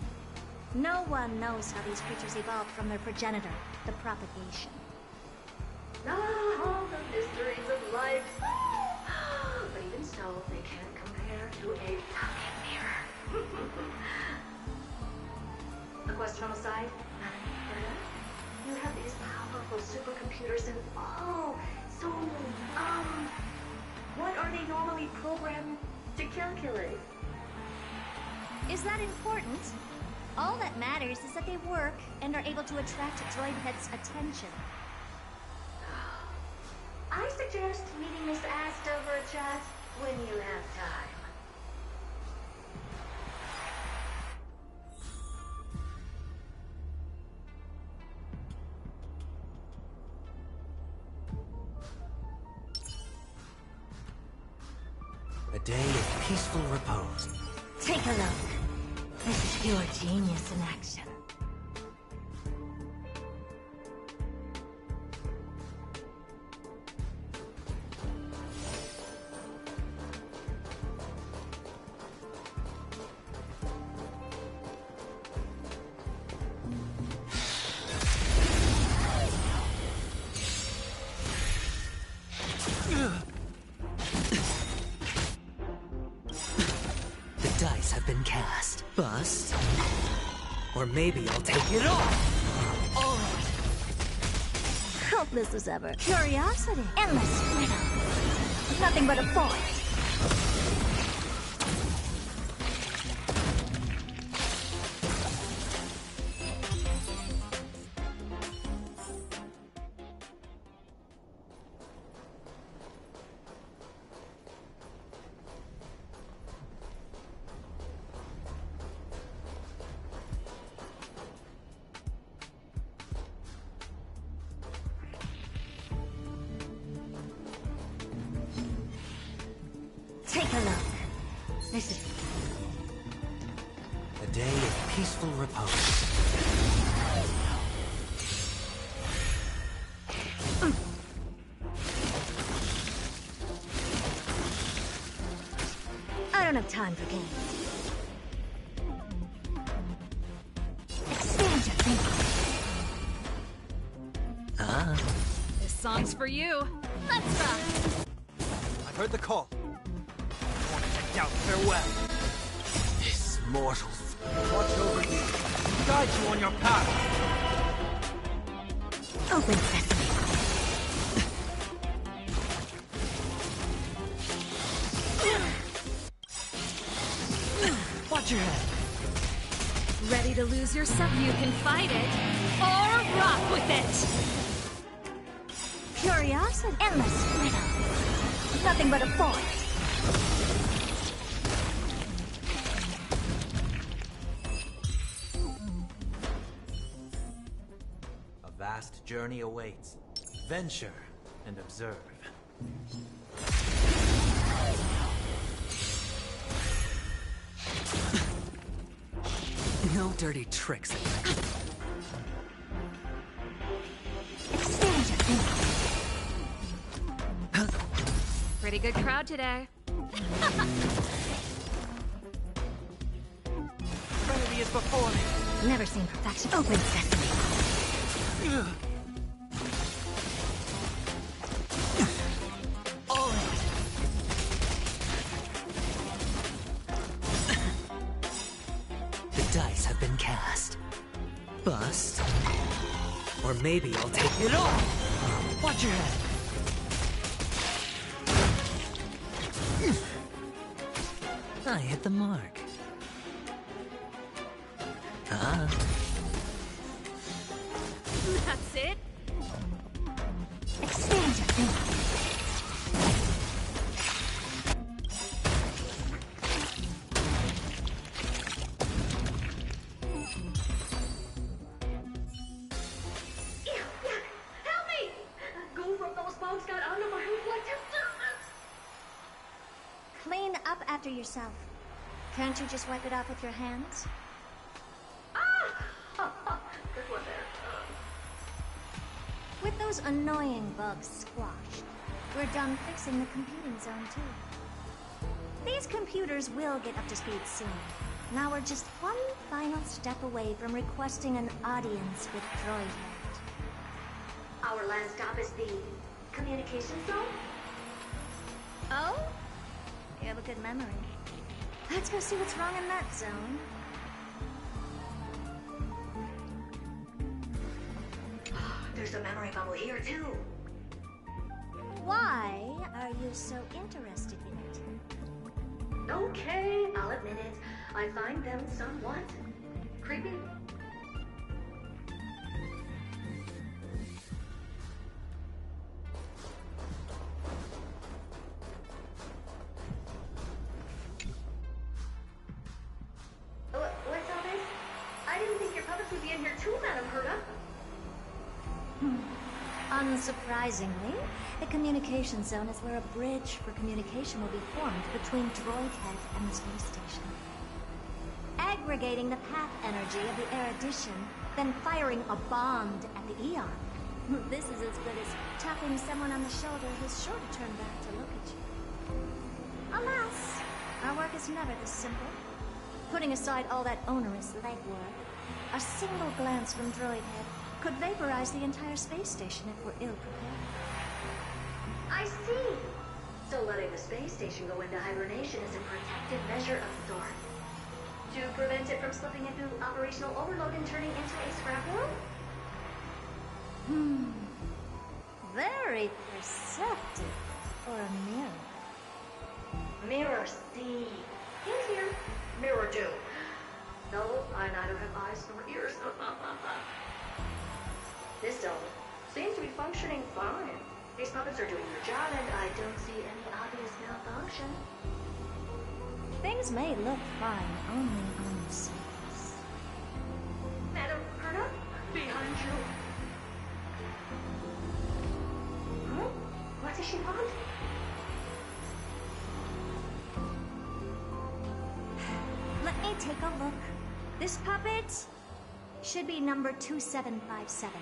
No one knows how these creatures evolved from their progenitor, the propagation. All the mysteries of life. But even so, they can't compare to a pocket mirror. A question on the side? You have these powerful supercomputers and what are they normally programmed to calculate? Is that important? All that matters is that they work and are able to attract Droidhead's attention. I suggest meeting Miss Ast over a chat when you have time. A day of peaceful repose. Take a look. This is pure genius in action. Bust. Or maybe I'll take it off. Hopeless as ever. Curiosity. Endless freedom. Nothing but a void. Take a look. This is a day of peaceful repose. I don't have time for games. Expand your thinking. This song's for you. Let's rock. I heard the call. Out farewell. This mortal watch over you, guide you on your path. Open sesame. Watch your head. Ready to lose yourself? You can fight it or rock with it. Curiosity. Endless freedom. Nothing but a void. Vast journey awaits. Venture and observe. No dirty tricks. Expand your thinking. Pretty good crowd today. Trinity is before me. Never seen perfection. Open sesame. The dice have been cast. Bust. Or maybe I'll take it all! Watch your head! I hit the mark. That's it. Expand your thinking. Help me! Goo from those bugs got under my reflective surface. Clean up after yourself. Can't you just wipe it off with your hands? Good one there. With those annoying bugs squashed, we're done fixing the computing zone too. These computers will get up to speed soon. Now we're just one final step away from requesting an audience with Droidhead. Our last stop is the communication zone? Oh? You have a good memory. Let's go see what's wrong in that zone. There's a memory bubble here, too. Why are you so interested in it? Okay, I'll admit it. I find them somewhat creepy. What's all this? I didn't think your puppets would be in here too, Madam Herda. Unsurprisingly, the communication zone is where a bridge for communication will be formed between Droidhead and the space station. Aggregating the path energy of the erudition, then firing a bond at the Eon. This is as good as tapping someone on the shoulder who's sure to turn back to look at you. Alas, our work is never this simple. Putting aside all that onerous legwork, a single glance from Droidhead could vaporize the entire space station if we're ill-prepared. I see. So letting the space station go into hibernation is a protective measure of sorts. To prevent it from slipping into operational overload and turning into a scrap world? Very perceptive for a mirror. Mirror see. And here, mirror do. No, I neither have eyes nor ears. This zone seems to be functioning fine. These puppets are doing their job, and I don't see any obvious malfunction. Things may look fine only on the surface. Madam Herda, behind you. Huh? What does she want? Let me take a look. This puppet should be number 2757.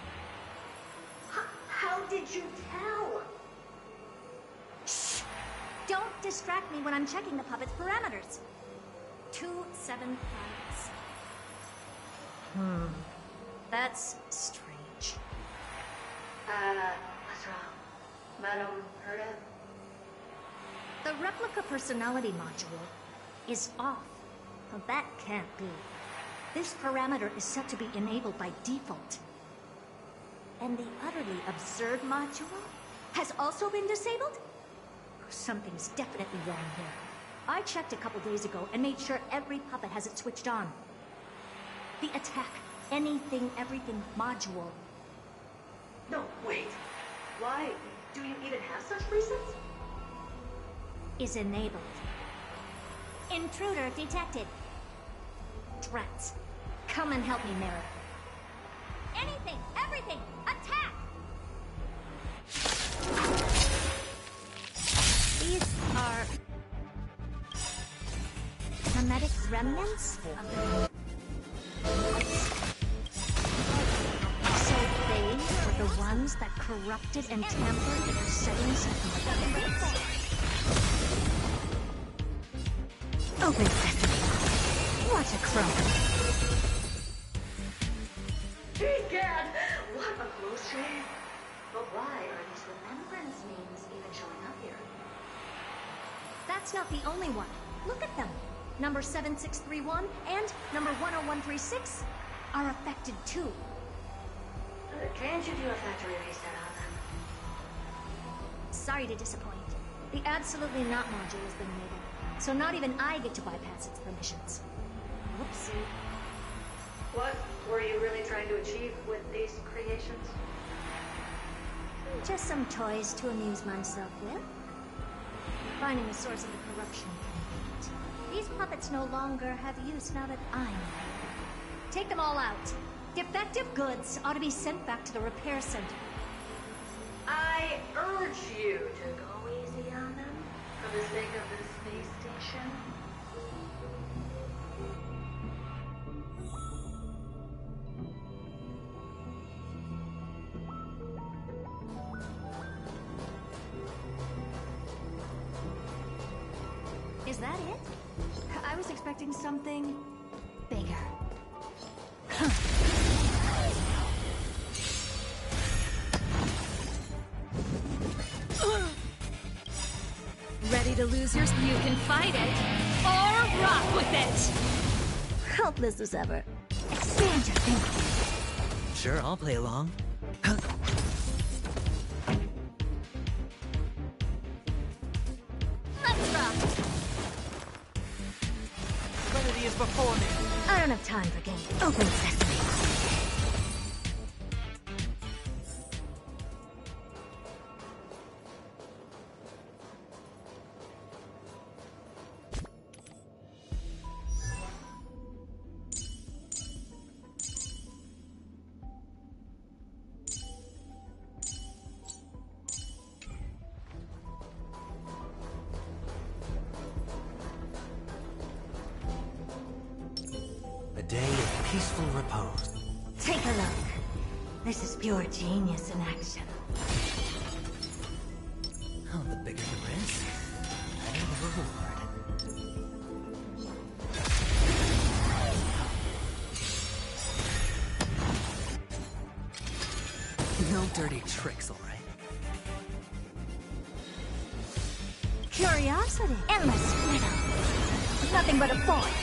How did you tell? Shh! Don't distract me when I'm checking the puppet's parameters. 2757. That's strange. What's wrong? Madam Herda? The replica personality module is off. Well, that can't be. This parameter is set to be enabled by default. And the utterly absurd module has also been disabled? Something's definitely wrong here. I checked a couple days ago and made sure every puppet has it switched on. The attack, anything, everything module. No, wait. Why? Do you even have such presets? Is enabled. Intruder detected. Drats. Come and help me, Mirror. Anything, everything, attack! These are hermetic remnants of the... So they were the ones that corrupted and tampered with the settings of the plates? Open sesame. What a crone. Egad! What a close shave! But why are these remembrance names even showing up here? That's not the only one. Look at them. Number 7631 and number 10136 are affected too. Can't you do a factory reset on them? Sorry to disappoint. The absolutely not module has been enabled, so not even I get to bypass its permissions. Whoopsie. What were you really trying to achieve with these creations? Just some toys to amuse myself with. Finding the source of the corruption convenient. These puppets no longer have use now that I'm here. Take them all out. Defective goods ought to be sent back to the repair center. I urge you to go easy on them for the sake of the space station. Is that it? I was expecting something bigger. Ready to lose yours? You can fight it, or rock with it! Helpless as ever. Expand your thinking. Sure, I'll play along. Let's rock! Trinity is before me. I don't have time for games. Open sesame. A day of peaceful repose. Take a look. This is pure genius in action. Oh, the bigger the risk, the better the reward. No dirty tricks, all right? Curiosity. Endless riddle. Nothing but a void.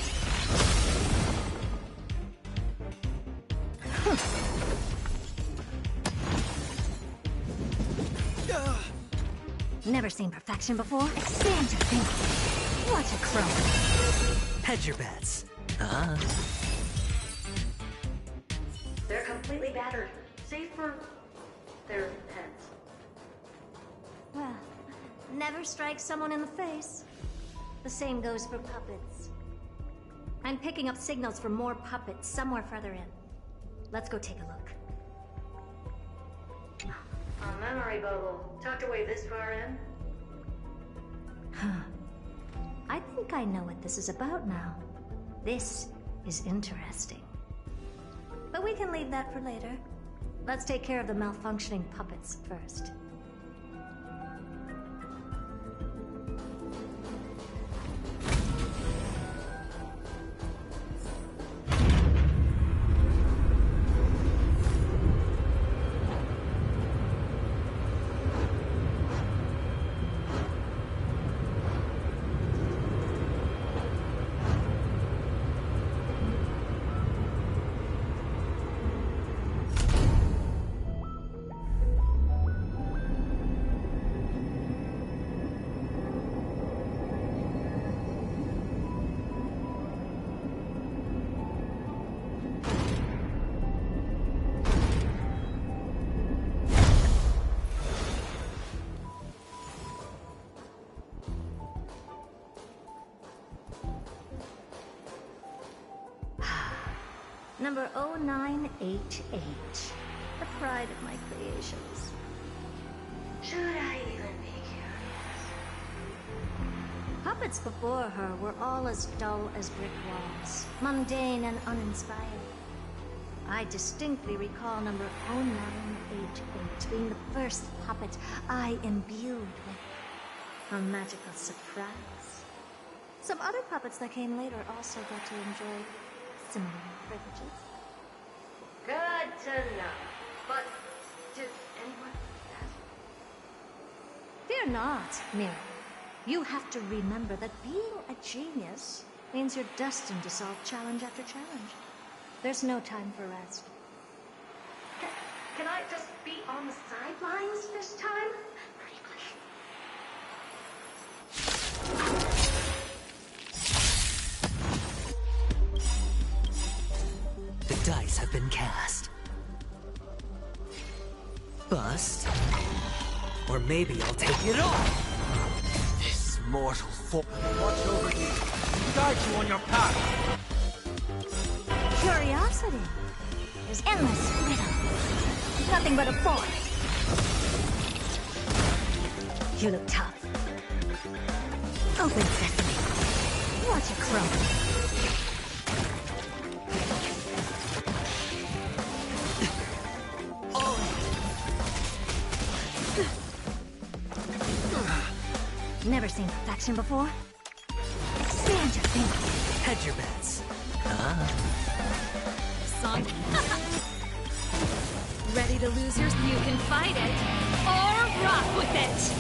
Never seen perfection before? Expand your thinking. Watch a crow. Hedge your bets. They're completely battered, save for their heads. Well, never strike someone in the face. The same goes for puppets. I'm picking up signals for more puppets somewhere further in. Let's go take a look. A memory bubble, tucked away this far in? I think I know what this is about now. This is interesting. But we can leave that for later. Let's take care of the malfunctioning puppets first. Number 0988. The pride of my creations. Should I even be curious? Puppets before her were all as dull as brick walls, mundane and uninspired. I distinctly recall number 0988 being the first puppet I imbued with a magical surprise. Some other puppets that came later also got to enjoy similar privileges. Good to know. But did anyone ask? Fear not, Mira. You have to remember that being a genius means you're destined to solve challenge after challenge. There's no time for rest. Can I just be on the sidelines this time? Pretty please. The dice have been cast. Bust. Or maybe I'll take it all. This mortal form. Watch over you. Guide you on your path. Curiosity is endless freedom. Nothing but a force. You look tough. Open sesame. Watch it crumble. Never seen perfection before? Expand your thinking. Hedge your bets. Song. Ready to lose yours? You can fight it, or rock with it!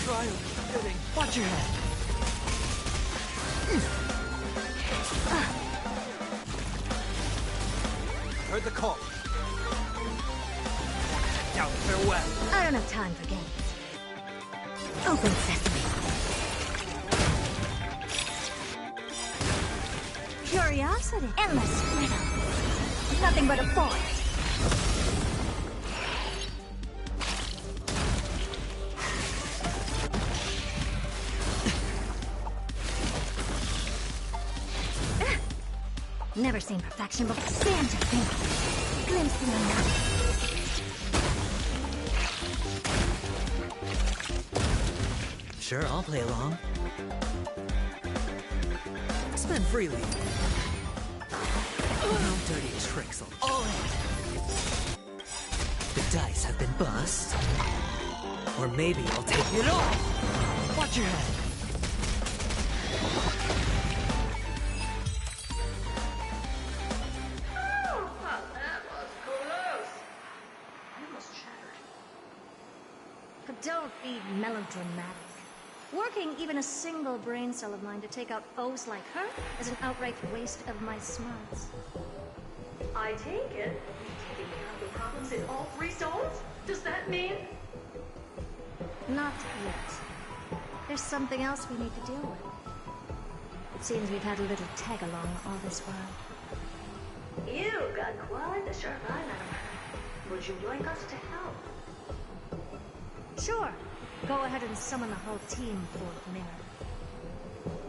Trial fitting. Watch your head. Heard the call. Down, farewell. I don't have time for games. Open sesame. Curiosity. Endless freedom. Nothing but a force. Never seen perfection before. Stand to think. Glimpse the unknown. Sure, I'll play along. Spend freely. No dirty tricks on all in. The dice have been bust. Or maybe I'll take it all. Watch your head. Don't be melodramatic. Working even a single brain cell of mine to take out foes like her is an outright waste of my smarts. I take it you've taken care of the problems in all 3 zones? Does that mean? Not yet. There's something else we need to deal with. It seems we've had a little tag-along all this while. You've got quite the sharp eye, madam. Would you like us to help? Sure. Go ahead and summon the whole team, Fourth Mirror.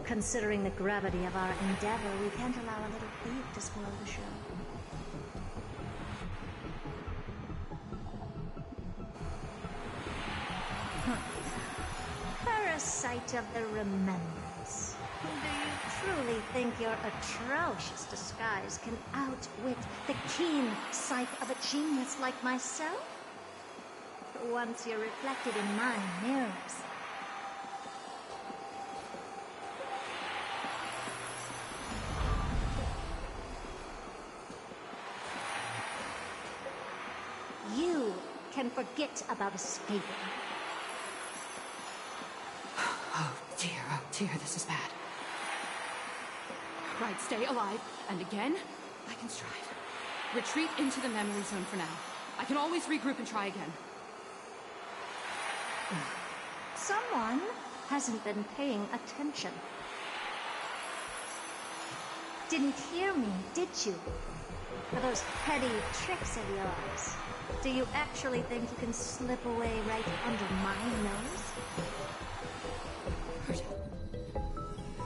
Considering the gravity of our endeavor, we can't allow a little thief to spoil the show. Parasite of the remembrance. Do you truly think your atrocious disguise can outwit the keen sight of a genius like myself? Once you're reflected in my mirrors. You can forget about escaping. Oh dear, this is bad. Right, stay alive, and again, I can strive. Retreat into the memory zone for now. I can always regroup and try again. Someone hasn't been paying attention. Didn't hear me, did you? For those petty tricks of yours. Do you actually think you can slip away right under my nose?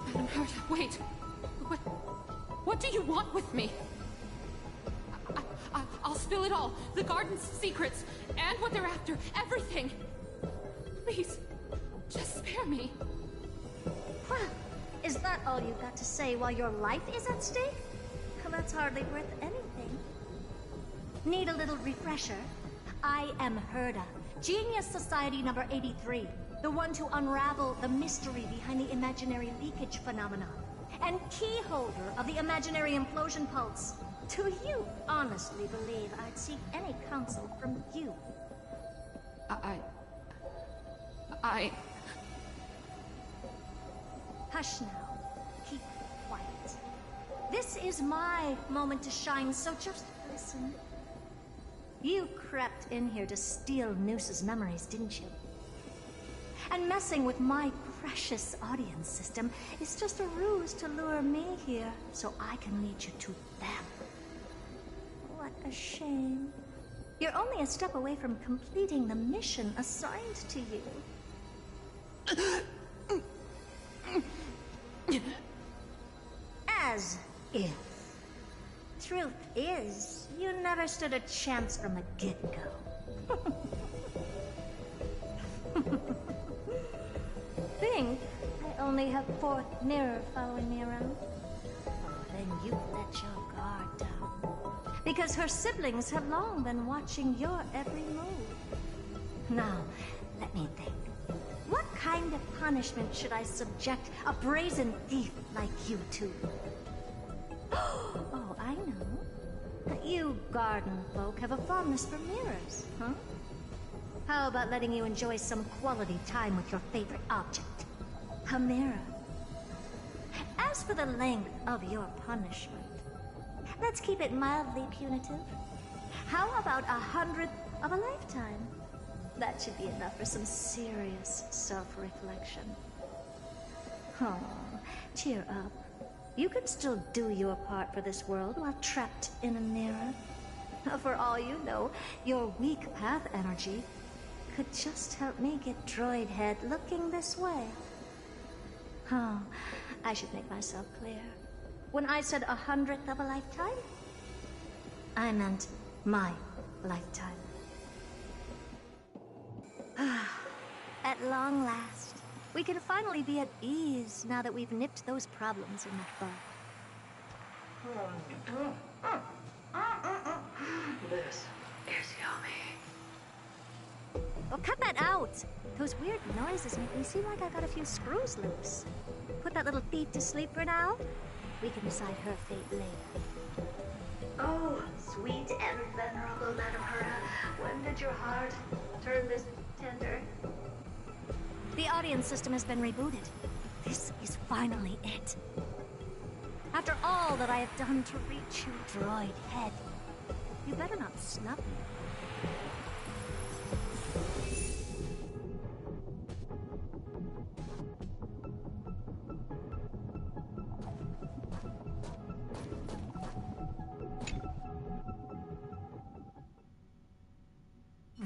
Madam Herta, wait. What do you want with me? I'll spill it all. The garden's secrets, and what they're after. Everything. Please, just spare me. Well, is that all you've got to say while your life is at stake? Well, that's hardly worth anything. Need a little refresher? I am Herta, Genius Society number 83, the one to unravel the mystery behind the imaginary leakage phenomenon, and key holder of the imaginary implosion pulse. Do you honestly believe I'd seek any counsel from you? Hush now. Keep quiet. This is my moment to shine, so just listen. You crept in here to steal Noose's memories, didn't you? And messing with my precious audience system is just a ruse to lure me here so I can lead you to them. What a shame. You're only a step away from completing the mission assigned to you. As if. Truth is, you never stood a chance from the get-go. Think I only have fourth mirror following me around? Oh, then you let your guard down. Because her siblings have long been watching your every move. Now, let me think. What kind of punishment should I subject a brazen thief like you to? Oh, I know. You garden folk have a fondness for mirrors, huh? How about letting you enjoy some quality time with your favorite object? A mirror. As for the length of your punishment, let's keep it mildly punitive. How about 100th of a lifetime? That should be enough for some serious self-reflection. Oh, cheer up. You can still do your part for this world while trapped in a mirror. For all you know, your weak path energy could just help me get Droid Head looking this way. Oh, I should make myself clear. When I said 100th of a lifetime, I meant my lifetime. At long last, we can finally be at ease now that we've nipped those problems in the bud. This is yummy. Oh, cut that out! Those weird noises make me seem like I got a few screws loose. Put that little thief to sleep for now. We can decide her fate later. Oh, sweet and venerable Madam Herta, when did your heart turn this tender? The audience system has been rebooted. This is finally it. After all that I have done to reach you, Droid Head, you better not snub me.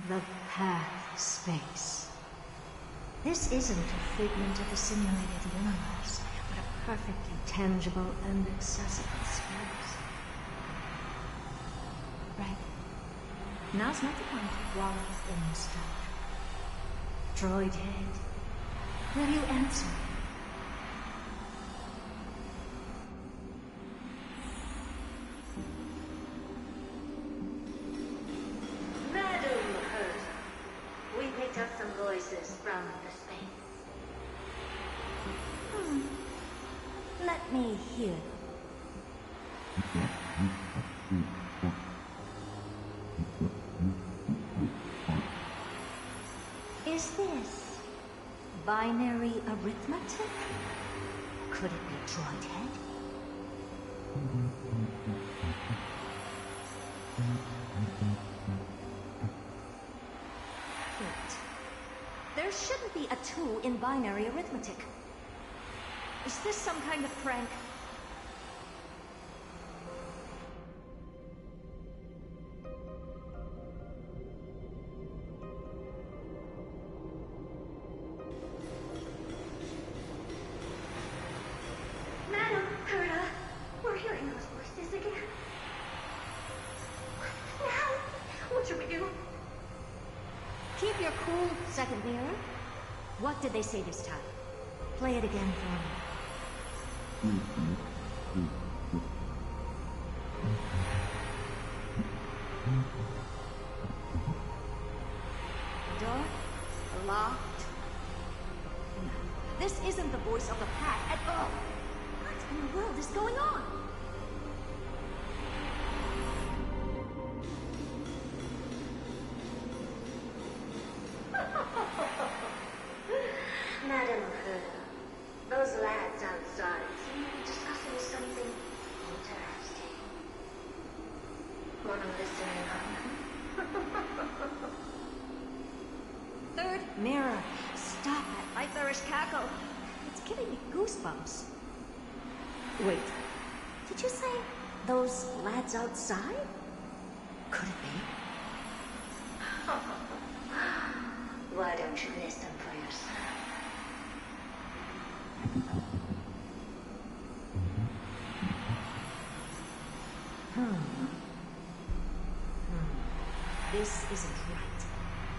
The path space. This isn't a figment of the simulated universe, but a perfectly tangible and accessible space. Right. Now's not the time to wallow in nostalgia. Droid Head, will you answer me? Madam Herta, we picked up some voices from the space. Let me hear. Is this binary arithmetic? Could it be Droid Head? Wait. There shouldn't be a 2 in binary arithmetic. Is this some kind of prank? Madam Herta, we're hearing those voices again. Now, what should we do? Keep your cool, second mirror. What did they say this time? Play it again for me. Door locked. No, this isn't the voice of the pack at all. What in the world is going on? Madam Herta, those lads outside seem to be discussing something interesting. Wanna listen in on them? goosebumps. Wait, did you say those lads outside? Could it be? Why don't you listen for yourself? This isn't right.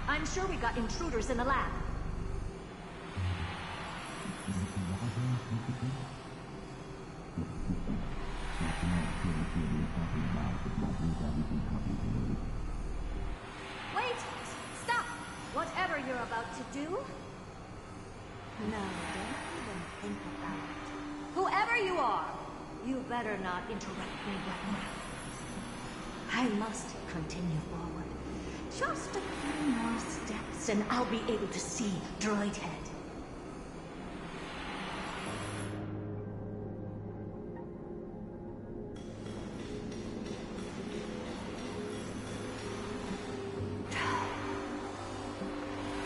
I'm sure we got intruders in the lab. Wait! Stop! Whatever you're about to do... No, don't even think about it. Whoever you are, you better not interrupt me right now. I must continue forward. Just a few more steps and I'll be able to see Droid Head.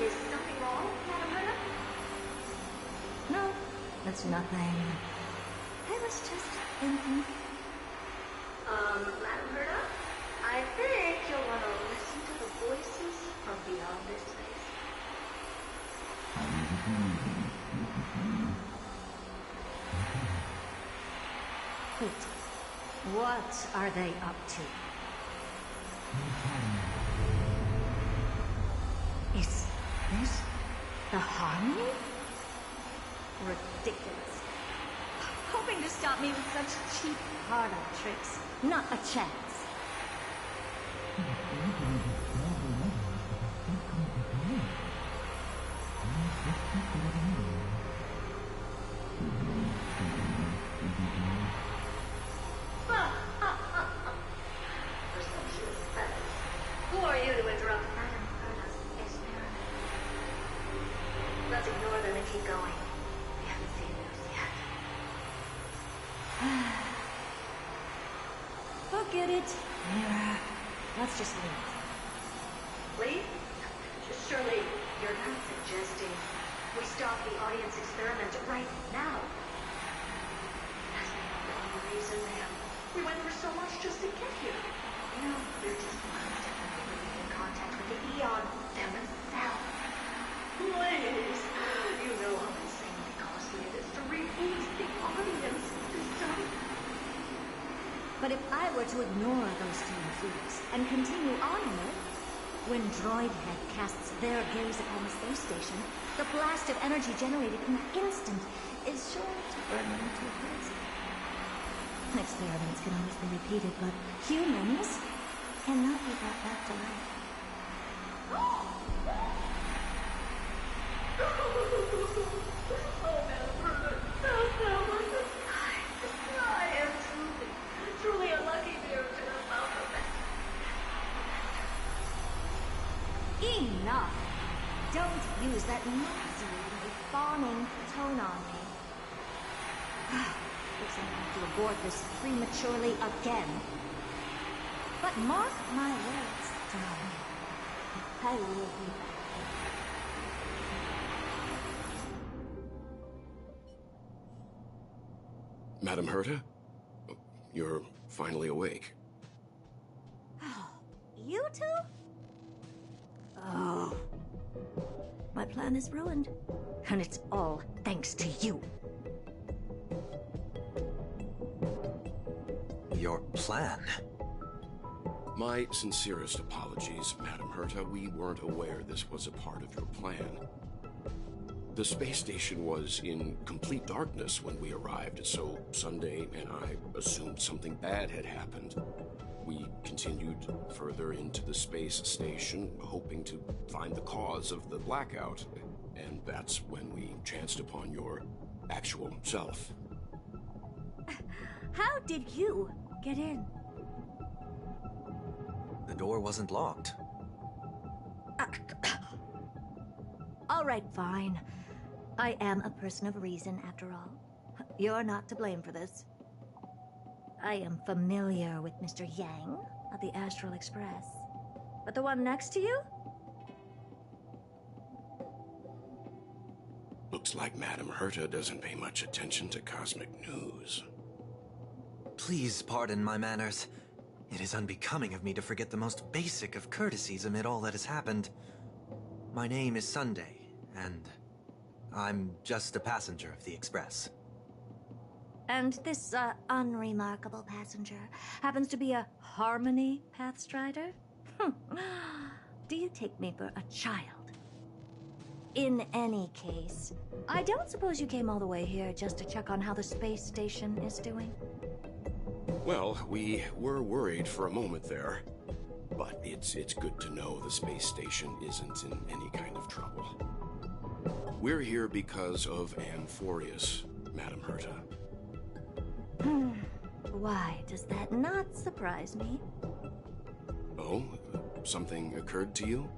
Is something wrong, Madam Herta? No, that's nothing. I was just thinking. Madam Herta? I think you'll want to listen to the voices from beyond this space. Wait, what are they up to? Is this the Harmony? Ridiculous. Hoping to stop me with such cheap parlor tricks. Not a chance. Presumptuous fellas. Who are you to interrupt Madam Herta's experiment? Let's ignore them and keep going. We haven't seen those yet. Forget it, Mira. Let's just leave. Leave? Surely you're not suggesting we stop the audience experiment right now? That's not the reason, ma'am. We went through so much just to get here. You know, we're just one step away from in contact with the Eon themselves. Please, you know how insanely costly it is to repeat the audience this time. But if I were to ignore those two intruders and continue onward, when Droid Head casts their gaze upon the space station, the blast of energy generated in an instant is sure to burn them to a crisp. Experiments can always be repeated, but humans cannot be brought back to life. I am truly unlucky to have found the best. Enough! Don't use that nauseatingly fawning tone on me. Looks like I have to abort this prematurely again. But mark my words, darling. I will be back. Madam Herta? You're finally awake. You two? Oh. My plan is ruined. And it's all thanks to you. Your plan? My sincerest apologies, Madam Herta. We weren't aware this was a part of your plan. The space station was in complete darkness when we arrived, so Sunday and I assumed something bad had happened. We continued further into the space station, hoping to find the cause of the blackout, and that's when we chanced upon your actual self. How did you get in? The door wasn't locked. All right, fine. I am a person of reason, after all. You're not to blame for this. I am familiar with Mr. Yang of the Astral Express. But the one next to you? Looks like Madame Herta doesn't pay much attention to cosmic news. Please pardon my manners. It is unbecoming of me to forget the most basic of courtesies amid all that has happened. My name is Sunday, and I'm just a passenger of the Express. And this, unremarkable passenger happens to be a Harmony Pathstrider? Do you take me for a child? In any case, I don't suppose you came all the way here just to check on how the space station is doing? Well, we were worried for a moment there. But it's good to know the space station isn't in any kind of trouble. We're here because of Amphorius, Madame Herta. Why does that not surprise me? Oh? Something occurred to you?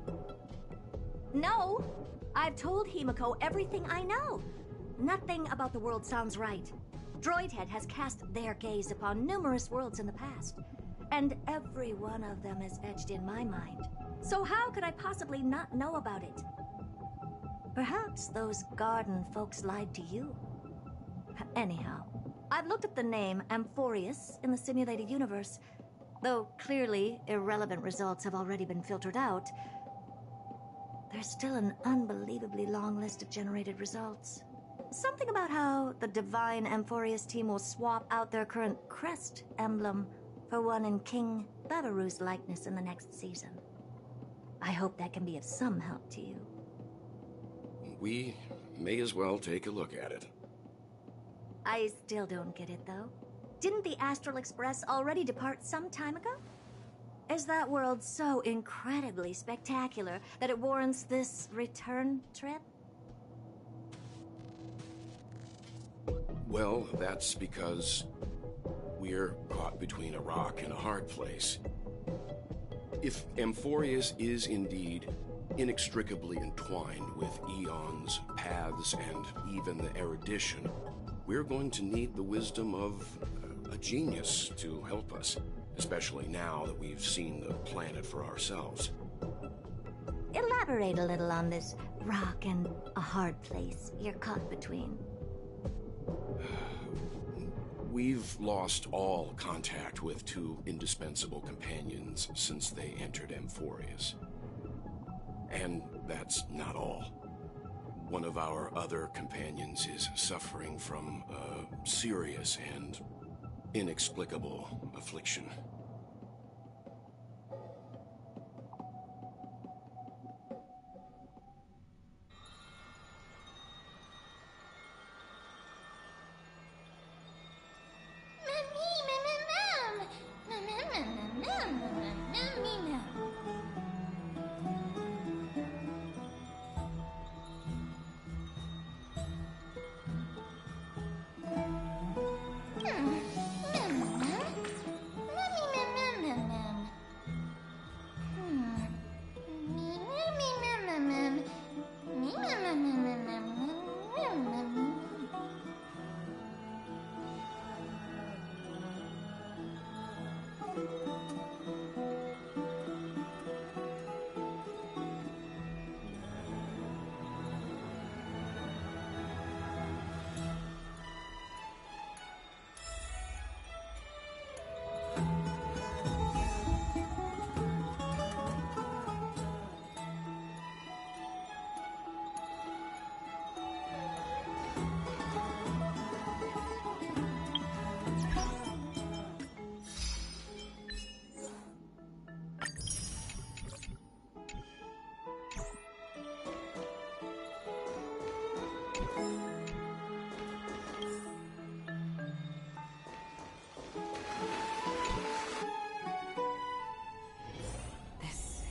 No! I've told Himiko everything I know. Nothing about the world sounds right. Droidhead has cast their gaze upon numerous worlds in the past, and every one of them is etched in my mind. So how could I possibly not know about it? Perhaps those garden folks lied to you. Anyhow, I've looked up the name Amphorius in the simulated universe. Though clearly irrelevant results have already been filtered out, there's still an unbelievably long list of generated results. Something about how the Divine Amphorius team will swap out their current crest emblem for one in King Babaru's likeness in the next season. I hope that can be of some help to you. We may as well take a look at it. I still don't get it, though. Didn't the Astral Express already depart some time ago? Is that world so incredibly spectacular that it warrants this return trip? Well, that's because we're caught between a rock and a hard place. If Amphorius is indeed inextricably entwined with eons, paths, and even the erudition, we're going to need the wisdom of a genius to help us, especially now that we've seen the planet for ourselves. Elaborate a little on this rock and a hard place you're caught between. We've lost all contact with two indispensable companions since they entered Amphorius. And that's not all. One of our other companions is suffering from a serious and inexplicable affliction.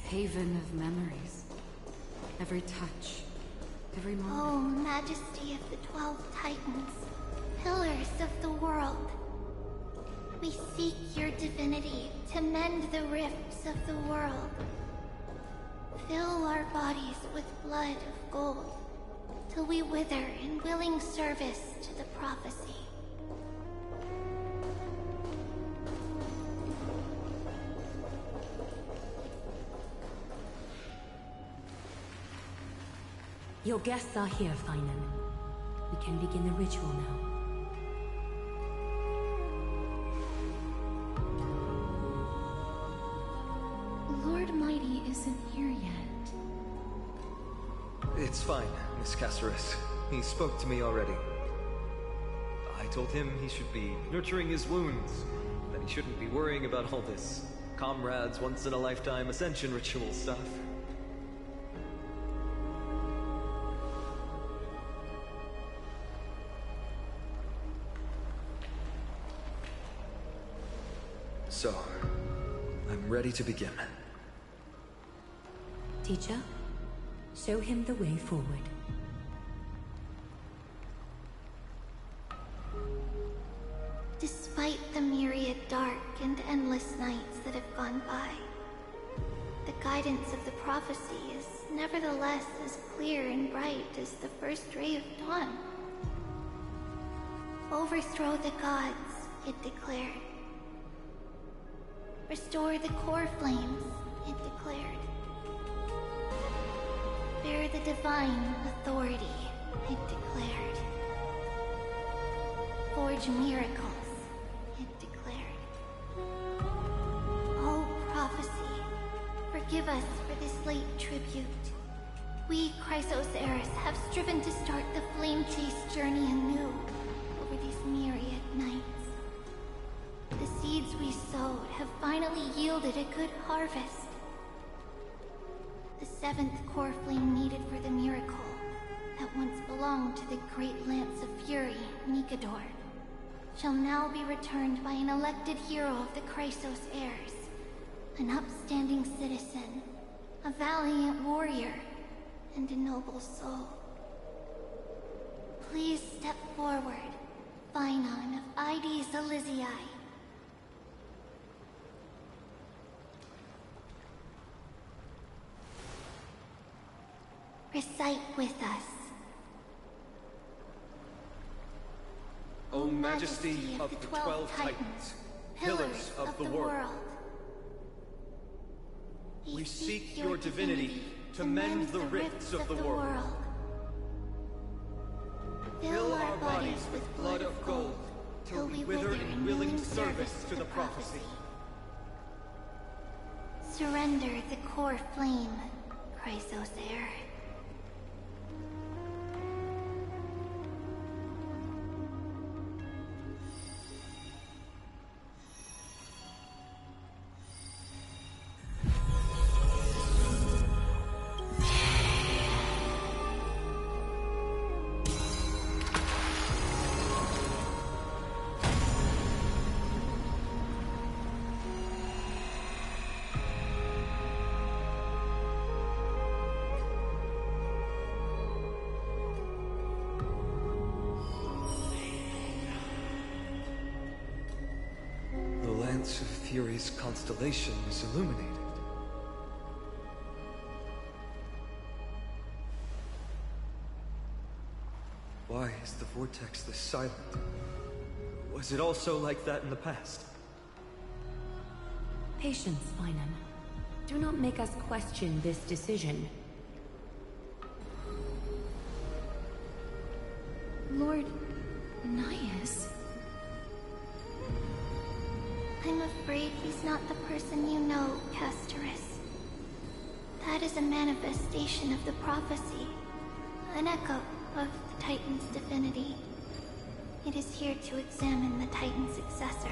Haven of memories. Every touch, every moment. Oh, Majesty of the 12 Titans, pillars of the world. We seek your divinity to mend the rifts of the world. Fill our bodies with blood of gold, till we wither in willing service to the prophecy. Your guests are here, Paean. can begin the ritual now. Lord Mighty isn't here yet. It's fine, Miss Caceres. He spoke to me already. I told him he should be nurturing his wounds, that he shouldn't be worrying about all this comrades once-in-a-lifetime ascension ritual stuff. So, I'm ready to begin. Teacher, show him the way forward. Despite the myriad dark and endless nights that have gone by, the guidance of the prophecy is nevertheless as clear and bright as the first ray of dawn. Overthrow the gods, it declared. Restore the core flames, it declared. Bear the divine authority, it declared. Forge miracles, it declared. Oh, prophecy, forgive us for this late tribute. We, Chrysos Eris, have striven to start the flame chase journey anew over these myriad nights. The seeds we sowed have finally yielded a good harvest. The seventh core flame needed for the miracle that once belonged to the great Lance of Fury, Nikador, shall now be returned by an elected hero of the Chrysos heirs, an upstanding citizen, a valiant warrior, and a noble soul. Please step forward, Paean of Ides Elysiae. Recite with us. O Majesty of the 12 Titans, pillars of the world, we seek your divinity to mend the rifts of the world. Fill our bodies with blood of gold, till we wither in willing service to the prophecy. Surrender the core flame, Chrysos heir. Lance of Fury's constellation is illuminated. Why is the vortex this silent? Was it also like that in the past? Patience, Paean. Do not make us question this decision. Lord Nias? I'm afraid he's not the person you know, Caceres. That is a manifestation of the prophecy, an echo of the Titan's divinity. It is here to examine the Titan's successor.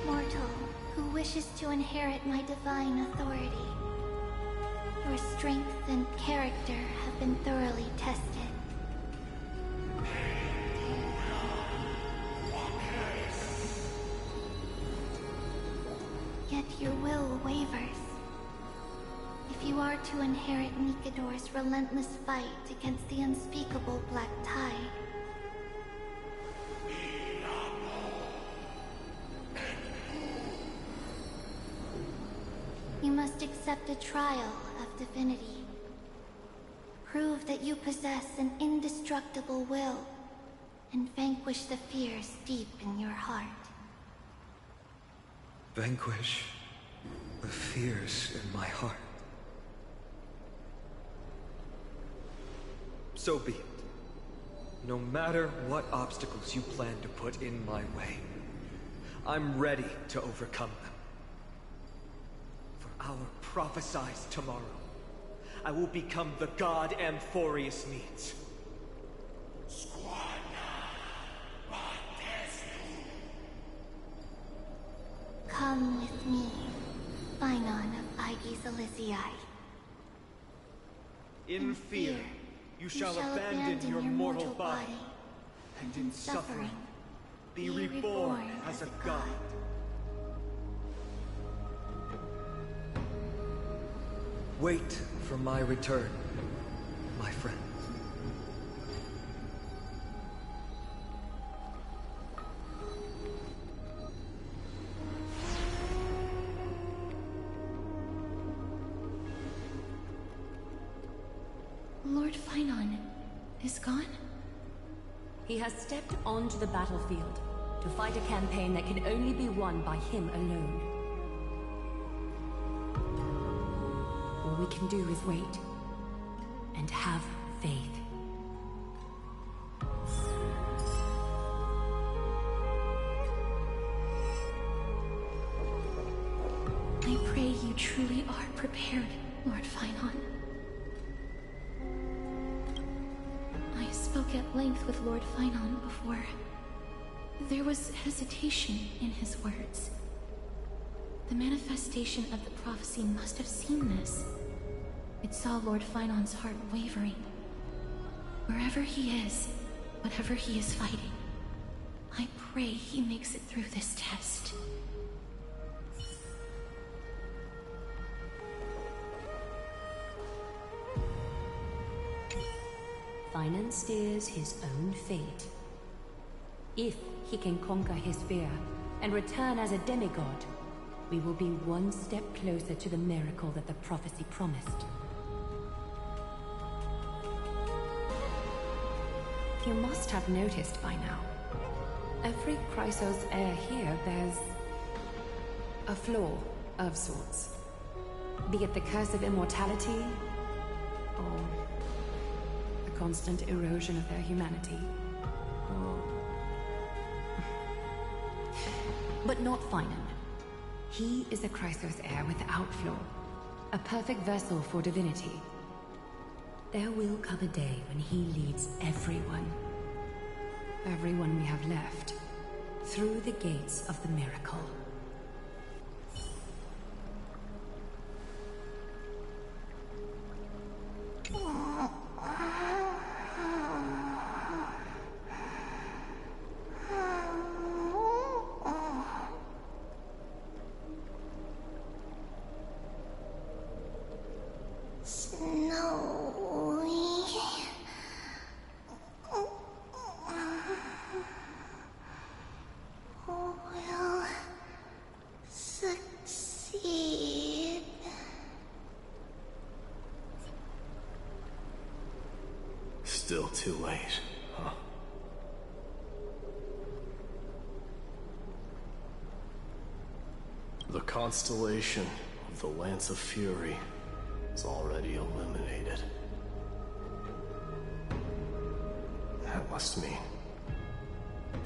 Mortal, who wishes to inherit my divine authority. Your strength and character have been thoroughly tested. Yet your will wavers. If you are to inherit Nikador's relentless fight against the unspeakable Black Tide, you must accept a trial of divinity. Prove that you possess an indestructible will, and vanquish the fears deep in your heart. Vanquish the fears in my heart. So be it. No matter what obstacles you plan to put in my way, I'm ready to overcome them. For our prophesied tomorrow, I will become the god Amphorius needs. Come with me, Paean of Aegis Elysiae. In fear, you shall abandon your mortal body, and in suffering, be reborn as a god. Wait for my return, my friends. Lord Paean is gone? He has stepped onto the battlefield to fight a campaign that can only be won by him alone. All we can do is wait and have faith. I pray you truly are prepared, Lord Paean. I spoke at length with Lord Paean before. There was hesitation in his words. The manifestation of the prophecy must have seen this. It saw Lord Paean's heart wavering. Wherever he is, whatever he is fighting, I pray he makes it through this test. Paean steers his own fate. If he can conquer his fear and return as a demigod, we will be one step closer to the miracle that the prophecy promised. You must have noticed by now. Every Chrysos heir here bears a flaw of sorts. Be it the curse of immortality, or a constant erosion of their humanity, or... But not Paean. He is a Chrysos heir without flaw, a perfect vessel for divinity. There will come a day when he leads everyone we have left, through the gates of the miracle. Still too late, huh? The constellation of the Lance of Fury is already eliminated. That must mean...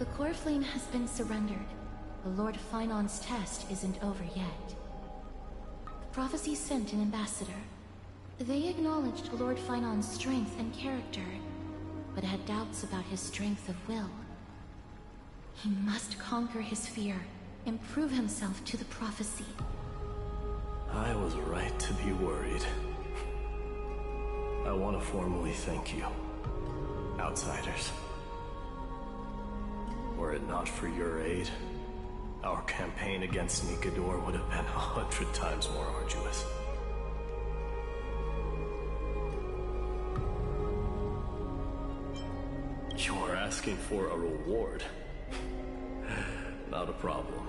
The core flame has been surrendered. The Lord Paean's test isn't over yet. The prophecy sent an ambassador. They acknowledged Lord Paean's strength and character, but had doubts about his strength of will. He must conquer his fear and prove himself to the prophecy. I was right to be worried. I want to formally thank you, outsiders. Were it not for your aid, our campaign against Nikador would have been 100 times more arduous. You're asking for a reward. Not a problem.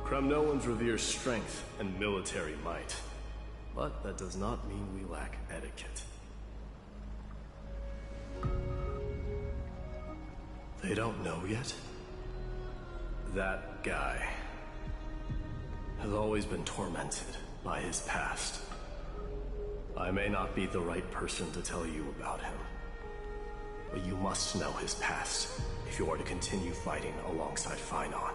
Kremnoans revere strength and military might, but that does not mean we lack etiquette. They don't know yet? That guy. has always been tormented by his past. I may not be the right person to tell you about him, but you must know his past if you are to continue fighting alongside Finon.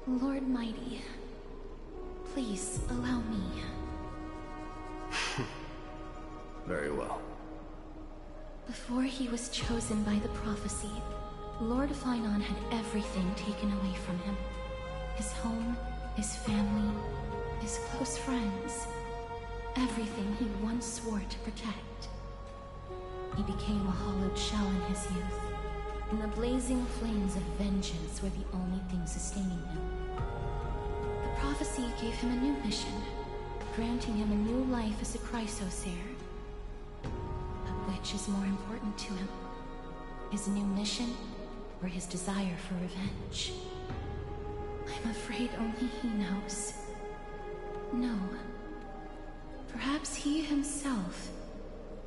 Lord Mighty, please allow me. Very well. Before he was chosen by the prophecy, Lord Finon had everything taken away from him. His home, his family, his close friends. Everything he once swore to protect. He became a hollowed shell in his youth, and the blazing flames of vengeance were the only thing sustaining him. The prophecy gave him a new mission, granting him a new life as a Chrysosair. But which is more important to him? His new mission, or his desire for revenge? I'm afraid only he knows. No. Perhaps he himself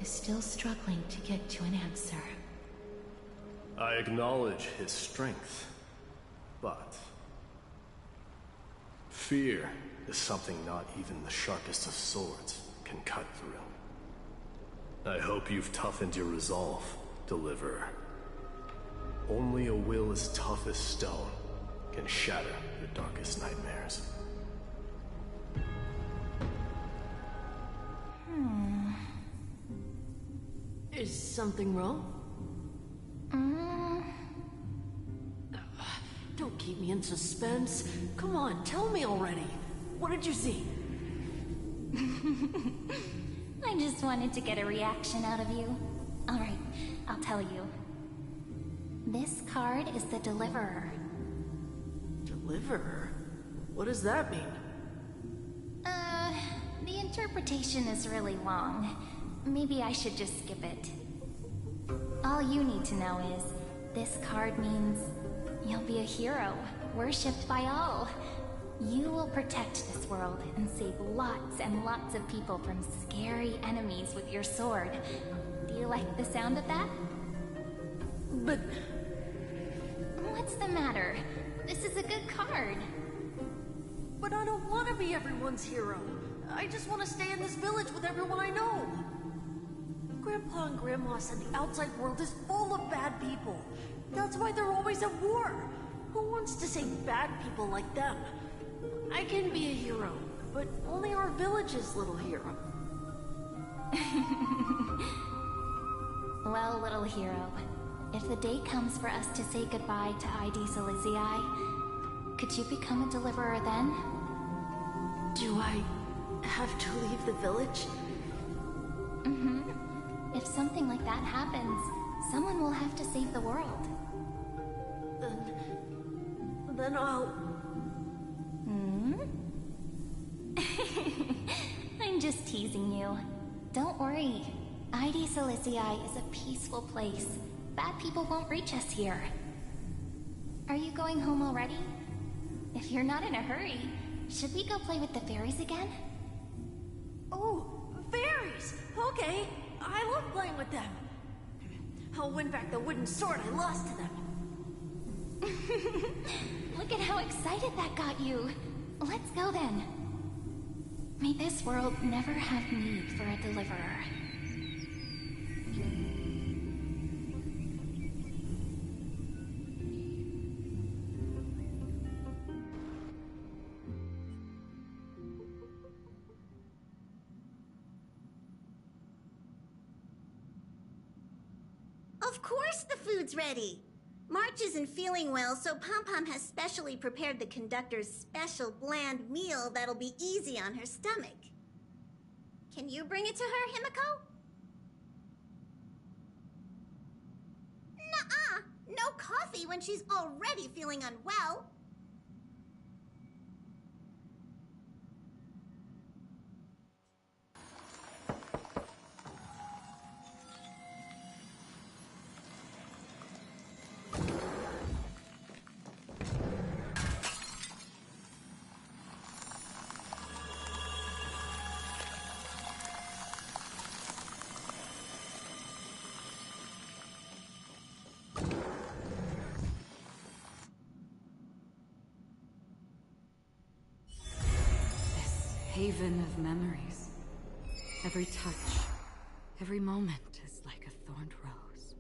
is still struggling to get to an answer. I acknowledge his strength, but fear is something not even the sharpest of swords can cut through. I hope you've toughened your resolve, Deliverer. Only a will as tough as stone can shatter your darkest nightmares. Is something wrong? Don't keep me in suspense. Come on, tell me already. What did you see? I just wanted to get a reaction out of you. Alright, I'll tell you. This card is the Deliverer. Deliverer? What does that mean? The interpretation is really long. Maybe I should just skip it. All you need to know is, this card means you'll be a hero, worshipped by all. You will protect this world and save lots and lots of people from scary enemies with your sword. Do you like the sound of that? But... What's the matter? This is a good card. But I don't want to be everyone's hero. I just want to stay in this village with everyone I know. Grandpa and Grandma said the outside world is full of bad people. That's why they're always at war. Who wants to save bad people like them? I can be a hero, but only our village's little hero. Well, little hero, if the day comes for us to say goodbye to ID Silizii, could you become a deliverer then? Do I have to leave the village? Mm-hmm. If something like that happens, someone will have to save the world. Then I'll... I'm just teasing you. Don't worry. ID Silizii is a peaceful place. Bad people won't reach us here. Are you going home already? If you're not in a hurry, should we go play with the fairies again? Oh, fairies! Okay, I love playing with them. I'll win back the wooden sword I lost to them. Look at how excited that got you. Let's go then. May this world never have need for a deliverer. Of course the food's ready. March isn't feeling well, so Pom-Pom has specially prepared the conductor's special bland meal that'll be easy on her stomach. Can you bring it to her, Himiko? Nuh-uh! No coffee when she's already feeling unwell. haven of memories. Every touch, every moment is like a thorned rose.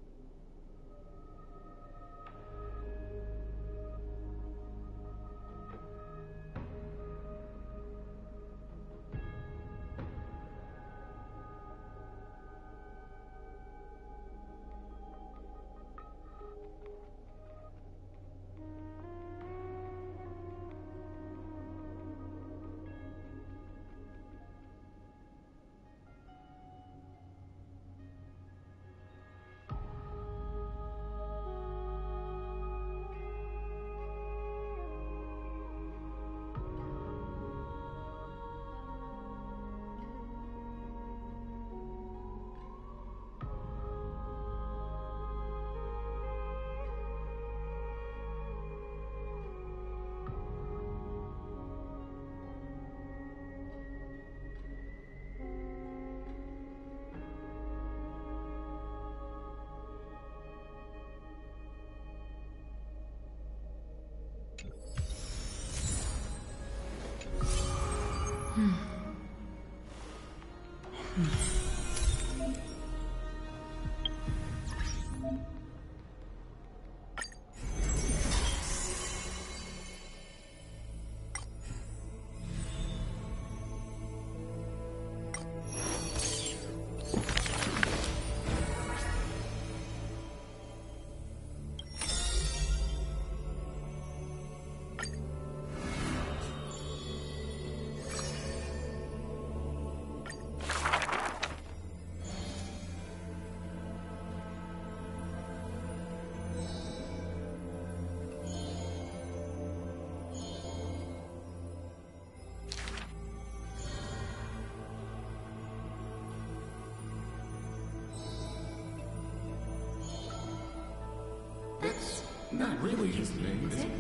That's not really his name, is it?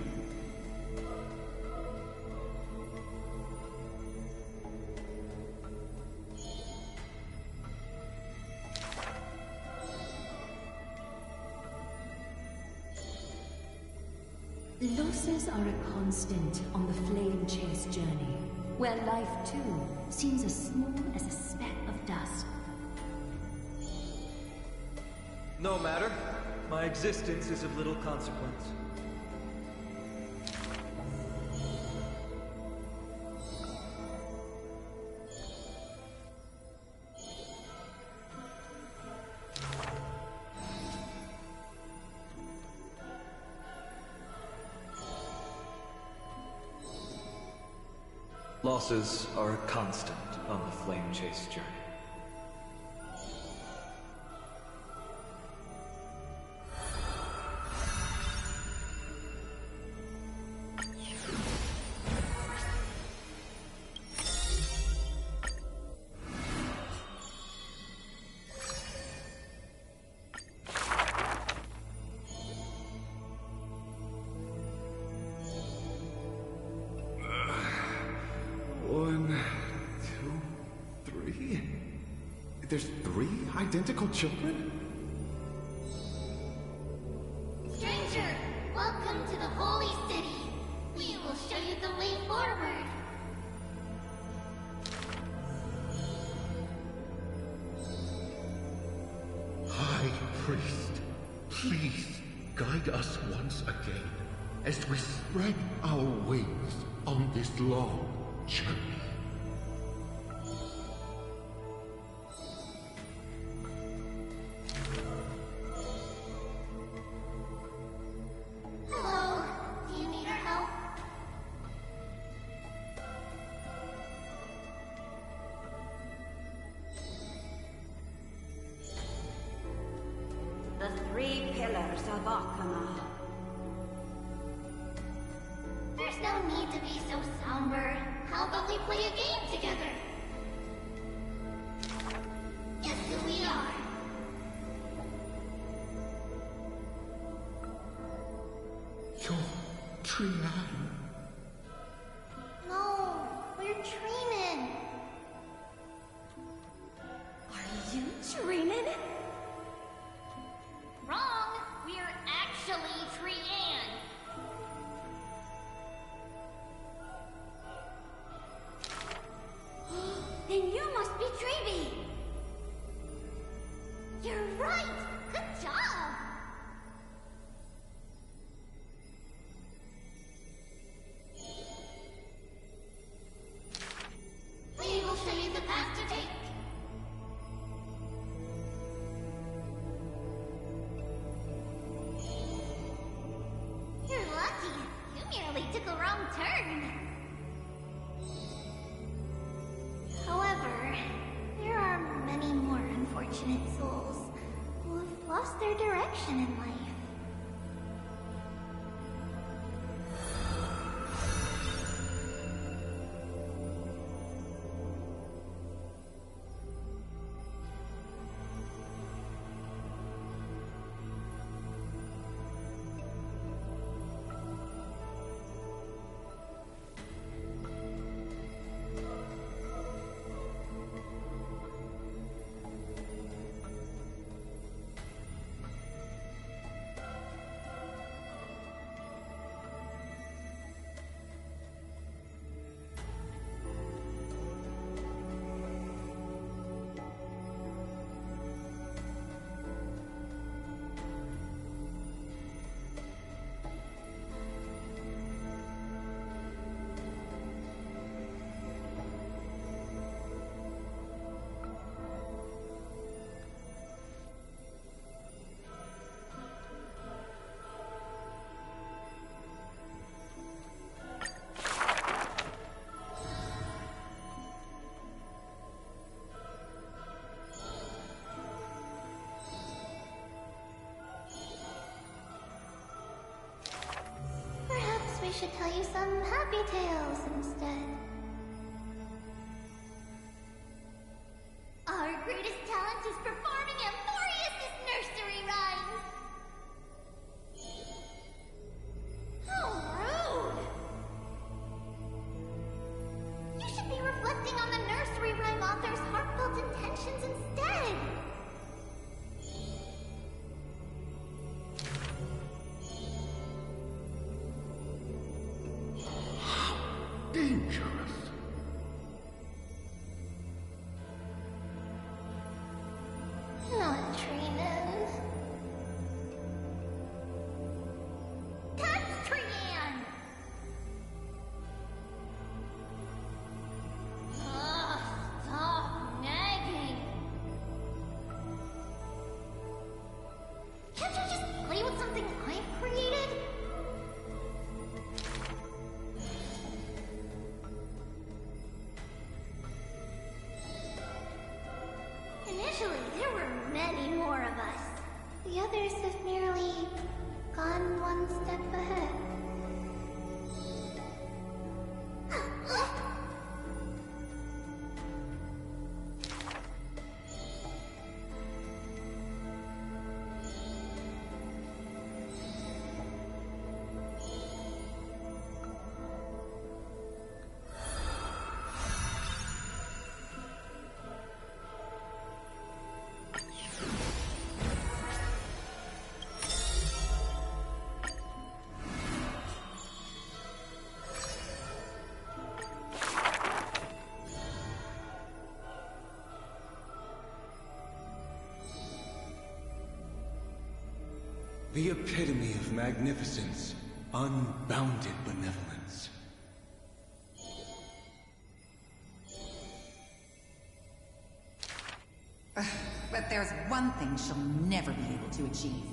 Losses are a constant on the flame chase journey, where life too seems as small as a speck of dust. No matter. My existence is of little consequence. Losses are a constant on the flame chase journey. There's 3 identical children? Stranger, welcome to the Holy City. We will show you the way forward. High Priest, please guide us once again as we spread our wings on this long journey. Hello, do you need our help? The 3 pillars of Akama. There's no need to be so somber. How about we play a game together? Guess who we are? You're Paean. No, we're dreaming. Are you dreaming? Wrong. We're actually Paean. lost their direction in life. We should tell you some happy tales instead. Our greatest talent is performing Amphorius' nursery rhymes. How rude! You should be reflecting on the nursery rhyme author's heartfelt intentions instead. Dangerous. Not Trinan. That's Paean! Ugh, stop nagging. Can't you just play with something I've created? Initially, there were many more of us. The others have merely gone one step ahead. The epitome of magnificence, unbounded benevolence. But there's one thing she'll never be able to achieve.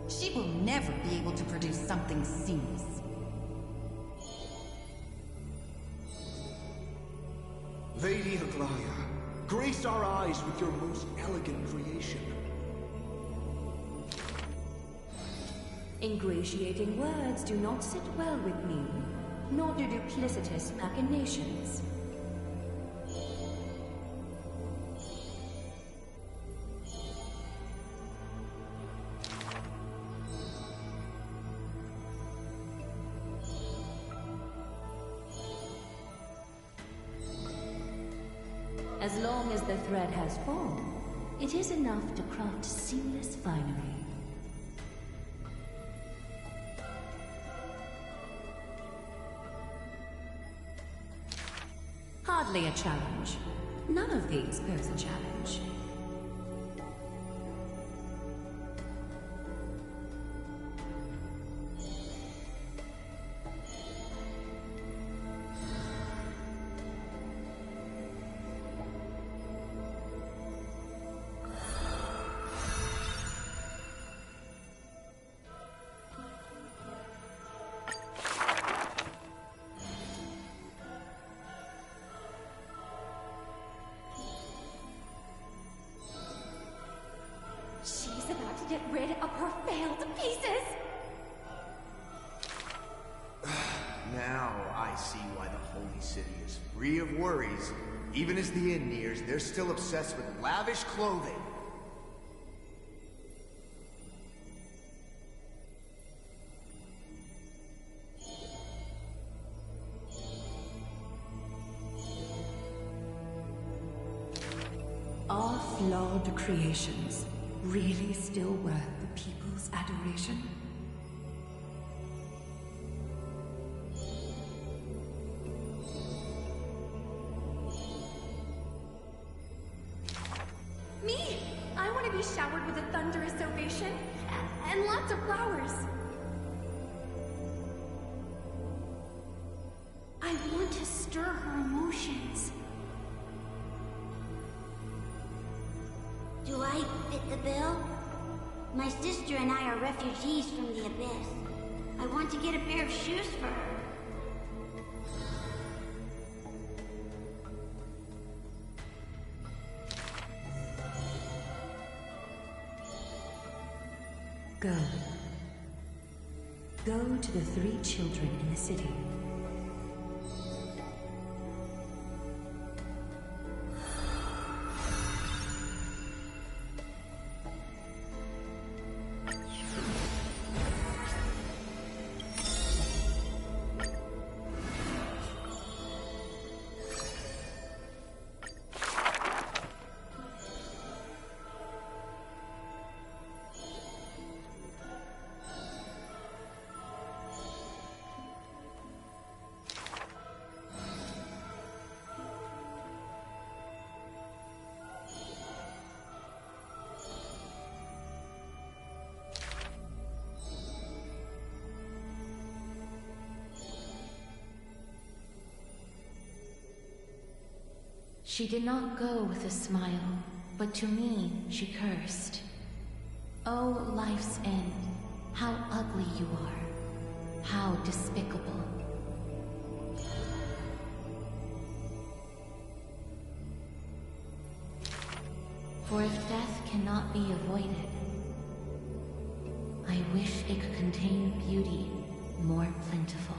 She will never be able to produce something seamless. Lady Aglaya, grace our eyes with your most elegant creation. Ingratiating words do not sit well with me, nor do duplicitous machinations. As long as the thread has form, it is enough to craft seamless finery. Hardly a challenge. None of these pose a challenge. child to pieces! Now I see why the Holy City is free of worries. Even as the end nears, they're still obsessed with lavish clothing. Are flawed creations really still worth the people's adoration? Me! I want to be showered with a thunderous ovation and lots of flowers. I want to stir her emotions. Do I fit the bill? My sister and I are refugees from the Abyss. I want to get a pair of shoes for her. Go. Go to the 3 children in the city. She did not go with a smile, but to me she cursed. Oh, life's end, how ugly you are, how despicable. For if death cannot be avoided, I wish it could contain beauty more plentiful.